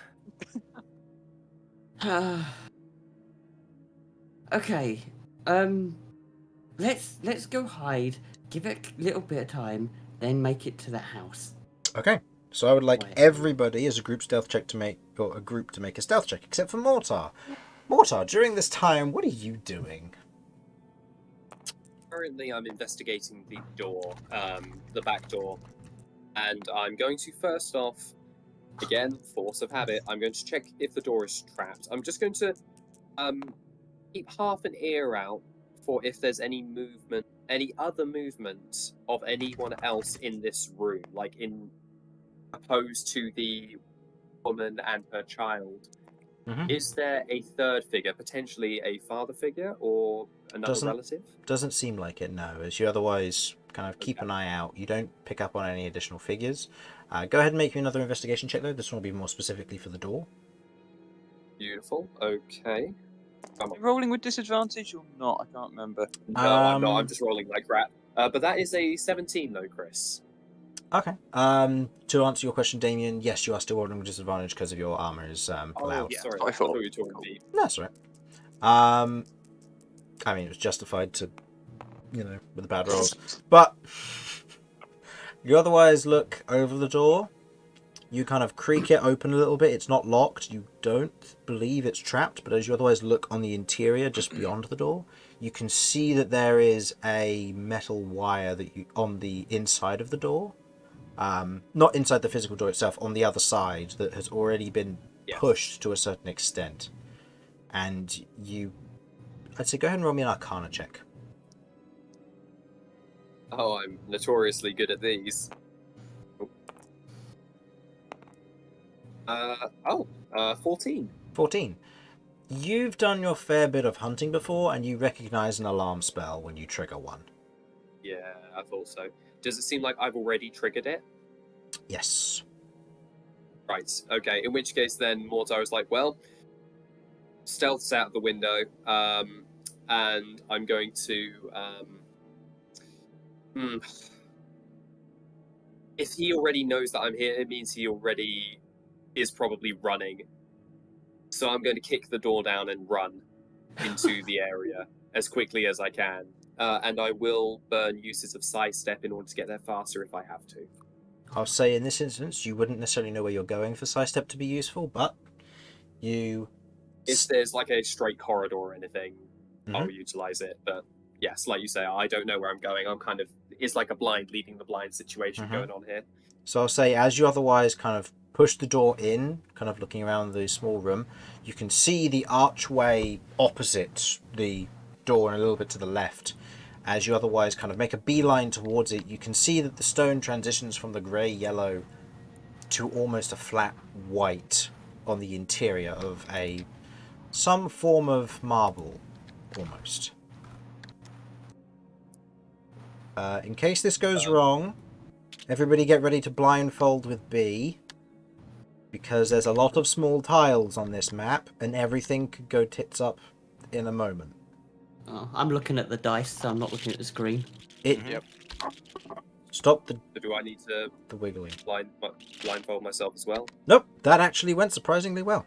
Okay, let's go hide, give it a little bit of time, then make it to the house. Okay, so I would like Right. everybody as a group stealth check to make, or a group to make a stealth check, except for Mortar. Mortar, during this time, what are you doing? Currently, I'm investigating the door, the back door, and I'm going to first off, again, force of habit, I'm going to check if the door is trapped. I'm just going to keep half an ear out for if there's any movement, any other movement of anyone else in this room, like in opposed to the woman and her child. Mhm. Is there a third figure, potentially a father figure or another Doesn't- relative? Doesn't seem like it, no, as you otherwise kind of keep an eye out. You don't pick up on any additional figures. Go ahead and make me another investigation check, though. This one will be more specifically for the door. Beautiful. Okay. Are we rolling with disadvantage or not? I can't remember. No, I'm not. Um, I'm just rolling like crap. But that is a 17, though, Chris. Okay. To answer your question, Damian, yes, you are still rolling with disadvantage because of your armor is loud. yeah. Sorry. I I thought- thought you were talking cool. to me. That's all right. I mean, it was justified to, with the bad rolls. But you otherwise look over the door. You kind of creak it open a little bit. It's not locked. You don't believe it's trapped. But as you otherwise look on the interior, just beyond the door, you can see that there is a metal wire on the inside of the door. Not inside the physical door itself, on the other side, that has already been Yes. pushed to a certain extent. And I'd say go ahead and roll me an Arcana check. Oh, I'm notoriously good at these. 14. 14. You've done your fair bit of hunting before, and you recognize an alarm spell when you trigger one. Yeah, I thought so. Does it seem like I've already triggered it? Yes. Right, okay. In which case, then Mortar is like, well, stealth's out the window, and I'm going to. If he already knows that I'm here, it means he already is probably running. So I'm going to kick the door down and run into the area as quickly as I can. And I will burn uses of sidestep in order to get there faster if I have to. I'll say in this instance, you wouldn't necessarily know where you're going for sidestep to be useful, but If there's like a straight corridor or anything, Mhm. I'll utilize it. But yes, like you say, I don't know where I'm going. I'm kind of, it's like a blind leading the blind situation Mhm. going on here. So I'll say, as you otherwise kind of push the door in, kind of looking around the small room, you can see the archway opposite the door and a little bit to the left. As you otherwise kind of make a beeline towards it, you can see that the stone transitions from the grey-yellow to almost a flat white on the interior of some form of marble, almost. In case this goes wrong, everybody get ready to blindfold with B, because there's a lot of small tiles on this map, and everything could go tits up in a moment. Oh, I'm looking at the dice, so I'm not looking at the screen. Yep. Stop the So do I need to wiggling. blindfold myself as well? Nope, that actually went surprisingly well.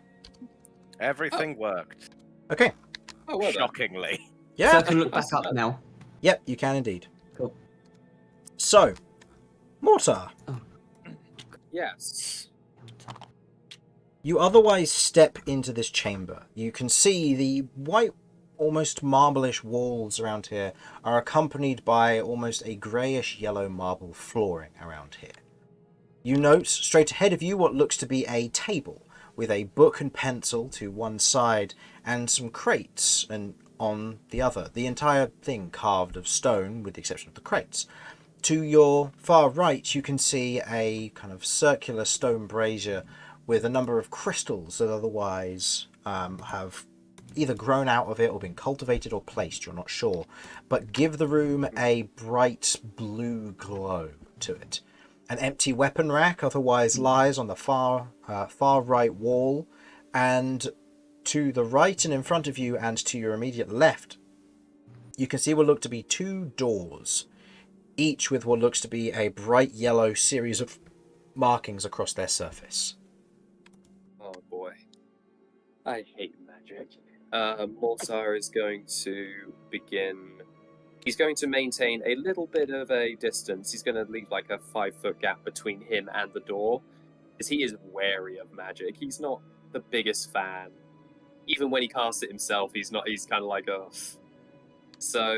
Everything worked. Okay. Oh, well done. Shockingly. Yeah. So I can look back up now. Yep, you can indeed. Cool. So, Mortar, Yes. you otherwise step into this chamber. You can see the white, almost marble-ish walls around here are accompanied by almost a greyish yellow marble flooring around here. You note straight ahead of you what looks to be a table with a book and pencil to one side and some crates and on the other. The entire thing carved of stone with the exception of the crates. To your far right you can see a kind of circular stone brazier with a number of crystals that otherwise have either grown out of it or been cultivated or placed, you're not sure, but give the room a bright blue glow to it. An empty weapon rack otherwise lies on the far right wall, and to the right and in front of you and to your immediate left, you can see what look to be two doors, each with what looks to be a bright yellow series of markings across their surface. Oh boy. I hate magic. Mortar is going to begin. He's going to maintain a little bit of a distance. He's going to leave like a 5-foot gap between him and the door, because he is wary of magic. He's not the biggest fan. Even when he casts it himself, he's not. He's kind of like, ugh. So,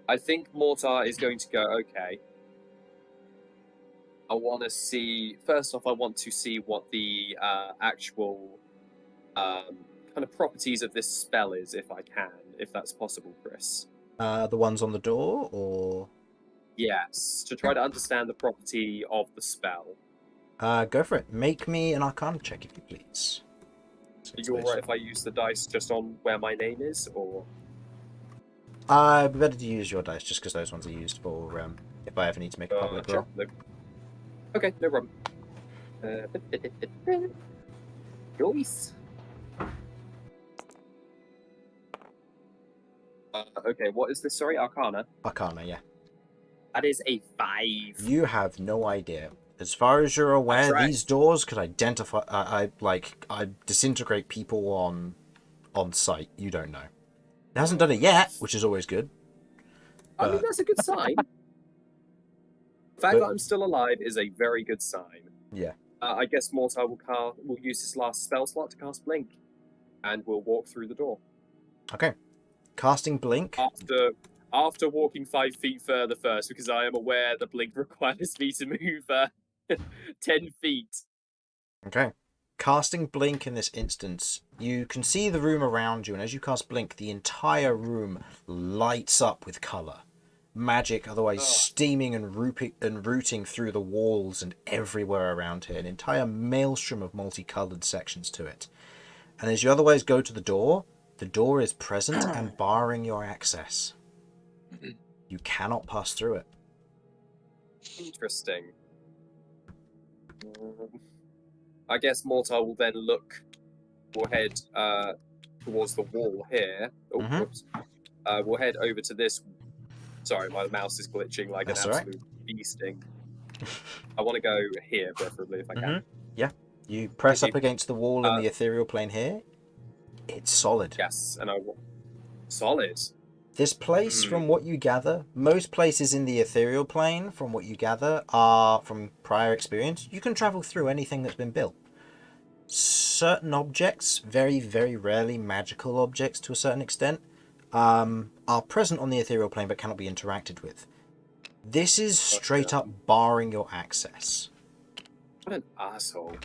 I think Mortar is going to go, okay. I want to see, first off, I want to see what the actual kind of properties of this spell is, if I can, if that's possible, Chris. The ones on the door, or? Yes, to try to understand the property of the spell. Go for it. Make me an Arcana check, if you please. Are you alright if I use the dice just on where my name is, or? It'd be better to use your dice, just because those ones are used for if I ever need to make a public roll. Sure. Okay, no problem. Joyce. Okay, what is this? Sorry, Arcana. Arcana, yeah. That is a 5. You have no idea. As far as you're aware, right. these doors could identify. I disintegrate people on sight. You don't know. It hasn't done it yet, which is always good. I mean, that's a good sign. The fact that I'm still alive is a very good sign. Yeah. I guess Mortar will use his last spell slot to cast Blink, and we'll walk through the door. Okay. Casting Blink. After walking 5 feet further first, because I am aware that Blink requires me to move 10 feet. Okay. Casting Blink in this instance, you can see the room around you, and as you cast Blink, the entire room lights up with colour. Magic otherwise steaming and rooting through the walls and everywhere around here. An entire maelstrom of multicoloured sections to it. And as you otherwise go to the door is present and barring your access. You cannot pass through it. Interesting. I guess Mortar will then we'll head towards the wall here. Oh, whoops. We'll head over to this. Sorry, my mouse is glitching like That's an all absolute beasting. I want to go here, preferably, if I can. Yeah. You press Thank up against the wall in the ethereal plane here. It's solid. Yes, and I want... Solid. This place, from what you gather, most places in the ethereal plane, from what you gather, are, from prior experience, you can travel through anything that's been built. Certain objects, very, very rarely magical objects to a certain extent, are present on the ethereal plane but cannot be interacted with. This is straight up barring your access. What an asshole.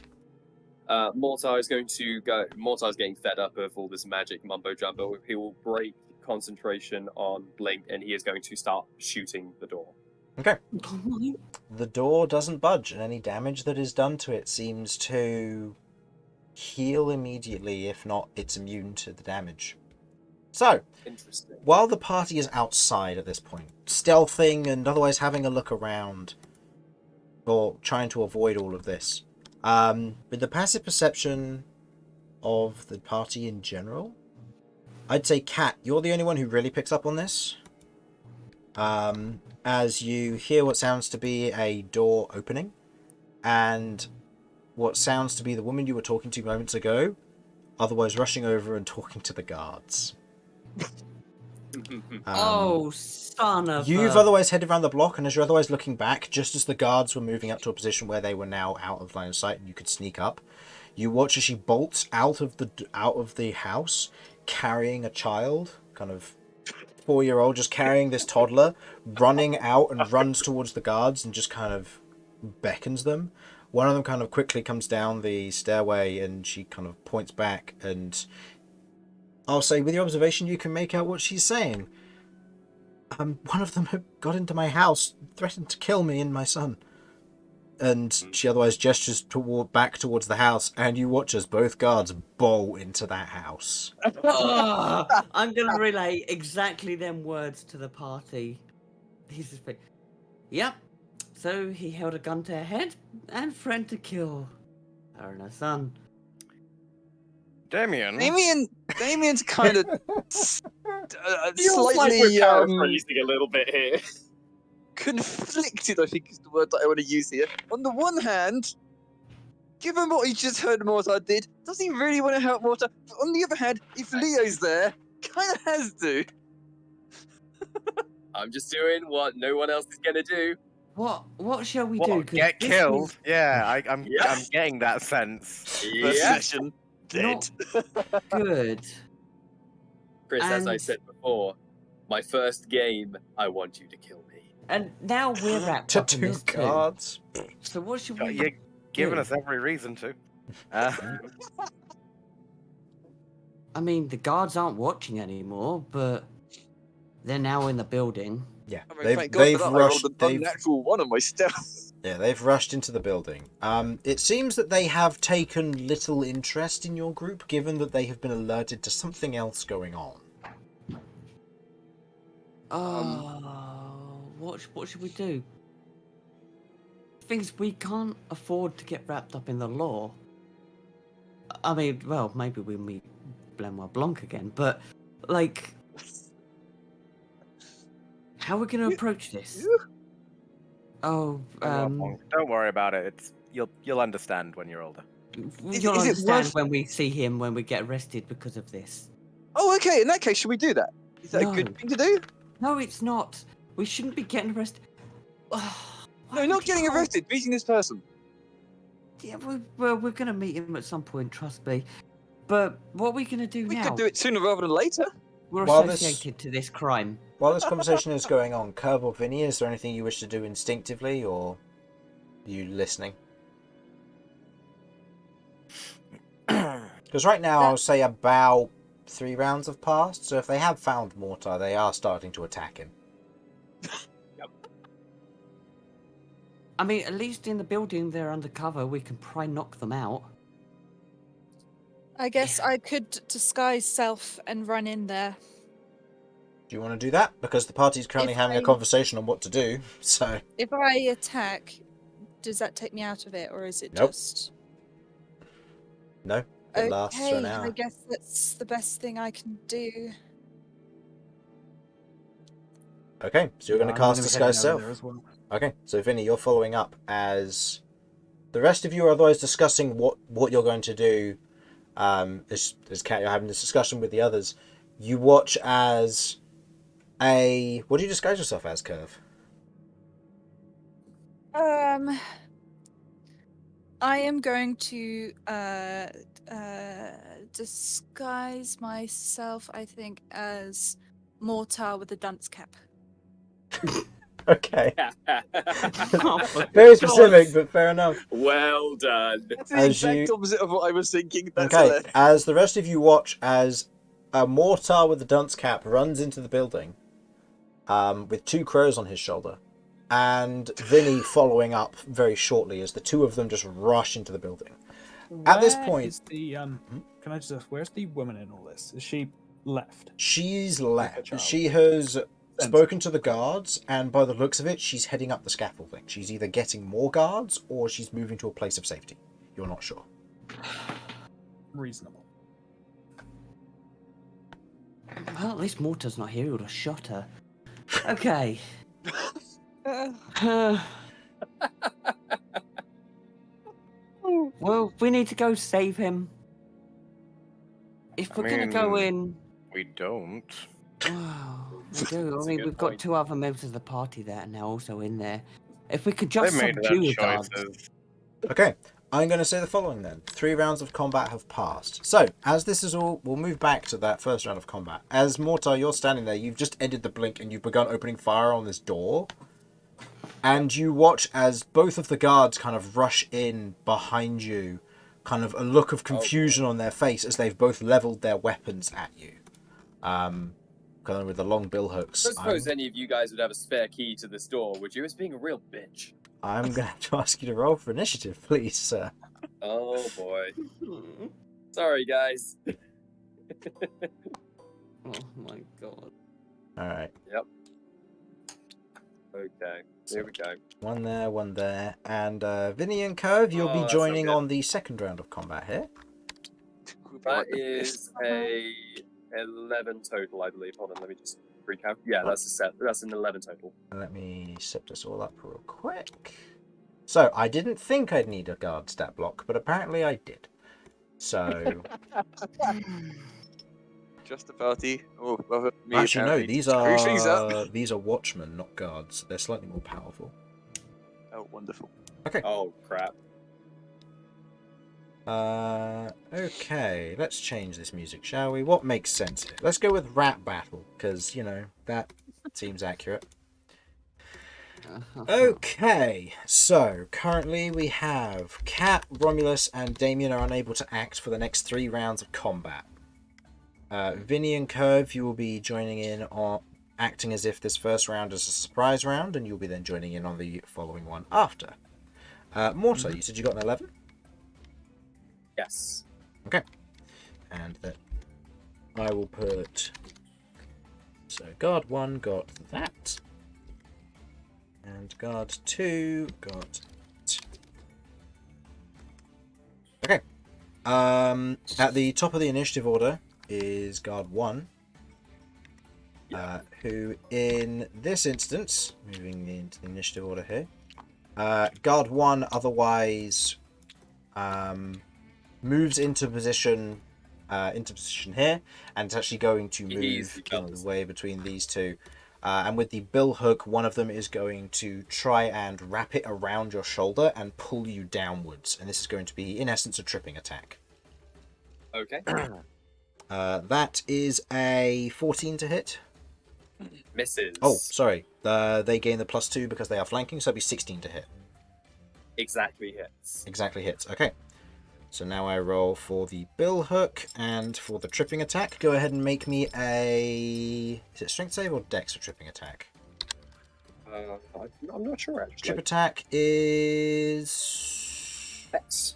Mortar's getting fed up of all this magic mumbo jumbo. He will break concentration on Blink and he is going to start shooting the door. Okay. The door doesn't budge, and any damage that is done to it seems to heal immediately, if not, it's immune to the damage. So, Interesting. while the party is outside at this point, stealthing and otherwise having a look around, or trying to avoid all of this, with the passive perception of the party in general, I'd say, Kat, you're the only one who really picks up on this. As you hear what sounds to be a door opening, and what sounds to be the woman you were talking to moments ago, otherwise rushing over and talking to the guards. Oh, son of You've a... otherwise headed around the block, and as you're otherwise looking back, just as the guards were moving up to a position where they were now out of line of sight and you could sneak up, you watch as she bolts out of the house, carrying a child, kind of 4-year-old, just carrying this toddler, running out and runs towards the guards and just kind of beckons them. One of them kind of quickly comes down the stairway and she kind of points back, and I'll say with your observation you can make out what she's saying. One of them had got into my house, threatened to kill me and my son. And she otherwise gestures back towards the house, and you watch as both guards bolt into that house. Oh, I'm going to relay exactly them words to the party. Yep. So he held a gun to her head and threatened to kill her and her son. Damian's kind of Feels like we're paraphrasing a little bit here. conflicted, I think is the word that I want to use here. On the one hand, given what he just heard Mortar did, does he really want to help Mortar? But on the other hand, if Leo's there, kind of has to. I'm just doing what no one else is gonna do. What shall we do? 'Cause Get this killed? is Yeah, I'm Yes. getting that sense. Yeah. Session dead. not good. Chris, as I And- said before, my first game, I want you to kill me. And now we're wrapped To up in two this too. guards. So what should we You're giving do? us every reason to. I mean, the guards aren't watching anymore, but they're now in the building. Yeah, I mean, they've thank God for that. I rolled rushed. an They've unnatural one on my stealth. Yeah, they've rushed into the building. It seems that they have taken little interest in your group, given that they have been alerted to something else going on. What should we do? Things we can't afford to get wrapped up in the law. I mean, well, maybe we meet Benoit Blanc again, but like, how are we going to approach this? Oh, Don't worry about it. You'll understand when you're older. you'll is it understand worth- when we see him when we get arrested because of this. Oh, okay. In that case, should we do that? Is that No. a good thing to do? No, it's not. We shouldn't be getting arrested. No, not getting arrested. Meeting this person. Yeah, we're going to meet him at some point, trust me. But what are we going to do We now? could do it sooner rather than later. We're While this- associated to this crime. While this conversation is going on, Kirv or Vinny, is there anything you wish to do instinctively, or are you listening? Because right now, I'll say about 3 rounds have passed, so if they have found Mortar, they are starting to attack him. I mean, at least in the building they're undercover. We can probably knock them out. I guess I could disguise self and run in there. Do you want to do that? Because the party's currently If having a I- conversation on what to do, so... If I attack, does that take me out of it, or is it Nope. just? No, it lasts for Okay, an I hour. guess that's the best thing I can do. Okay, so you're going to I'm cast gonna be Disguise heading over Self. there as well. Okay, so Vinny, you're following up as the rest of you are otherwise discussing what you're going to do. As Kat, you're having this discussion with the others. You watch as What do you disguise yourself as, Kirv? I am going to disguise myself, I think, as Mortar with a dunce cap. Okay. Oh, for Very God. specific, but fair enough. Well done. That's the As exact you- opposite of what I was thinking. That's Okay, hilarious. as the rest of you watch as a Mortar with a dunce cap runs into the building, with 2 crows on his shoulder, and Vinny following up very shortly as the 2 of them just rush into the building. At this Where point- is the can I just ask, where's the woman in all this? Is she left? She's Like a left. child. She has spoken to the guards, and by the looks of it, she's heading up the scaffolding. She's either getting more guards or she's moving to a place of safety. You're not sure. Reasonable. Well, at least Mortar's not here. He would have shot her. Okay. Well, we need to go save him. If I we're gonna go mean- in, We don't. oh, we do. That's I a mean, good we've got point. 2 other members of the party that are now also in there. If we could They just made subdue their the guards. choices. Okay, I'm going to say the following then. 3 rounds of combat have passed. So, as this is all, we'll move back to that first round of combat. As Mortar, you're standing there, you've just ended the blink and you've begun opening fire on this door. And you watch as both of the guards kind of rush in behind you, kind of a look of confusion on their face as they've both leveled their weapons at you. Kind of with the long bill hooks. I don't suppose any of you guys would have a spare key to this door, would you? It's being a real bitch. I'm going to have to ask you to roll for initiative, please, sir. Oh boy. Sorry, guys. Oh my God. Alright. Okay, here we go. One there. And Vinny and Kirv, you'll Oh, be that's not joining good. on the second round of combat here. That is a 11 total, I believe. Hold on, let me just recap. Yeah, that's an 11 total. Let me set this all up real quick. So, I didn't think I'd need a guard stat block, but apparently I did. So, Just a party. Oh, well, me actually no, apparently. these Screw things up. are watchmen, not guards. They're slightly more powerful. Oh, wonderful. Oh, crap. Okay, let's change this music, shall we? What makes sense here? Let's go with rap battle, because, you know, that seems accurate. Okay, so currently we have Cat, Romulus, and Damian are unable to act for the next 3 rounds of combat. Vinny and Kirv, you will be joining in on acting as if this first round is a surprise round, and you'll be then joining in on the following one after. Mortar, you said you got an 11? Yes. Okay. And then I will put... So guard 1 got that. And guard 2 got... Okay. At the top of the initiative order is guard 1. Who in this instance, moving into the initiative order here, guard 1 otherwise moves into position here, and it's actually going to move Easy kind of comes. the way between these 2. And with the bill hook, one of them is going to try and wrap it around your shoulder and pull you downwards, and this is going to be in essence a tripping attack. Okay. That is a 14 to hit. Misses. Oh, sorry. They gain the +2 because they are flanking, so it'll be 16 to hit. Exactly hits. Exactly hits. Okay. So now I roll for the bill hook and for the tripping attack. Go ahead and make me a... Is it strength save or dex for tripping attack? I'm not sure actually. Trip attack is... X.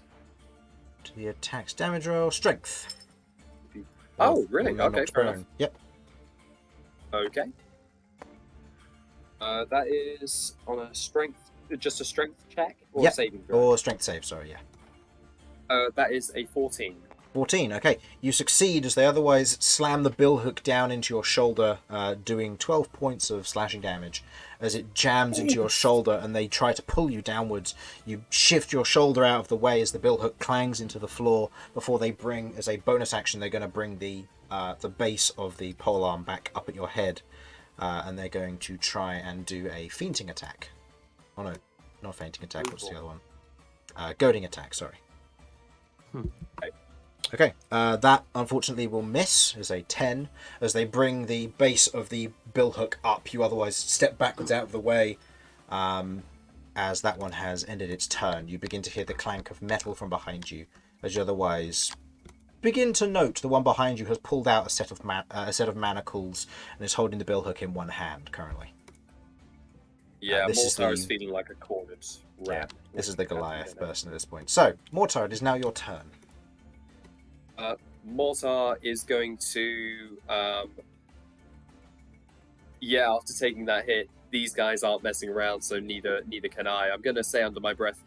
To the attack's damage roll. Strength. Oh, really? Or they're Okay, knocked fair prone. enough. Yep. Okay. That is on a strength, just a strength check or Yep. a saving throw. Or strength save, sorry, yeah. That is a 14. 14, okay. You succeed as they otherwise slam the bill hook down into your shoulder, doing 12 points of slashing damage. As it jams into your shoulder and they try to pull you downwards, you shift your shoulder out of the way as the bill hook clangs into the floor before they bring, as a bonus action, they're going to bring the base of the polearm back up at your head. and they're going to try and do a fainting attack. Oh no, not fainting attack. What's the other one? Goading attack. Sorry. Okay, that unfortunately will miss as a 10. As they bring the base of the billhook up, you otherwise step backwards out of the way. As that one has ended its turn, you begin to hear the clank of metal from behind you, as you otherwise begin to note the one behind you has pulled out a set of manacles and is holding the billhook in one hand currently. Yeah, this Mortar is is feeling like a cornered Yeah, rat. this is the Goliath person at this point. So, Mortar, it is now your turn. Mortar is going to, after taking that hit, these guys aren't messing around, so neither can I. I'm going to say under my breath,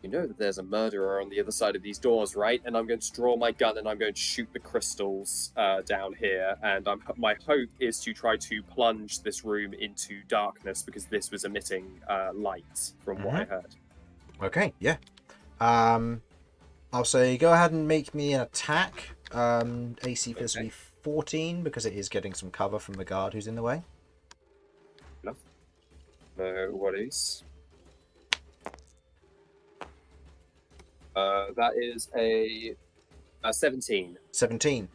you know that there's a murderer on the other side of these doors, right? And I'm going to draw my gun and I'm going to shoot the crystals down here. And my hope is to try to plunge this room into darkness because this was emitting light from what I heard. Okay, yeah. I'll say go ahead and make me an attack. AC for this will be 14 because it is getting some cover from the guard who's in the way. No worries. That is a 17. 17.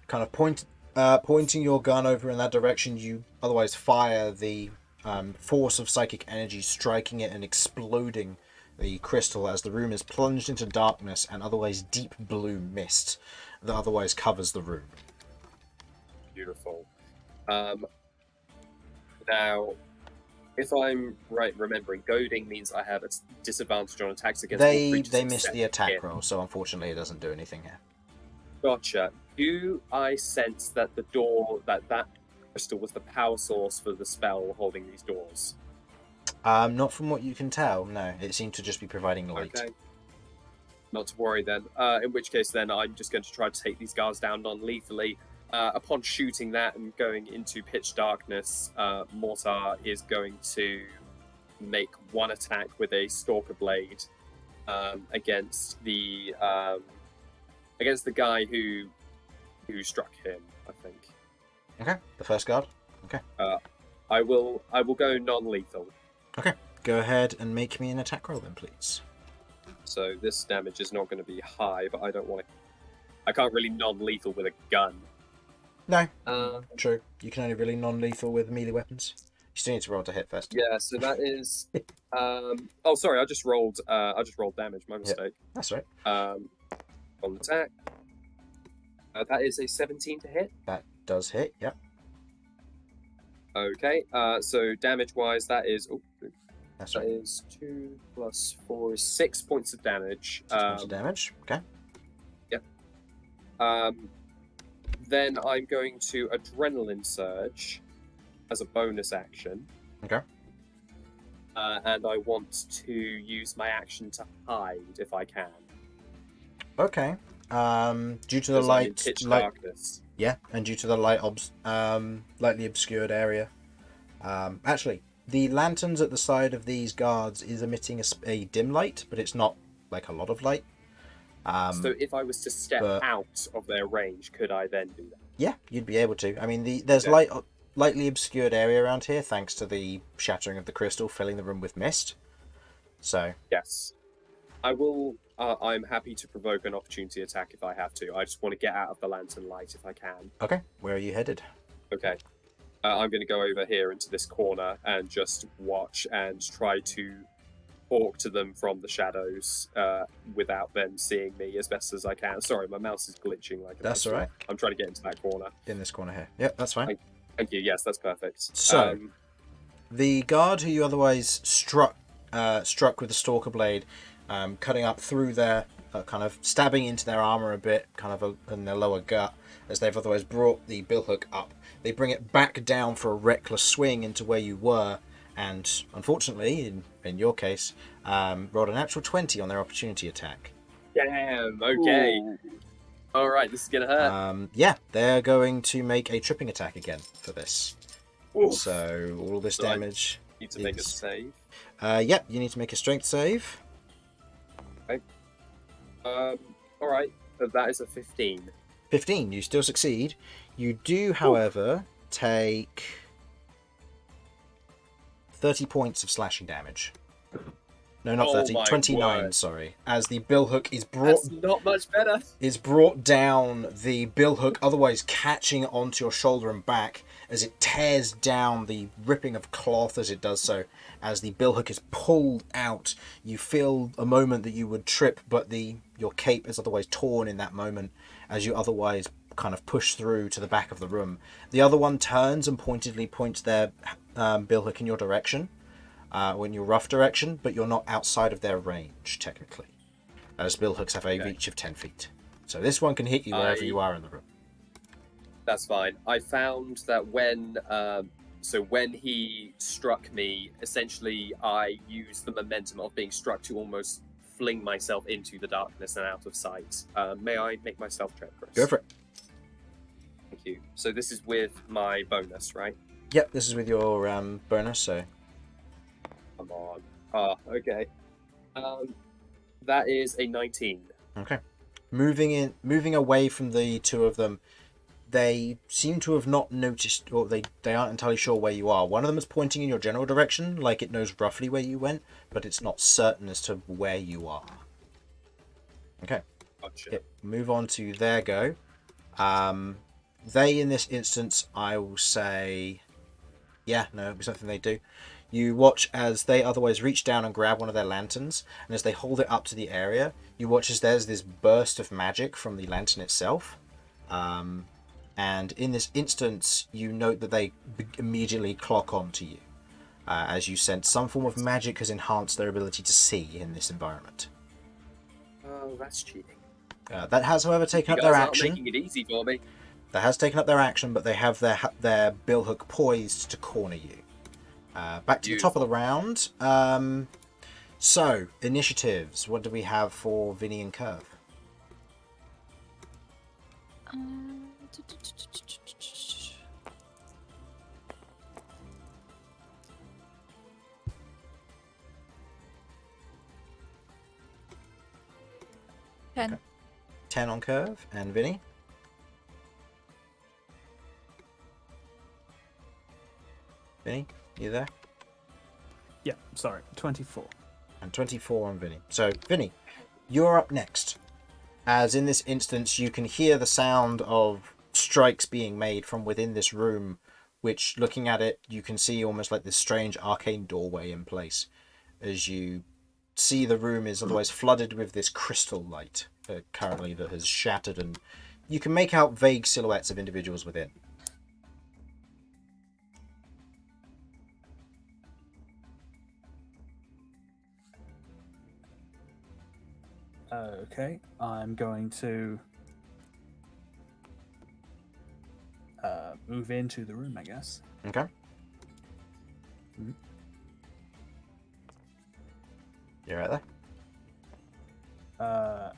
Kind of pointing your gun over in that direction, you otherwise fire the force of psychic energy striking it and exploding the crystal as the room is plunged into darkness and otherwise deep blue mist that otherwise covers the room. Beautiful. Now, if I'm right remembering, goading means I have a disadvantage on attacks against all creatures They missed except the attack him. roll, so unfortunately it doesn't do anything here. Gotcha. Do I sense that the door, that crystal was the power source for the spell holding these doors? Not from what you can tell, no. It seemed to just be providing light. Okay. Not to worry then. In which case then I'm just going to try to take these guards down non-lethally. Upon shooting that and going into pitch darkness, Mortar is going to make one attack with a Stalker Blade against the guy who struck him, I think. Okay, the first guard. Okay. I will go non-lethal. Okay, go ahead and make me an attack roll then, please. So this damage is not going to be high, but I don't want to. I can't really non-lethal with a gun. No, true. You can only really non-lethal with melee weapons. You still need to roll to hit first. Yeah, so that is. Oh, sorry, I just rolled damage. My mistake. That's right. On attack. That is a 17 to hit. That does hit. Yep. Okay. So damage-wise, that is. Oh, That's that right. is 2 plus 4 is 6 points of damage. 6 points of damage. Okay. Then I'm going to Adrenaline Surge as a bonus action. Okay. And I want to use my action to hide if I can. Okay. Due to the Because I'm in light, pitch darkness. yeah, and due to the lightly obscured area. Actually, the lanterns at the side of these guards is emitting a dim light, but it's not like a lot of light. So if I was to step out of their range, could I then do that? Yeah, you'd be able to. I mean, there's lightly obscured area around here thanks to the shattering of the crystal filling the room with mist. So yes, I will. I'm happy to provoke an opportunity attack if I have to. I just want to get out of the lantern light if I can. Okay, where are you headed? Okay, I'm going to go over here into this corner and just watch and try to talk to them from the shadows without them seeing me as best as I can. Sorry, my mouse is glitching like That's all right. I'm trying to get into that corner. In this corner here. Yep, that's fine. Thank you. Yes, that's perfect. So, the guard who you otherwise struck with the Stalker Blade, cutting up through their, kind of stabbing into their armor a bit, kind of in their lower gut, as they've otherwise brought the billhook up. They bring it back down for a reckless swing into where you were, and unfortunately, in your case, rolled a natural 20 on their opportunity attack. Damn, okay. Ooh. All right, this is going to hurt. Yeah, they're going to make a tripping attack again for this. Oof. So all this damage. I need to make a save. Yep, you need to make a strength save. Okay. All right, so that is a 15. 15, you still succeed. You do, however, take 30 points of slashing damage. No, not Oh 30. my 29. word. Sorry, as the billhook is brought That's not much better. down. The billhook, otherwise catching onto your shoulder and back, as it tears down, the ripping of cloth as it does so. As the billhook is pulled out, you feel a moment that you would trip, but your cape is otherwise torn in that moment, as you otherwise kind of push through to the back of the room. The other one turns and pointedly points their billhook in your direction, or in your rough direction, but you're not outside of their range, technically, as billhooks have a reach of 10 feet. So this one can hit you wherever you are in the room. That's fine. I found that when he struck me, essentially I used the momentum of being struck to almost fling myself into the darkness and out of sight. May I make myself check, Chris? Go for it. Thank you. So this is with my bonus, right? Yep, this is with your bonus, so... Come on. Ah, okay. That is a 19. Okay. Moving away from the two of them, they seem to have not noticed, or they aren't entirely sure where you are. One of them is pointing in your general direction, like it knows roughly where you went, but it's not certain as to where you are. Okay. Gotcha. Yep. Move on to their go. They, in this instance, I will say... Yeah, no, it'll be something they do. You watch as they otherwise reach down and grab one of their lanterns, and as they hold it up to the area, you watch as there's this burst of magic from the lantern itself. And in this instance, you note that they immediately clock onto you, as you sense some form of magic has enhanced their ability to see in this environment. Oh, that's cheating. That has, however, taken You up their guys aren't action. making it easy for me. That has taken up their action, but they have their billhook poised to corner you. Back to the top of the round. So, initiatives. What do we have for Vinny and Kirv? Ten. Okay. 10 on Kirv. And Vinny? Vinny, you there? Yeah, sorry, 24. And 24 on Vinny. So, Vinny, you're up next. As in this instance, you can hear the sound of strikes being made from within this room, which, looking at it, you can see almost like this strange arcane doorway in place. As you see, the room is otherwise flooded with this crystal light currently that has shattered, and you can make out vague silhouettes of individuals within. Okay, I'm going to move into the room, I guess. Okay. Mhm. You're right there.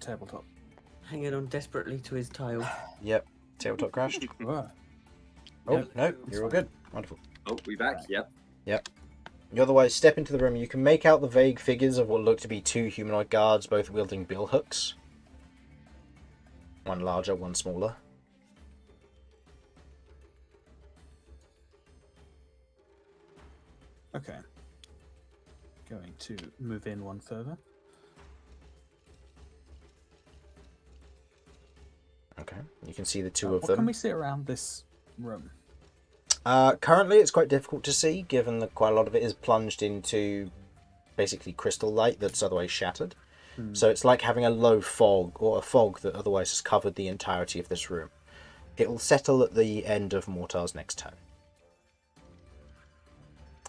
Tabletop. Hanging on desperately to his tail. Yep. Tabletop crashed. Whoa. Oh, Yep, no, it's you're all fine. good. Wonderful. Oh, we back? Yep. You otherwise step into the room. You can make out the vague figures of what look to be two humanoid guards, both wielding billhooks. One larger, one smaller. Okay. Going to move in one further. Okay. You can see the two of What them. can we see around this room? Currently, it's quite difficult to see, given that quite a lot of it is plunged into basically crystal light that's otherwise shattered. So it's like having a low fog, or a fog that otherwise has covered the entirety of this room. It will settle at the end of Mortar's next turn.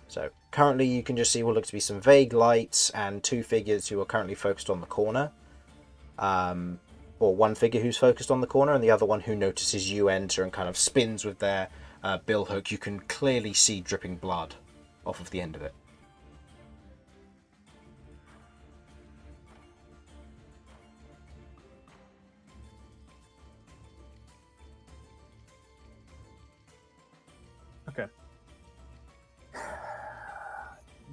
So currently you can just see what looks to be some vague lights and two figures who are currently focused on the corner. Or one figure who's focused on the corner and the other one who notices you enter and kind of spins with their billhook. You can clearly see dripping blood off of the end of it. Okay.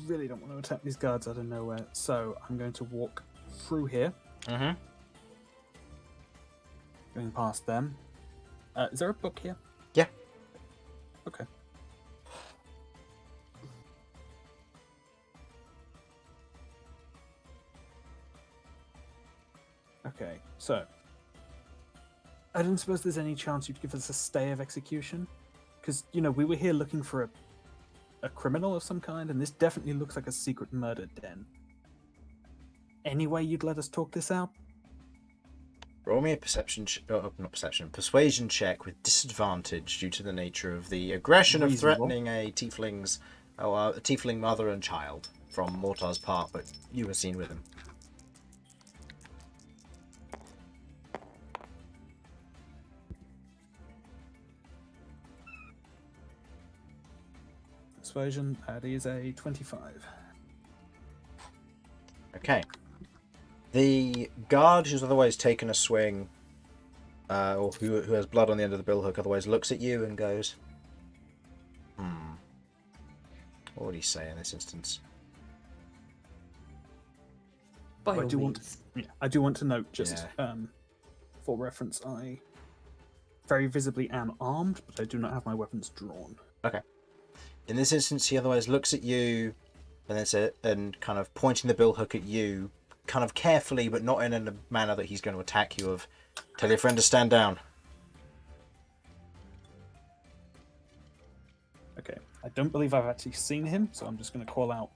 Really don't want to attack these guards out of nowhere, so I'm going to walk through here, Mm-hmm. going past them. Is there a book here? Yeah. Okay. Okay, so I don't suppose there's any chance you'd give us a stay of execution? Because, we were here looking for a criminal of some kind, and this definitely looks like a secret murder den. Any way you'd let us talk this out? Roll me a persuasion check with disadvantage due to the nature of the aggression of Reasonable. threatening a tiefling mother and child from Mortar's part, but you were seen with him. Persuasion, that is a 25. Okay. The guard who's otherwise taken a swing, or who has blood on the end of the billhook, otherwise looks at you and goes, what would he say in this instance? By I all do want means. I do want to note, just for reference, I very visibly am armed, but I do not have my weapons drawn. Okay. In this instance, he otherwise looks at you, and kind of pointing the billhook at you, kind of carefully, but not in a manner that he's going to attack you. Tell your friend to stand down. Okay, I don't believe I've actually seen him, so I'm just going to call out.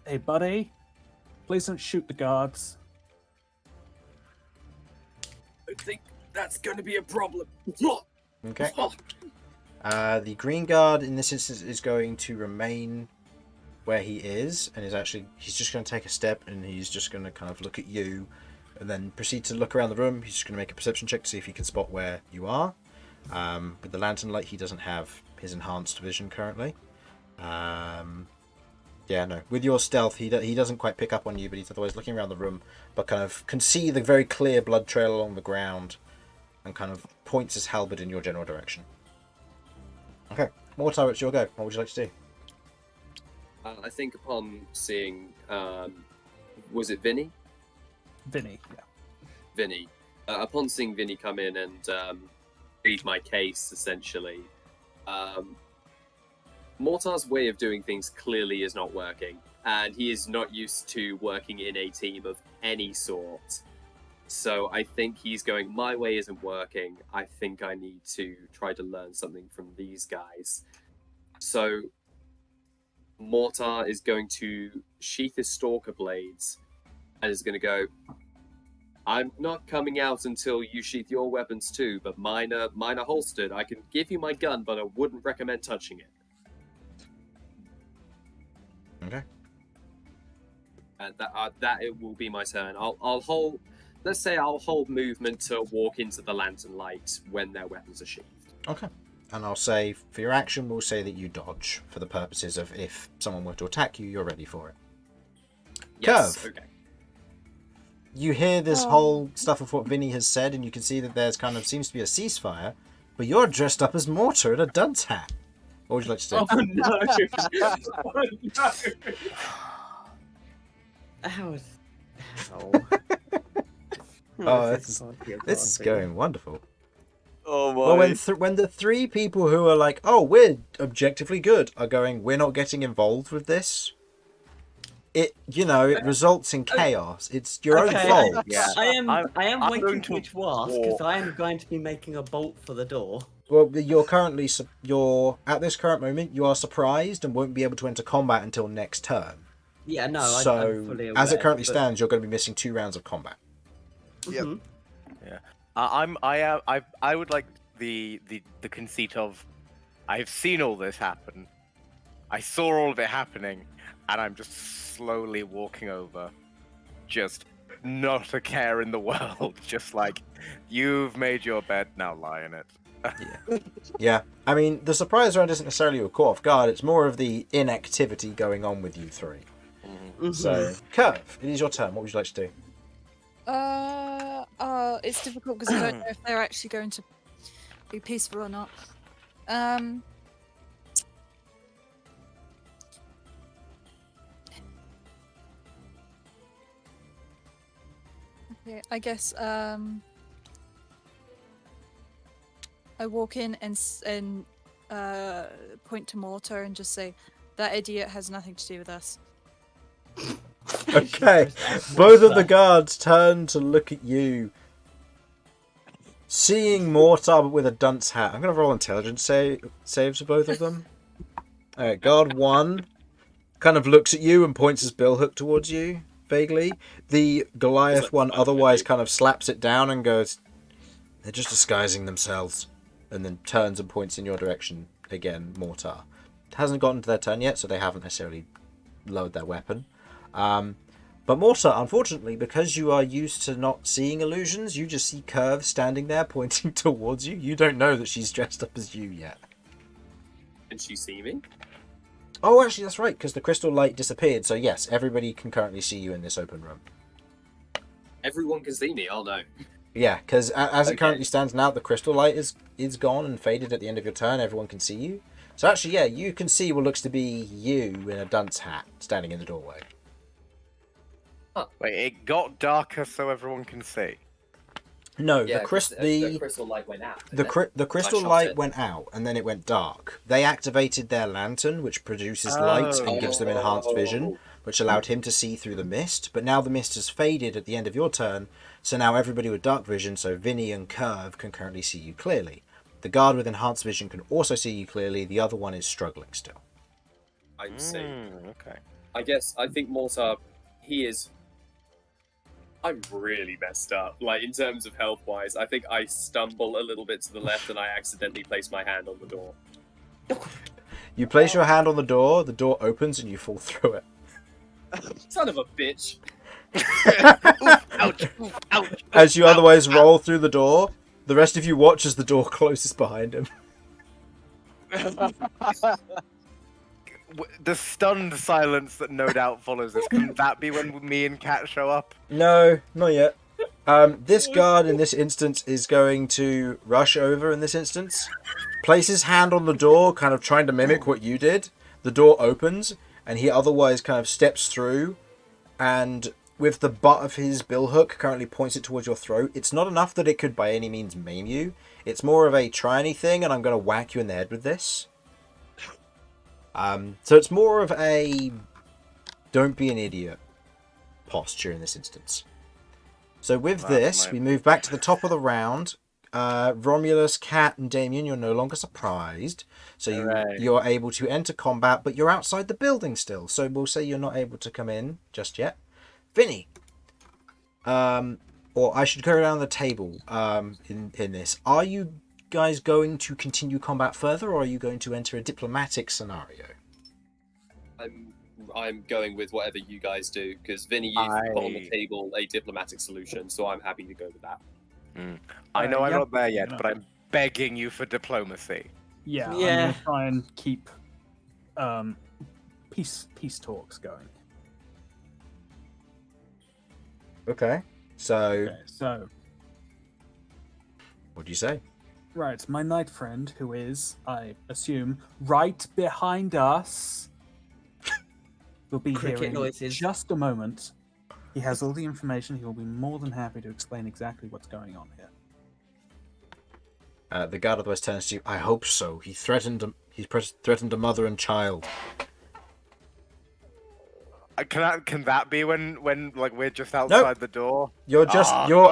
Hey, buddy, please don't shoot the guards. I think that's going to be a problem. Okay. The green guard in this instance is going to remain where he is, and he's just going to take a step, and he's just going to kind of look at you, and then proceed to look around the room. He's just going to make a perception check to see if he can spot where you are. With the lantern light, he doesn't have his enhanced vision currently. With your stealth, he doesn't quite pick up on you, but he's otherwise looking around the room, but kind of can see the very clear blood trail along the ground, and kind of points his halberd in your general direction. Okay, Mortar, it's your go. What would you like to do? I think upon seeing, was it Vinny? Vinny, yeah. Vinny. Upon seeing Vinny come in and read my case, essentially, Mortar's way of doing things clearly is not working, and he is not used to working in a team of any sort. So I think he's going, my way isn't working. I think I need to try to learn something from these guys. So Mortar is going to sheath his stalker blades and is going to go, I'm not coming out until you sheath your weapons too, but mine are holstered. I can give you my gun, but I wouldn't recommend touching it. Okay. And that it will be my turn. I'll hold. Let's say I'll hold movement to walk into the lantern light when their weapons are sheathed. Okay. And I'll say, for your action, we'll say that you dodge, for the purposes of if someone were to attack you, you're ready for it. Yes. Kirv. Okay. You hear this whole stuff of what Vinny has said, and you can see that there's seems to be a ceasefire, but you're dressed up as Mortar in a dunce hat. What would you like to do? Oh no! Oh no! How? This is going wonderful. Oh my. Well, when the three people who are like, oh, we're objectively good, are going, we're not getting involved with this, it results in chaos. It's your own fault. Yeah. I am I'm waiting going for you to to ask, because I am going to be making a bolt for the door. Well, you're at this current moment, you are surprised and won't be able to enter combat until next turn. Yeah, no, So, I'm fully aware. as it currently stands, you're going to be missing 2 rounds of combat. Yep. Mhm. Yeah. I would like the conceit of, I've seen all this happen. I saw all of it happening, and I'm just slowly walking over, just not a care in the world, just like, you've made your bed, now lie in it. Yeah. I mean, the surprise round isn't necessarily a caught off guard, it's more of the inactivity going on with you three. Mhm. So, Kirv, it is your turn. What would you like to do? It's difficult because I don't know if they're actually going to be peaceful or not. Okay, I guess I walk in and point to Mortar and just say, that idiot has nothing to do with us. Okay, both of the guards turn to look at you. Seeing Mortar but with a dunce hat. I'm going to roll intelligence saves for both of them. Alright, guard 1 kind of looks at you and points his billhook towards you, vaguely. The Goliath one otherwise kind of slaps it down and goes, they're just disguising themselves. And then turns and points in your direction again, Mortar. It hasn't gotten to their turn yet, so they haven't necessarily lowered their weapon. But Mortar, unfortunately, because you are used to not seeing illusions, you just see Kirv standing there pointing towards you. You don't know that she's dressed up as you yet. Can she see me? Oh, actually, that's right, because the crystal light disappeared. So yes, everybody can currently see you in this open room. Everyone can see me. Oh no. Yeah, because as it Okay. currently stands now, the crystal light is gone and faded at the end of your turn. Everyone can see you. So actually, yeah, you can see what looks to be you in a dunce hat standing in the doorway. Wait, it got darker so everyone can see. No, Yeah, the 'cause the crystal light went out. the crystal shot light it. went out and then it went dark. They activated their lantern, which produces light and gives them enhanced vision, which allowed him to see through the mist. But now the mist has faded at the end of your turn, so now everybody with dark vision, so Vinny and Kirv, can currently see you clearly. The guard with enhanced vision can also see you clearly. The other one is struggling still. I'm seeing. Okay. I think Mortar, I'm really messed up. Like, in terms of health-wise, I think I stumble a little bit to the left and I accidentally place my hand on the door. You place your hand on the door opens, and you fall through it. Son of a bitch. Ouch! Oof, ouch! As you otherwise roll through the door, the rest of you watch as the door closes behind him. The stunned silence that no doubt follows this. Can that be when me and Kat show up? No, not yet. This guard in this instance is going to rush over in this instance. Place his hand on the door, kind of trying to mimic what you did. The door opens, and he otherwise kind of steps through, and with the butt of his billhook currently points it towards your throat. It's not enough that it could by any means maim you. It's more of a try anything, and I'm going to whack you in the head with this. So it's more of a don't be an idiot posture in this instance. So with That's this, my- we move back to the top of the round. Romulus, Cat, and Damian, you're no longer surprised. So Hooray. you're able to enter combat, but you're outside the building still. So we'll say you're not able to come in just yet. Vinny. Or I should go around the table in this. Are you guys going to continue combat further, or are you going to enter a diplomatic scenario? I'm going with whatever you guys do, because Vinny, you've put on the table a diplomatic solution, so I'm happy to go with that. I know I'm yeah. not there yet, No. but I'm begging you for diplomacy. Yeah, I'm Yeah. gonna try and keep peace talks going. Okay. So, Okay, so what do you say? right, my knight friend, who is, I assume, right behind us, will be here Cricket in noises. just a moment. He has all the information. He will be more than happy to explain exactly what's going on here. The guard otherwise turns to you. I hope so. He threatened a mother and child. Can that be when like we're just outside the door? You're God,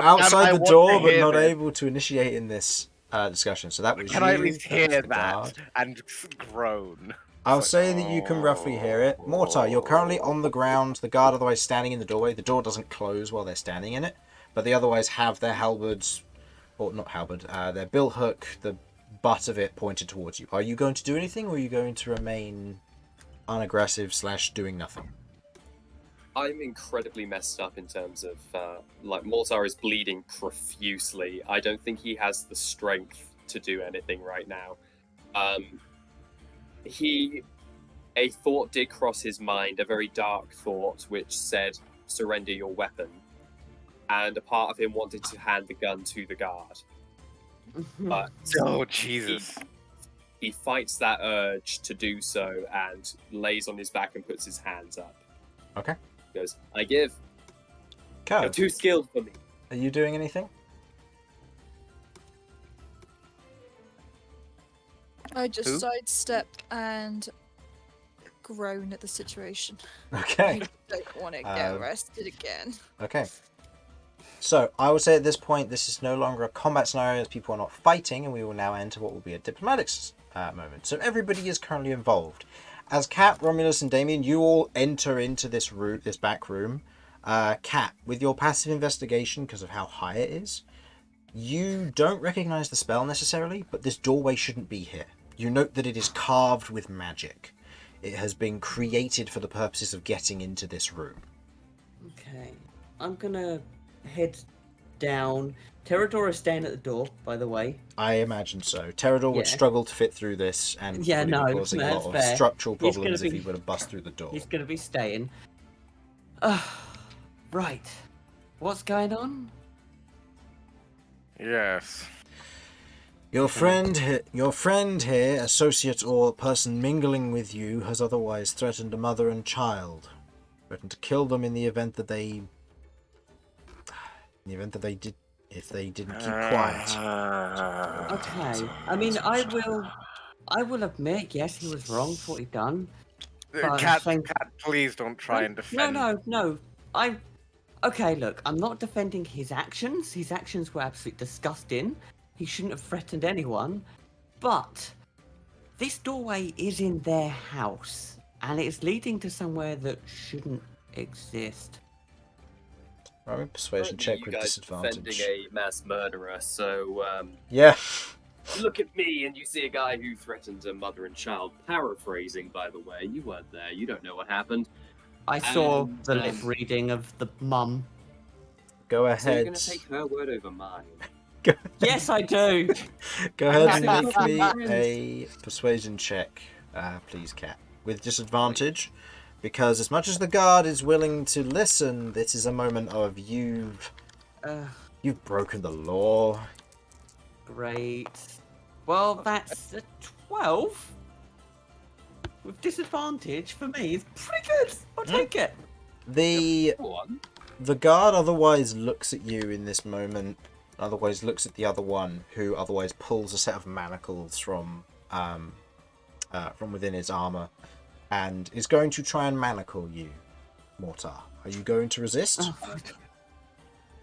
outside I the want to door, but hear not this. able to initiate in this discussion. So that was Can you. I at least that was hear the that guard. and groan? I'll Like, say that you can roughly hear it. Mortar, you're currently on the ground. The guard otherwise standing in the doorway. The door doesn't close while they're standing in it, but they otherwise have their halberds, or not halberd, their billhook, the butt of it pointed towards you. Are you going to do anything, or are you going to remain unaggressive / doing nothing? I'm incredibly messed up in terms of, like, Mortar is bleeding profusely. I don't think he has the strength to do anything right now. A thought did cross his mind, a very dark thought, which said, surrender your weapon. And a part of him wanted to hand the gun to the guard. But Oh Jesus! he fights that urge to do so and lays on his back and puts his hands up. Okay. He goes, I give. You're Kirv, too skilled for me. are you doing anything? I just Who? sidestep and groan at the situation. Okay. don't want to get arrested again. Okay. So, I would say at this point, this is no longer a combat scenario as people are not fighting, and we will now enter what will be a diplomatics moment. So, everybody is currently involved. As Cat, Romulus, and Damian, you all enter into this back room. Cat, with your passive investigation, because of how high it is, you don't recognize the spell necessarily, but this doorway shouldn't be here. You note that it is carved with magic. It has been created for the purposes of getting into this room. Okay. I'm gonna head down. Terrador is staying at the door, by the way. I imagine so. Terrador would Yeah. struggle to fit through this and would be causing a lot of fair. structural He's problems gonna if he be- were to bust through the door. He's gonna be staying. Right. What's going on? Yes. Your friend here, associate or person mingling with you, has otherwise threatened a mother and child. Threatened to kill them in the event that they did, if they didn't keep quiet. Okay. I mean, I will admit, yes, he was wrong for what he done. But Cat, same- please don't try and defend. No. Okay, look, I'm not defending his actions. His actions were absolutely disgusting. He shouldn't have threatened anyone. But this doorway is in their house, and it's leading to somewhere that shouldn't exist. Roll a persuasion check you with guys disadvantage. defending a mass murderer, so Yeah. look at me and you see a guy who threatened a mother and child. Paraphrasing, by the way, you weren't there. You don't know what happened. I saw And, the lip reading of the mum. Go So you're ahead. going to take her word over mine. Yes, I do. Go ahead and Okay. make me a persuasion check, please, Cat. With disadvantage, because as much as the guard is willing to listen, this is a moment of you've broken the law. Great. Well, that's a 12. With disadvantage for me is pretty good. I'll take it. The Go on. The guard otherwise looks at you in this moment, otherwise looks at the other one, who otherwise pulls a set of manacles from within his armor, and is going to try and manacle you, Mortar. Are you going to resist?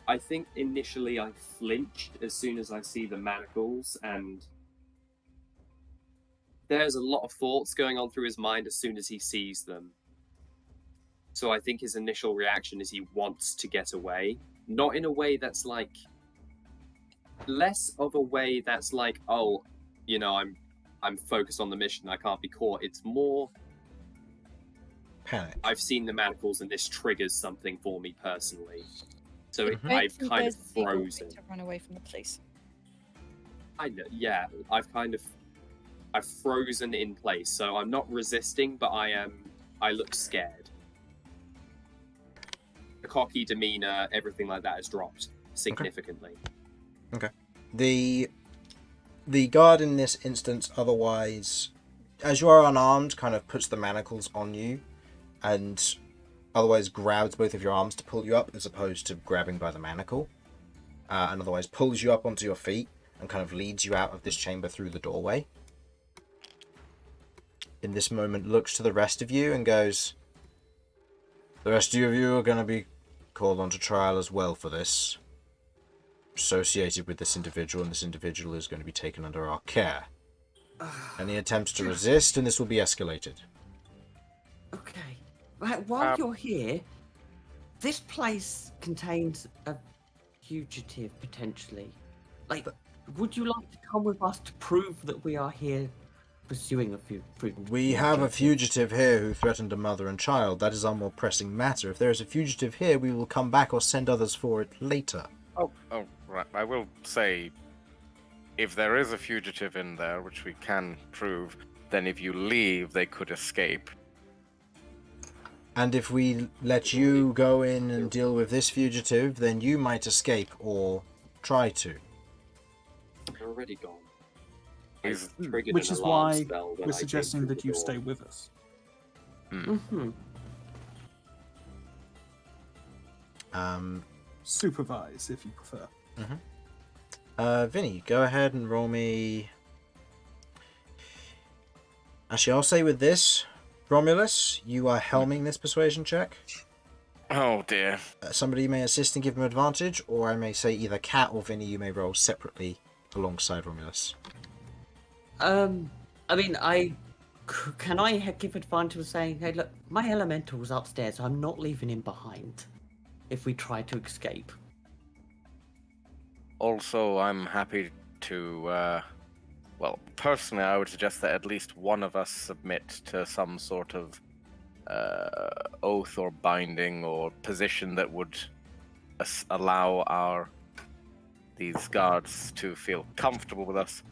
I think initially I flinched as soon as I see the manacles, and there's a lot of thoughts going on through his mind as soon as he sees them. So I think his initial reaction is he wants to get away. Not in a way that's like... Less of a way that's like, oh, you know, I'm focused on the mission, I can't be caught. It's more... Panic. I've seen the manacles and this triggers something for me personally. So Mhm. I've kind of frozen. To run away from the police. I know, yeah, I've frozen in place, so I'm not resisting, but I look scared. The cocky demeanor, everything like that has dropped significantly. Okay. The guard in this instance otherwise, as you are unarmed, kind of puts the manacles on you, and otherwise grabs both of your arms to pull you up, as opposed to grabbing by the manacle, and otherwise pulls you up onto your feet, and kind of leads you out of this chamber through the doorway. In this moment, looks to the rest of you and goes, "The rest of you are going to be called onto trial as well for this. Associated with this individual, and this individual is going to be taken under our care. Any attempts to resist, and this will be escalated." Okay. Right, while you're here, this place contains a fugitive, potentially. Like, would you like to come with us to prove that we are here pursuing a fugitive? We have a fugitive here who threatened a mother and child. That is our more pressing matter. If there is a fugitive here, we will come back or send others for it later. Oh, right. I will say, if there is a fugitive in there, which we can prove, then if you leave, they could escape. And if we let you go in and deal with this fugitive, then you might escape or try to. They're already gone. He's- I've triggered Which an is alarm why spell when we're I came suggesting through that the you door. stay with us. Mm-hmm. Supervise, if you prefer. Vinny, go ahead and roll me... Actually, I'll say with this, Romulus, you are helming this persuasion check. Oh dear. Somebody may assist and give him advantage, or I may say either Cat or Vinny, you may roll separately alongside Romulus. I mean, can I give advantage of saying, hey, look, my elemental's upstairs. I'm not leaving him behind. If we try to escape. Also, I'm happy to, well, personally, I would suggest that at least one of us submit to some sort of oath or binding or position that would allow these guards to feel comfortable with us,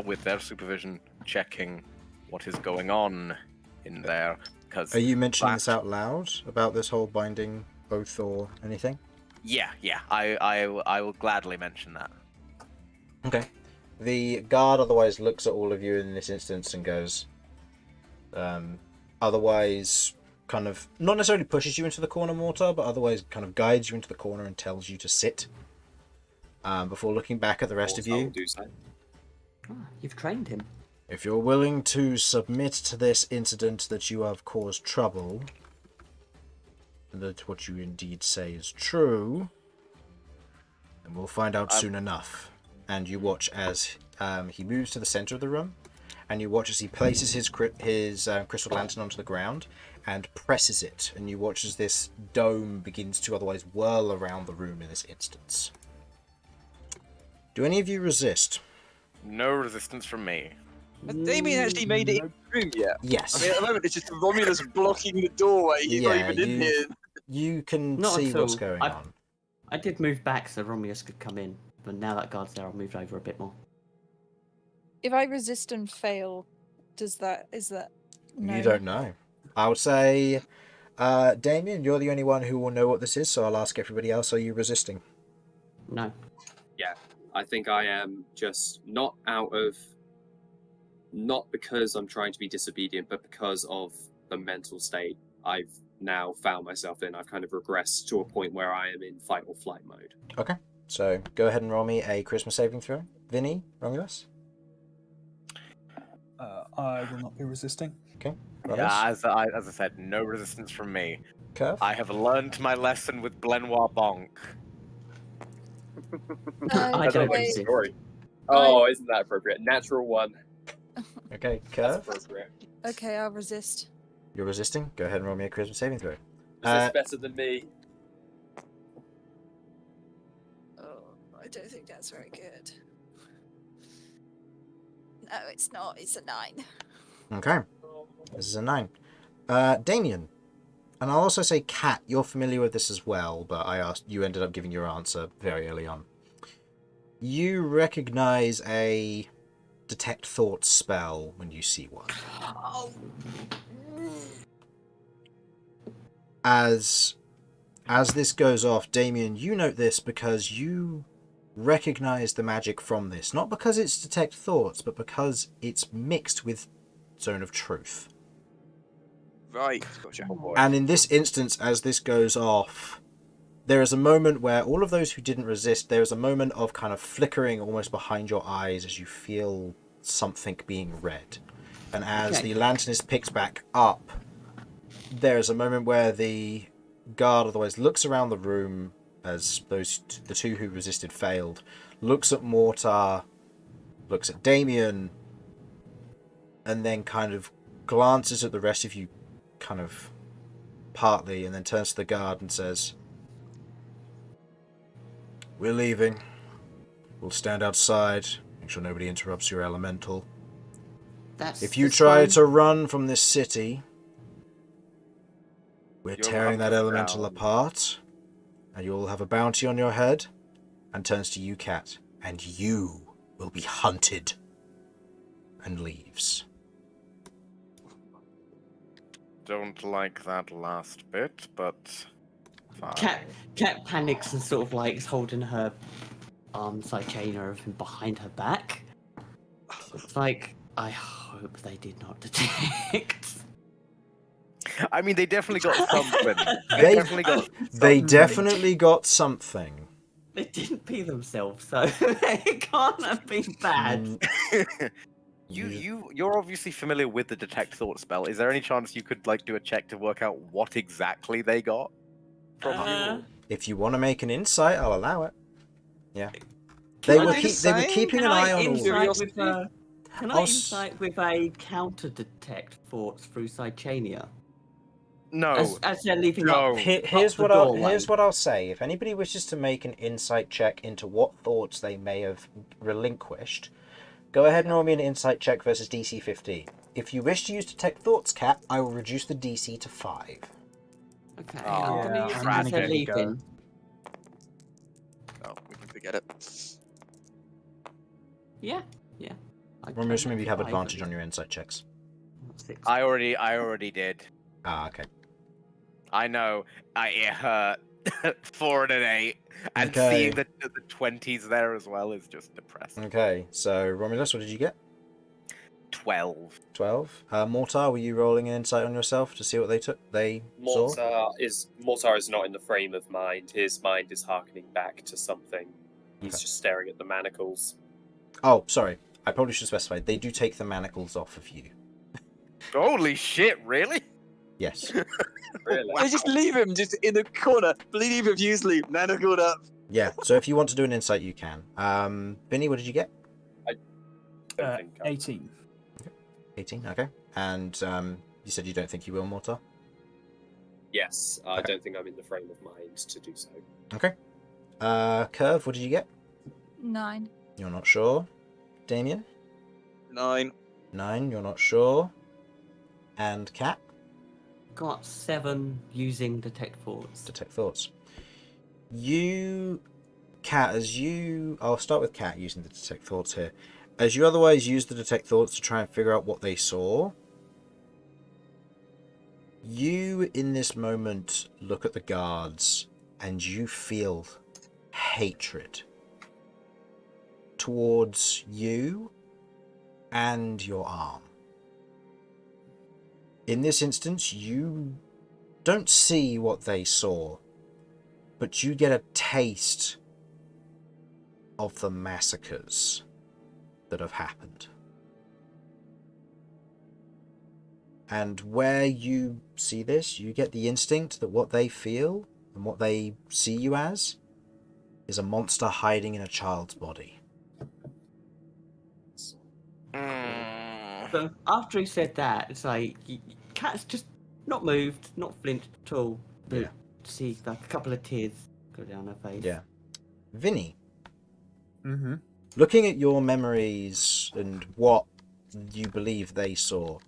with their supervision, checking what is going on in there. Because Are you mentioning this out loud about this whole binding oath or anything? Yeah, I will gladly mention that. Okay. The guard otherwise looks at all of you in this instance and goes, otherwise kind of, not necessarily pushes you into the corner, Mortar, but otherwise kind of guides you into the corner and tells you to sit. Before looking back at the rest of you. Do so. You've trained him. If you're willing to submit to this incident that you have caused trouble, and that what you indeed say is true, then we'll find out soon enough. And you watch as he moves to the center of the room, and you watch as he places his crystal lantern onto the ground and presses it, and you watch as this dome begins to otherwise whirl around the room in this instance. Do any of you resist? No resistance from me. Has Damian actually made it in the room yet? Yes. I mean, at the moment, it's just Romulus blocking the doorway. He's not even in here. You can Not see at all. what's going on. I did move back so Romulus could come in, but now that guard's there, I've moved over a bit more. If I resist and fail, is that no? You don't know. I would say, Damian, you're the only one who will know what this is, so I'll ask everybody else, are you resisting? No. Yeah, I think I am just not because I'm trying to be disobedient, but because of the mental state I've now found myself in. I've kind of regressed to a point where I am in fight or flight mode. Okay, so go ahead and roll me a charisma saving throw. Vinny, Romulus? I will not be resisting. Okay. Yeah, as I said, no resistance from me. Kirv? I have learned my lesson with Blenoir Bonk. I don't wait. resist. Oh, isn't that appropriate? Natural one. Okay, That's Kirv? appropriate. Okay, I'll resist. You're resisting? Go ahead and roll me a charisma saving throw. Is this better than me? Oh, I don't think that's very good. No, it's not. It's a 9. Okay, this is a 9. Damian, and I'll also say Cat, you're familiar with this as well, but you ended up giving your answer very early on. You recognize a detect thoughts spell when you see one. As this goes off, Damian, you note this because you recognize the magic from this, not because it's detect thoughts, but because it's mixed with Zone of Truth. Right, gotcha. And in this instance, as this goes off, there is a moment where all of those who didn't resist, there is a moment of kind of flickering almost behind your eyes as you feel something being read. And as the lantern is picked back up, there is a moment where the guard otherwise looks around the room as the two who resisted failed, looks at Mortar, looks at Damian, and then kind of glances at the rest of you kind of partly, and then turns to the guard and says, "We're leaving. We'll stand outside. Make sure nobody interrupts your elemental. If you try to run from this city, we're tearing that elemental apart, and you'll have a bounty on your head," and turns to you, Cat, "and you will be hunted," and leaves. Don't like that last bit, but fine. Cat panics and sort of like is holding her arms like chain or everything behind her back. It's like, I hope they did not detect. I mean, they definitely got something. They definitely got something. They didn't pee themselves, so it can't have been bad. You're obviously familiar with the detect thought spell. Is there any chance you could like do a check to work out what exactly they got? from you. If you want to make an insight, I'll allow it. Yeah. Can They I were do the they were same? keeping an eye on all. Curiosity? Can I'll I s- insight with a counter detect thoughts through Sidechania? No. As they're leaving No. up. Here's the what doorway. I'll say. If anybody wishes to make an insight check into what thoughts they may have relinquished, go ahead and roll me an insight check versus DC 15. If you wish to use detect thoughts, Cat, I will reduce the DC to 5. Okay, Oh, I'm Yeah, gonna use I'm it gonna as they're give it a go. leaving. Oh, we can forget it. Yeah. I Romulus, chose maybe you it have for 5 advantage and on your insight checks. 6. I already did. Ah, okay. I know. It hurt. 4 and an 8, and Okay. seeing the 20s there as well is just depressing. Okay, so Romulus, what did you get? 12. 12. Mortar, were you rolling an insight on yourself to see what they saw? Mortar is not in the frame of mind. His mind is harkening back to something. He's Okay. just staring at the manacles. Oh, sorry. I probably should specify. They do take the manacles off of you. Holy shit! Really? Yes. Really? They just leave him just in the corner, bleeding profusely, manacled up. Yeah. So if you want to do an insight, you can. Vinny, what did you get? Don't think I- 18. 18. Okay. And you said you don't think you will, Mortar. Yes, I Okay. don't think I'm in the frame of mind to do so. Okay. Kirv, what did you get? 9. You're not sure. Damian? 9. 9. You're not sure. And Cat? Got 7 using detect thoughts. Detect thoughts. Cat, I'll start with Cat using the detect thoughts here. As you otherwise use the detect thoughts to try and figure out what they saw, you in this moment look at the guards and you feel hatred towards you and your arm. In this instance, you don't see what they saw, but you get a taste of the massacres that have happened. And where you see this, you get the instinct that what they feel and what they see you as is a monster hiding in a child's body. So after he said that, it's like Cat's just not moved, not flinched at all. But Yeah. see like a couple of tears go down her face. Yeah. Vinny, Mm-hmm. looking at your memories and what you believe they saw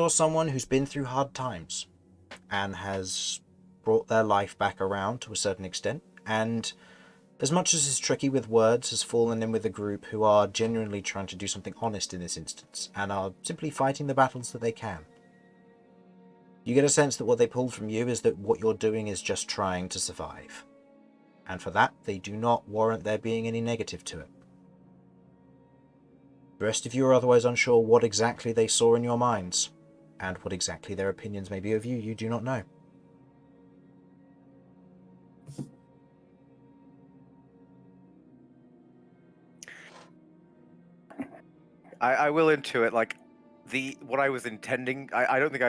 someone who's been through hard times and has brought their life back around to a certain extent, and as much as it's tricky with words, has fallen in with a group who are genuinely trying to do something honest in this instance and are simply fighting the battles that they can. You get a sense that what they pulled from you is that what you're doing is just trying to survive, and for that they do not warrant there being any negative to it. The rest of you are otherwise unsure what exactly they saw in your minds, and what exactly their opinions may be of you. You do not know. I will intuit like what I was intending. I don't think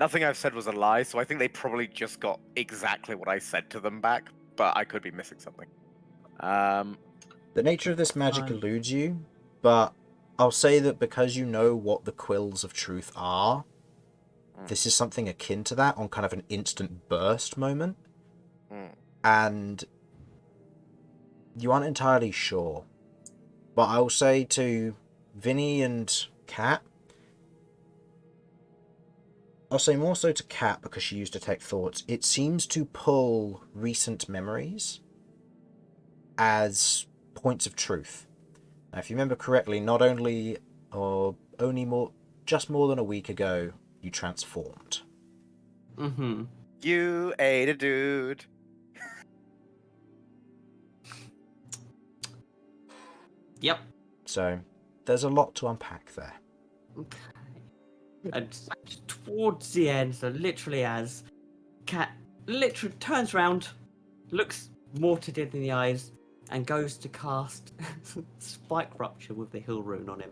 nothing I've said was a lie, so I think they probably just got exactly what I said to them back, but I could be missing something. The nature of this magic eludes you, but I'll say that because you know what the quills of truth are, this is something akin to that on kind of an instant burst moment. And you aren't entirely sure. But I will say to Vinny and Cat, I'll say more so to Cat because she used Detect Thoughts, it seems to pull recent memories as points of truth. Now, if you remember correctly, just more than a week ago, you transformed. Mm-hmm. You ate a dude. Yep. So there's a lot to unpack there. Okay. And towards the end, so literally as Cat literally turns around, looks Mortar in the eyes, and goes to cast Spike Rupture with the Hill Rune on him.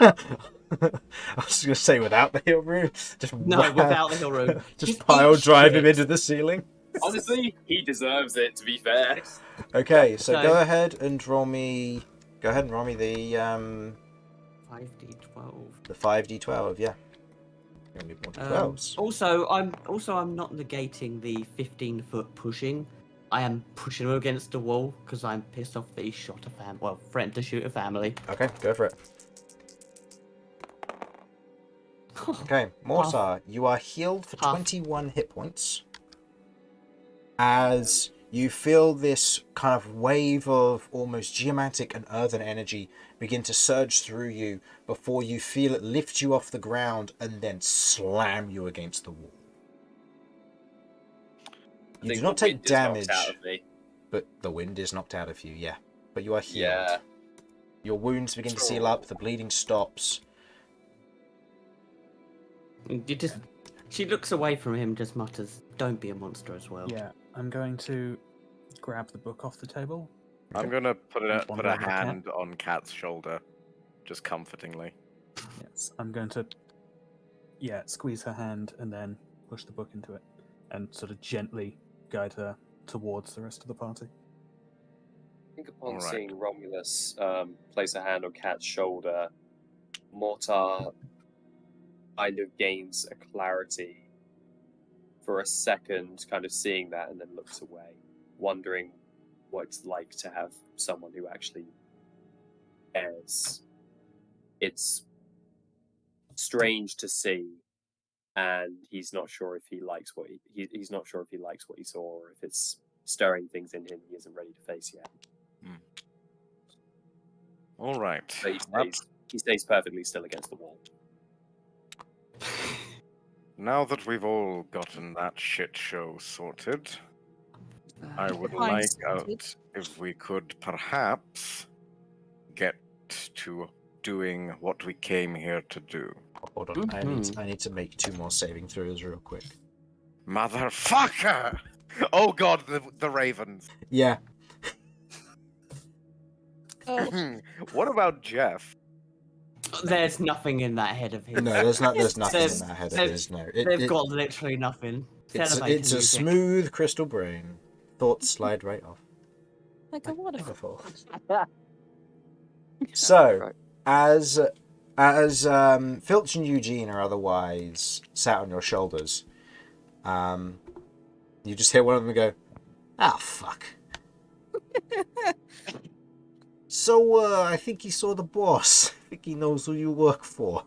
I was going to say without the hill room. Just No, without the hill room. Just Just pile eat drive him shit. into the ceiling. Honestly, he deserves it, to be fair. Okay, so So- go ahead and roll me. Go ahead and roll me the 5d12. 5d12. Yeah. Give me more d12s. Also, I'm not negating the 15-foot pushing. I am pushing him against the wall because I'm pissed off that he shot a threatened to shoot a family. Okay, go for it. Okay, Mortar, you are healed for Half. 21 hit points. As you feel this kind of wave of almost geomantic and earthen energy begin to surge through you before you feel it lift you off the ground and then slam you against the wall. I You think do not the take wind is knocked damage, out of me. but the wind is knocked out of you, yeah. But you are healed. Yeah. Your wounds begin to seal up, the bleeding stops. She looks away from him, just mutters, "Don't be a monster as well." Yeah, I'm going to grab the book off the table. I'm gonna put And a wander over to Cat. hand on Cat's shoulder, just comfortingly. Yes, I'm going to, squeeze her hand and then push the book into it and sort of gently guide her towards the rest of the party. I think upon All right. seeing Romulus place a hand on Cat's shoulder, Mortar kind of gains a clarity for a second, kind of seeing that, and then looks away, wondering what it's like to have someone who actually cares. It's strange to see, and he's not sure if he likes what he's not sure if he likes what he saw, or if it's stirring things in him he isn't ready to face yet. All right. But he stays perfectly still against the wall. Now that we've all gotten that shit show sorted, I would Fine, like sorted. out if we could perhaps get to doing what we came here to do. Hold on, I need to make 2 more saving throws real quick. Motherfucker! Oh god, the ravens. Yeah. Oh, What about Jeff? There's nothing in that head of his. No, there's nothing in There's- that head of there's- his. No, They've got literally nothing. it's Elevator a music. smooth crystal brain. Thoughts slide right off. like a waterfall. Wonderful. So, Right. as Filch and Eugene are otherwise sat on your shoulders, you just hear one of them go, "Ah, fuck." So, I think he saw the boss. I think he knows who you work for.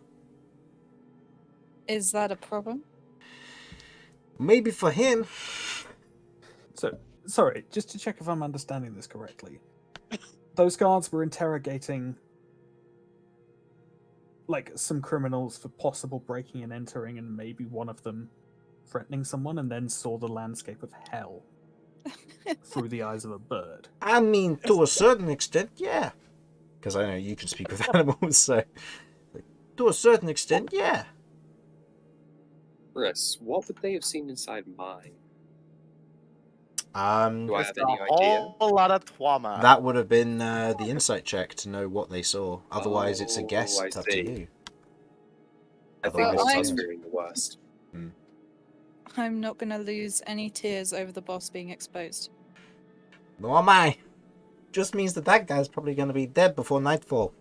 Is that a problem? Maybe for him. So, sorry, just to check if I'm understanding this correctly. Those guards were interrogating some criminals for possible breaking and entering, and maybe one of them threatening someone, and then saw the landscape of hell through the eyes of a bird. I mean, to a certain extent, yeah. Because I know you can speak with animals, so... To a certain extent, yeah. Chris, what would they have seen inside mine? Do I Just have any a idea? whole lot of twama. That would have been the insight check to know what they saw. Otherwise, it's a guess. Oh, I It's up to see. you. I think Otherwise, Mortar's I'm- fearing the worst. I'm not going to lose any tears over the boss being exposed. Nor am I. Just means that guy's probably going to be dead before nightfall.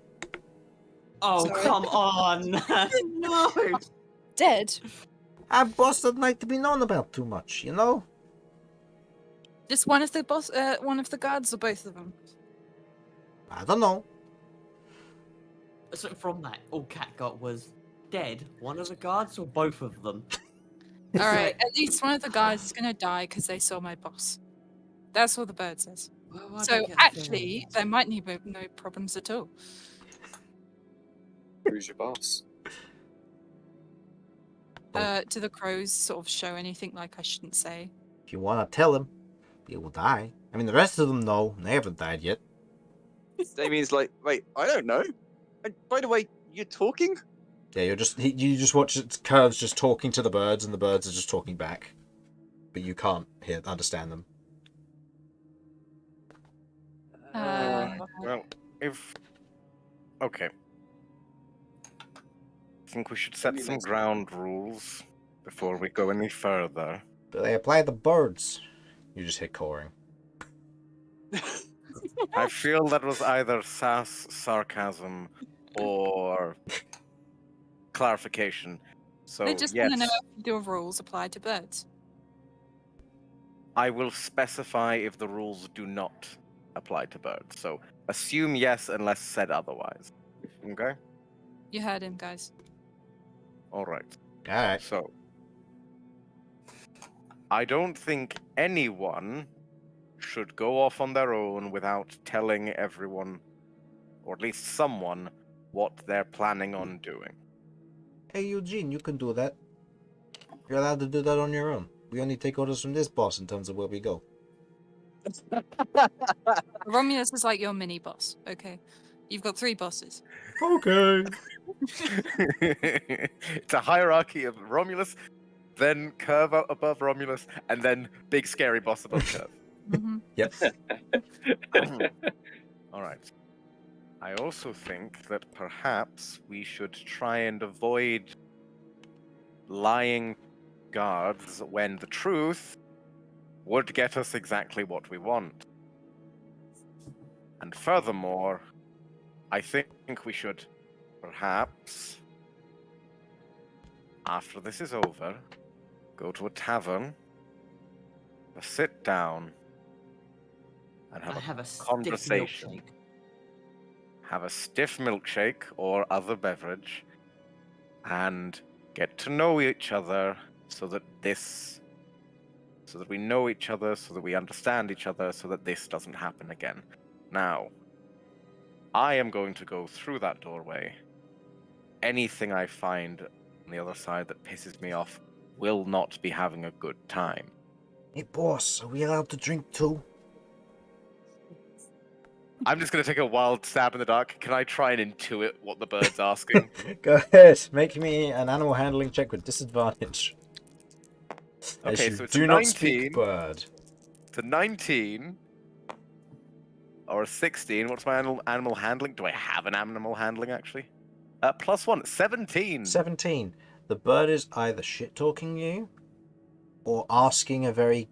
Oh, Sorry. come on! No! Dead? Our boss doesn't like to be known about too much, you know? Just one of the one of the guards, or both of them? I don't know. So from that, all Cat got was dead. One of the guards or both of them? All right, at least one of the guards is going to die because they saw my boss. That's what the bird says. Well, I So don't get the actually, feeling. there might be no problems at all. Who's your boss? Do the crows sort of show anything like I shouldn't say? If you want to tell him, he will die. I mean, the rest of them know. They haven't died yet. Damian's like, wait, I don't know. And by the way, you're talking? Yeah, you just watch Kirv's just talking to the birds, and the birds are just talking back. But you can't understand them. Well, if... Okay. think we should set some ground rules before we go any further. Do they apply the birds? You just hit coring. I feel that was either sass, sarcasm, or clarification. So, They just yes, want to know if the rules apply to birds. I will specify if the rules do not apply to birds. So, assume yes unless said otherwise. Okay? You heard him, guys. All right. Alright. So, I don't think anyone should go off on their own without telling everyone, or at least someone, what they're planning on doing. Hey, Eugene, you can do that. You're allowed to do that on your own. We only take orders from this boss in terms of where we go. Romulus is like your mini boss, okay? You've got 3 bosses. Okay. It's a hierarchy of Romulus, then Kirv out above Romulus, and then big scary boss above Kirv. Mm-hmm. Yep. All right. I also think that perhaps we should try and avoid lying guards when the truth would get us exactly what we want. And furthermore, I think we should perhaps, after this is over, go to a tavern, sit down, and I have a conversation. stiff milkshake. Have a stiff milkshake or other beverage, and get to know each other so that we know each other, so that we understand each other, so that this doesn't happen again. Now, I am going to go through that doorway. Anything I find on the other side that pisses me off will not be having a good time. Hey, boss, are we allowed to drink too? I'm just going to take a wild stab in the dark. Can I try and intuit what the bird's asking? Go ahead. Make me an animal handling check with disadvantage. As Okay, you so it's do a not 19. speak bird. It's a 19 or a 16. What's my animal handling? Do I have an animal handling, actually? +1, 17. 17. The bird is either shit-talking you or asking a very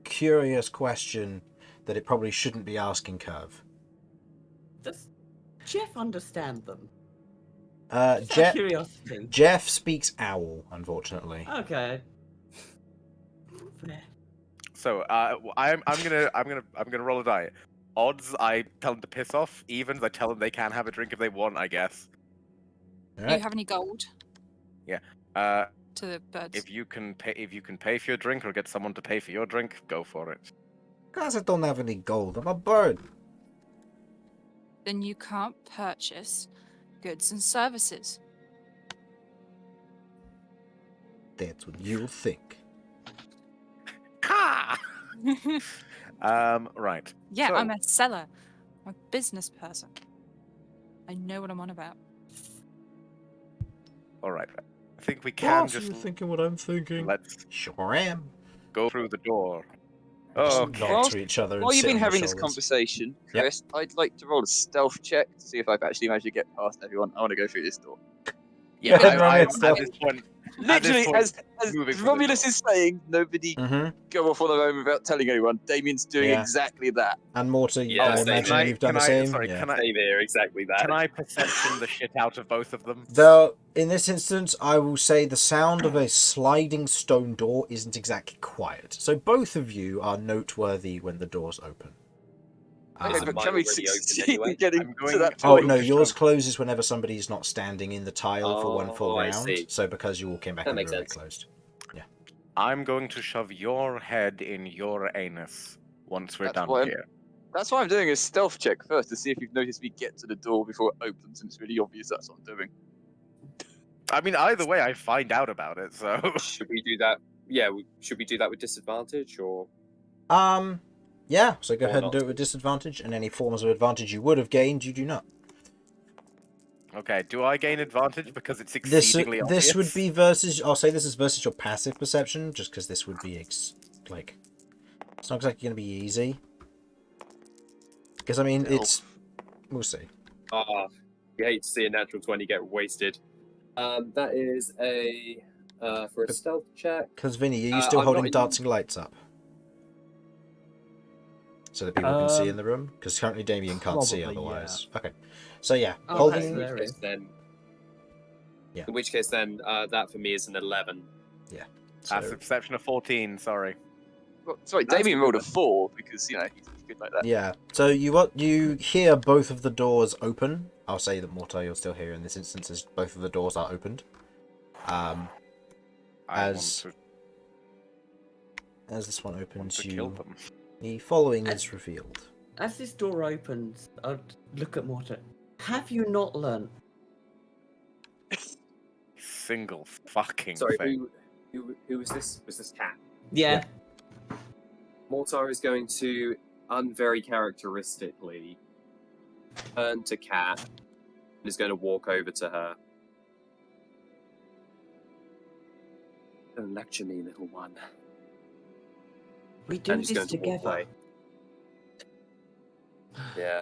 curious question that it probably shouldn't be asking Kirv. Does Jeff understand them? Curiosity. Jeff speaks owl, unfortunately. Okay. Fair. So I'm gonna roll a die. Odds, I tell them to piss off. Evens, I tell them they can have a drink if they want, I guess. Do you have any gold Yeah. to the birds? If you can pay for your drink or get someone to pay for your drink, go for it. Guys, I don't have any gold. I'm a bird. Then you can't purchase goods and services. That's what you'll think. Ha! Right. Yeah, So- I'm a seller. I'm a business person. I know what I'm on about. All right. I think we can Boss, just you thinking what I'm thinking? let's Sure am. go through the door. Just Okay. nod to each other. While and you've sit been on their having this shoulders. conversation, Yep. Chris, I'd like to roll a stealth check to see if I've actually managed to get past everyone. I want to go through this door. Yeah, Go ahead, I, Ryan, at stealth. this point, Literally, point, as moving from the Romulus door. is saying, nobody Mm-hmm. go off on their own without telling anyone. Damian's doing Yeah. exactly that. And Mortar, Yeah, I same. imagine Can I- you've done can the I- same. sorry, yeah. can I- Same here, exactly that. Can I perception the shit out of both of them? Though, in this instance, I will say the sound of a sliding stone door isn't exactly quiet. So both of you are noteworthy when the doors open. Okay, Is it but mine can we already open succeed anyway? in getting I'm going to that to- Oh point? no, to yours shove. closes whenever somebody's not standing in the tile for one full Oh, I round. see. So because you all came back That and makes were it sense. closed. I'm going to shove your head in your anus once we're That's done what I'm- here. That's why I'm doing a stealth check first to see if you've noticed me get to the door before it opens, and it's really obvious that's what I'm doing. I mean, either way, I find out about it, so... Should we do that? Yeah, should we do that with disadvantage or? Yeah, so go Or ahead and not. do it with disadvantage, and any forms of advantage you would have gained, you do not. Okay, do I gain advantage because it's This exceedingly this would obvious? be versus. I'll say this is versus your passive perception, just because this would be like. It's not exactly going to be easy. Because I mean, No. it's. We'll see. You hate to see a natural 20 get wasted. That is a for a stealth check. Because Vinny, are you still I'm holding not in- dancing lights up? So that people can see in the room? Because currently Damian can't see probably, otherwise. Okay. So yeah, Oh, holding... that's in which hilarious. case then. Yeah. In which case then, that for me is an 11. That's So, a perception of 14, sorry. Well, sorry, That's Damian good rolled a then. 4 because he's good like that. yeah. So you hear both of the doors open. I'll say that Mortar, you're still here in this instance, as both of the doors are opened. I As want this one to opens, kill them. the following is revealed. As this door opens, I'd look at Mortar. Have you not learnt? Single fucking Sorry, thing. who was this? Was this Cat? Yeah. Mortar is going to very characteristically turn to Cat and is going to walk over to her. Don't lecture me, little one. We do And he's this going to walk together. away. Yeah.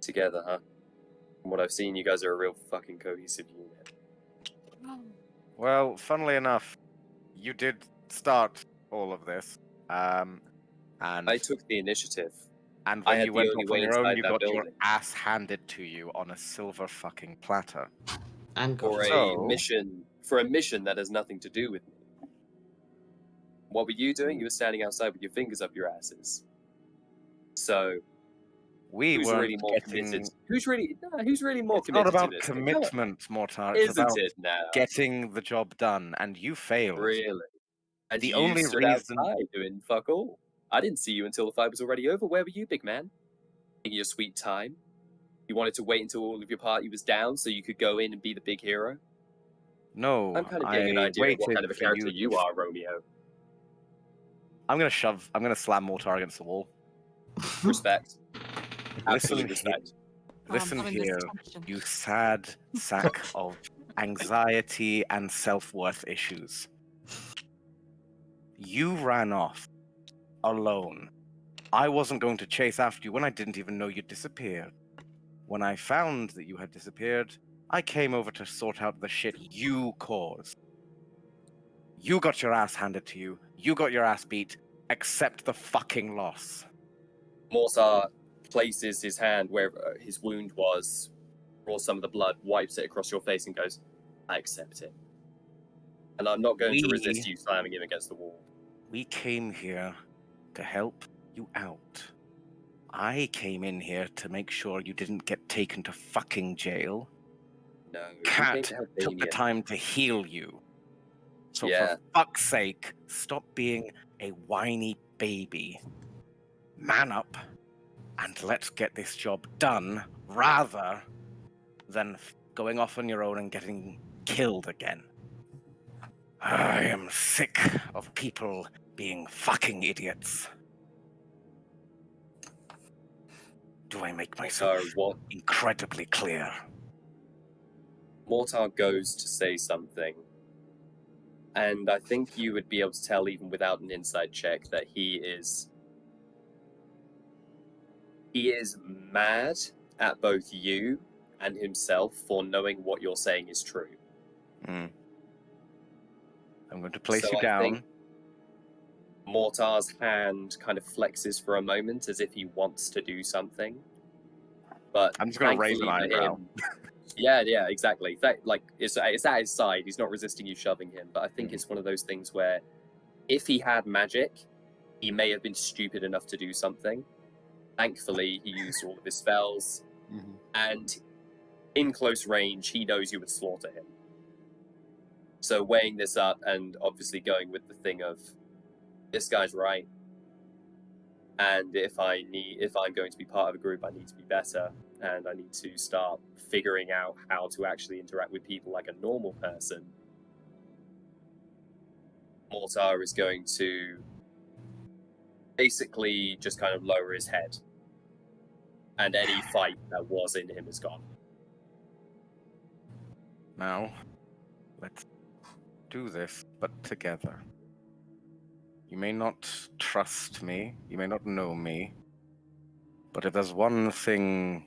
Together, huh? From what I've seen, you guys are a real fucking cohesive unit. Well, funnily enough, you did start all of this. And I took the initiative. and I when had you the went only off way on your own, inside you that got your building. ass handed to you on a silver fucking platter. And For God, a mission that has nothing to do with me. What were you doing? You were standing outside with your fingers up your asses. So We who's weren't really more getting... committed? Who's really more It's not committed about to this thing? commitment, Mortar. It's Isn't about it now? getting the job done, and you failed. Really? And The you only stood reason- outside doing fuck all. I didn't see you until the fight was already over. Where were you, big man? Taking your sweet time. You wanted to wait until all of your party was down so you could go in and be the big hero. No, I'm kind of getting an I idea of what waited kind of a for character you you are, Romeo. I'm gonna slam Mortar against the wall. Respect. Listen Absolute here. respect. Listen loving this here, tension. you sad sack of anxiety and self-worth issues. You ran off alone. I wasn't going to chase after you when I didn't even know you'd disappeared. When I found that you had disappeared, I came over to sort out the shit you caused. You got your ass handed to you. You got your ass beat. Accept the fucking loss. Mortar places his hand where his wound was, draws some of the blood, wipes it across your face, and goes, I accept it. And I'm not going to resist you slamming him against the wall. We came here to help you out. I came in here to make sure you didn't get taken to fucking jail. No, you Cat came to help took the Damian. time to heal you. So Yeah. for fuck's sake, stop being a whiny baby. Man up and let's get this job done rather than going off on your own and getting killed again. I am sick of people being fucking idiots. Do I make myself incredibly clear? Mortar goes to say something, and I think you would be able to tell even without an insight check that he is mad at both you and himself for knowing what you're saying is true. I'm going to place you I down. think Mortar's hand kind of flexes for a moment as if he wants to do something. But I'm just going to raise an thankfully for eyebrow. him- yeah, exactly. It's at his side. He's not resisting you shoving him. But I think it's one of those things where if he had magic, he may have been stupid enough to do something. Thankfully, he used all of his spells. And in close range, he knows you would slaughter him. So weighing this up and obviously going with the thing of this guy's right. And if I'm going to be part of a group, I need to be better, and I need to start figuring out how to actually interact with people like a normal person. Mortar is going to basically just kind of lower his head, and any fight that was in him is gone. Now, let's do this, but together. You may not trust me, you may not know me, but if there's one thing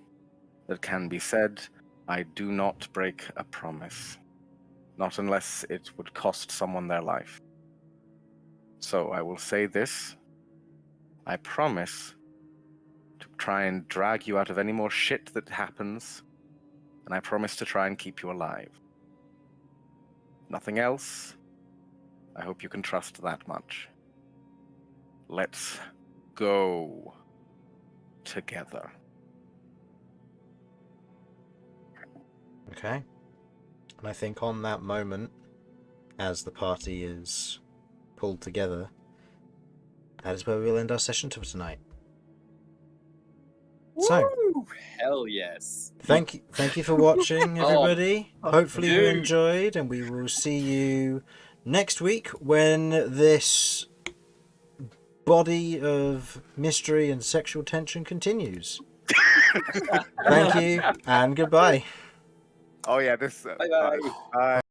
that can be said, I do not break a promise. Not unless it would cost someone their life. So I will say this. I promise to try and drag you out of any more shit that happens, and I promise to try and keep you alive. Nothing else. I hope you can trust that much. Let's go together. Okay. And I think on that moment, as the party is pulled together, that is where we'll end our session for tonight. So, Woo! Hell yes. thank you for watching, everybody. Hopefully you dude. enjoyed, and we will see you next week when this body of mystery and sexual tension continues. Thank you, and goodbye. Oh yeah, this. Bye bye. Bye.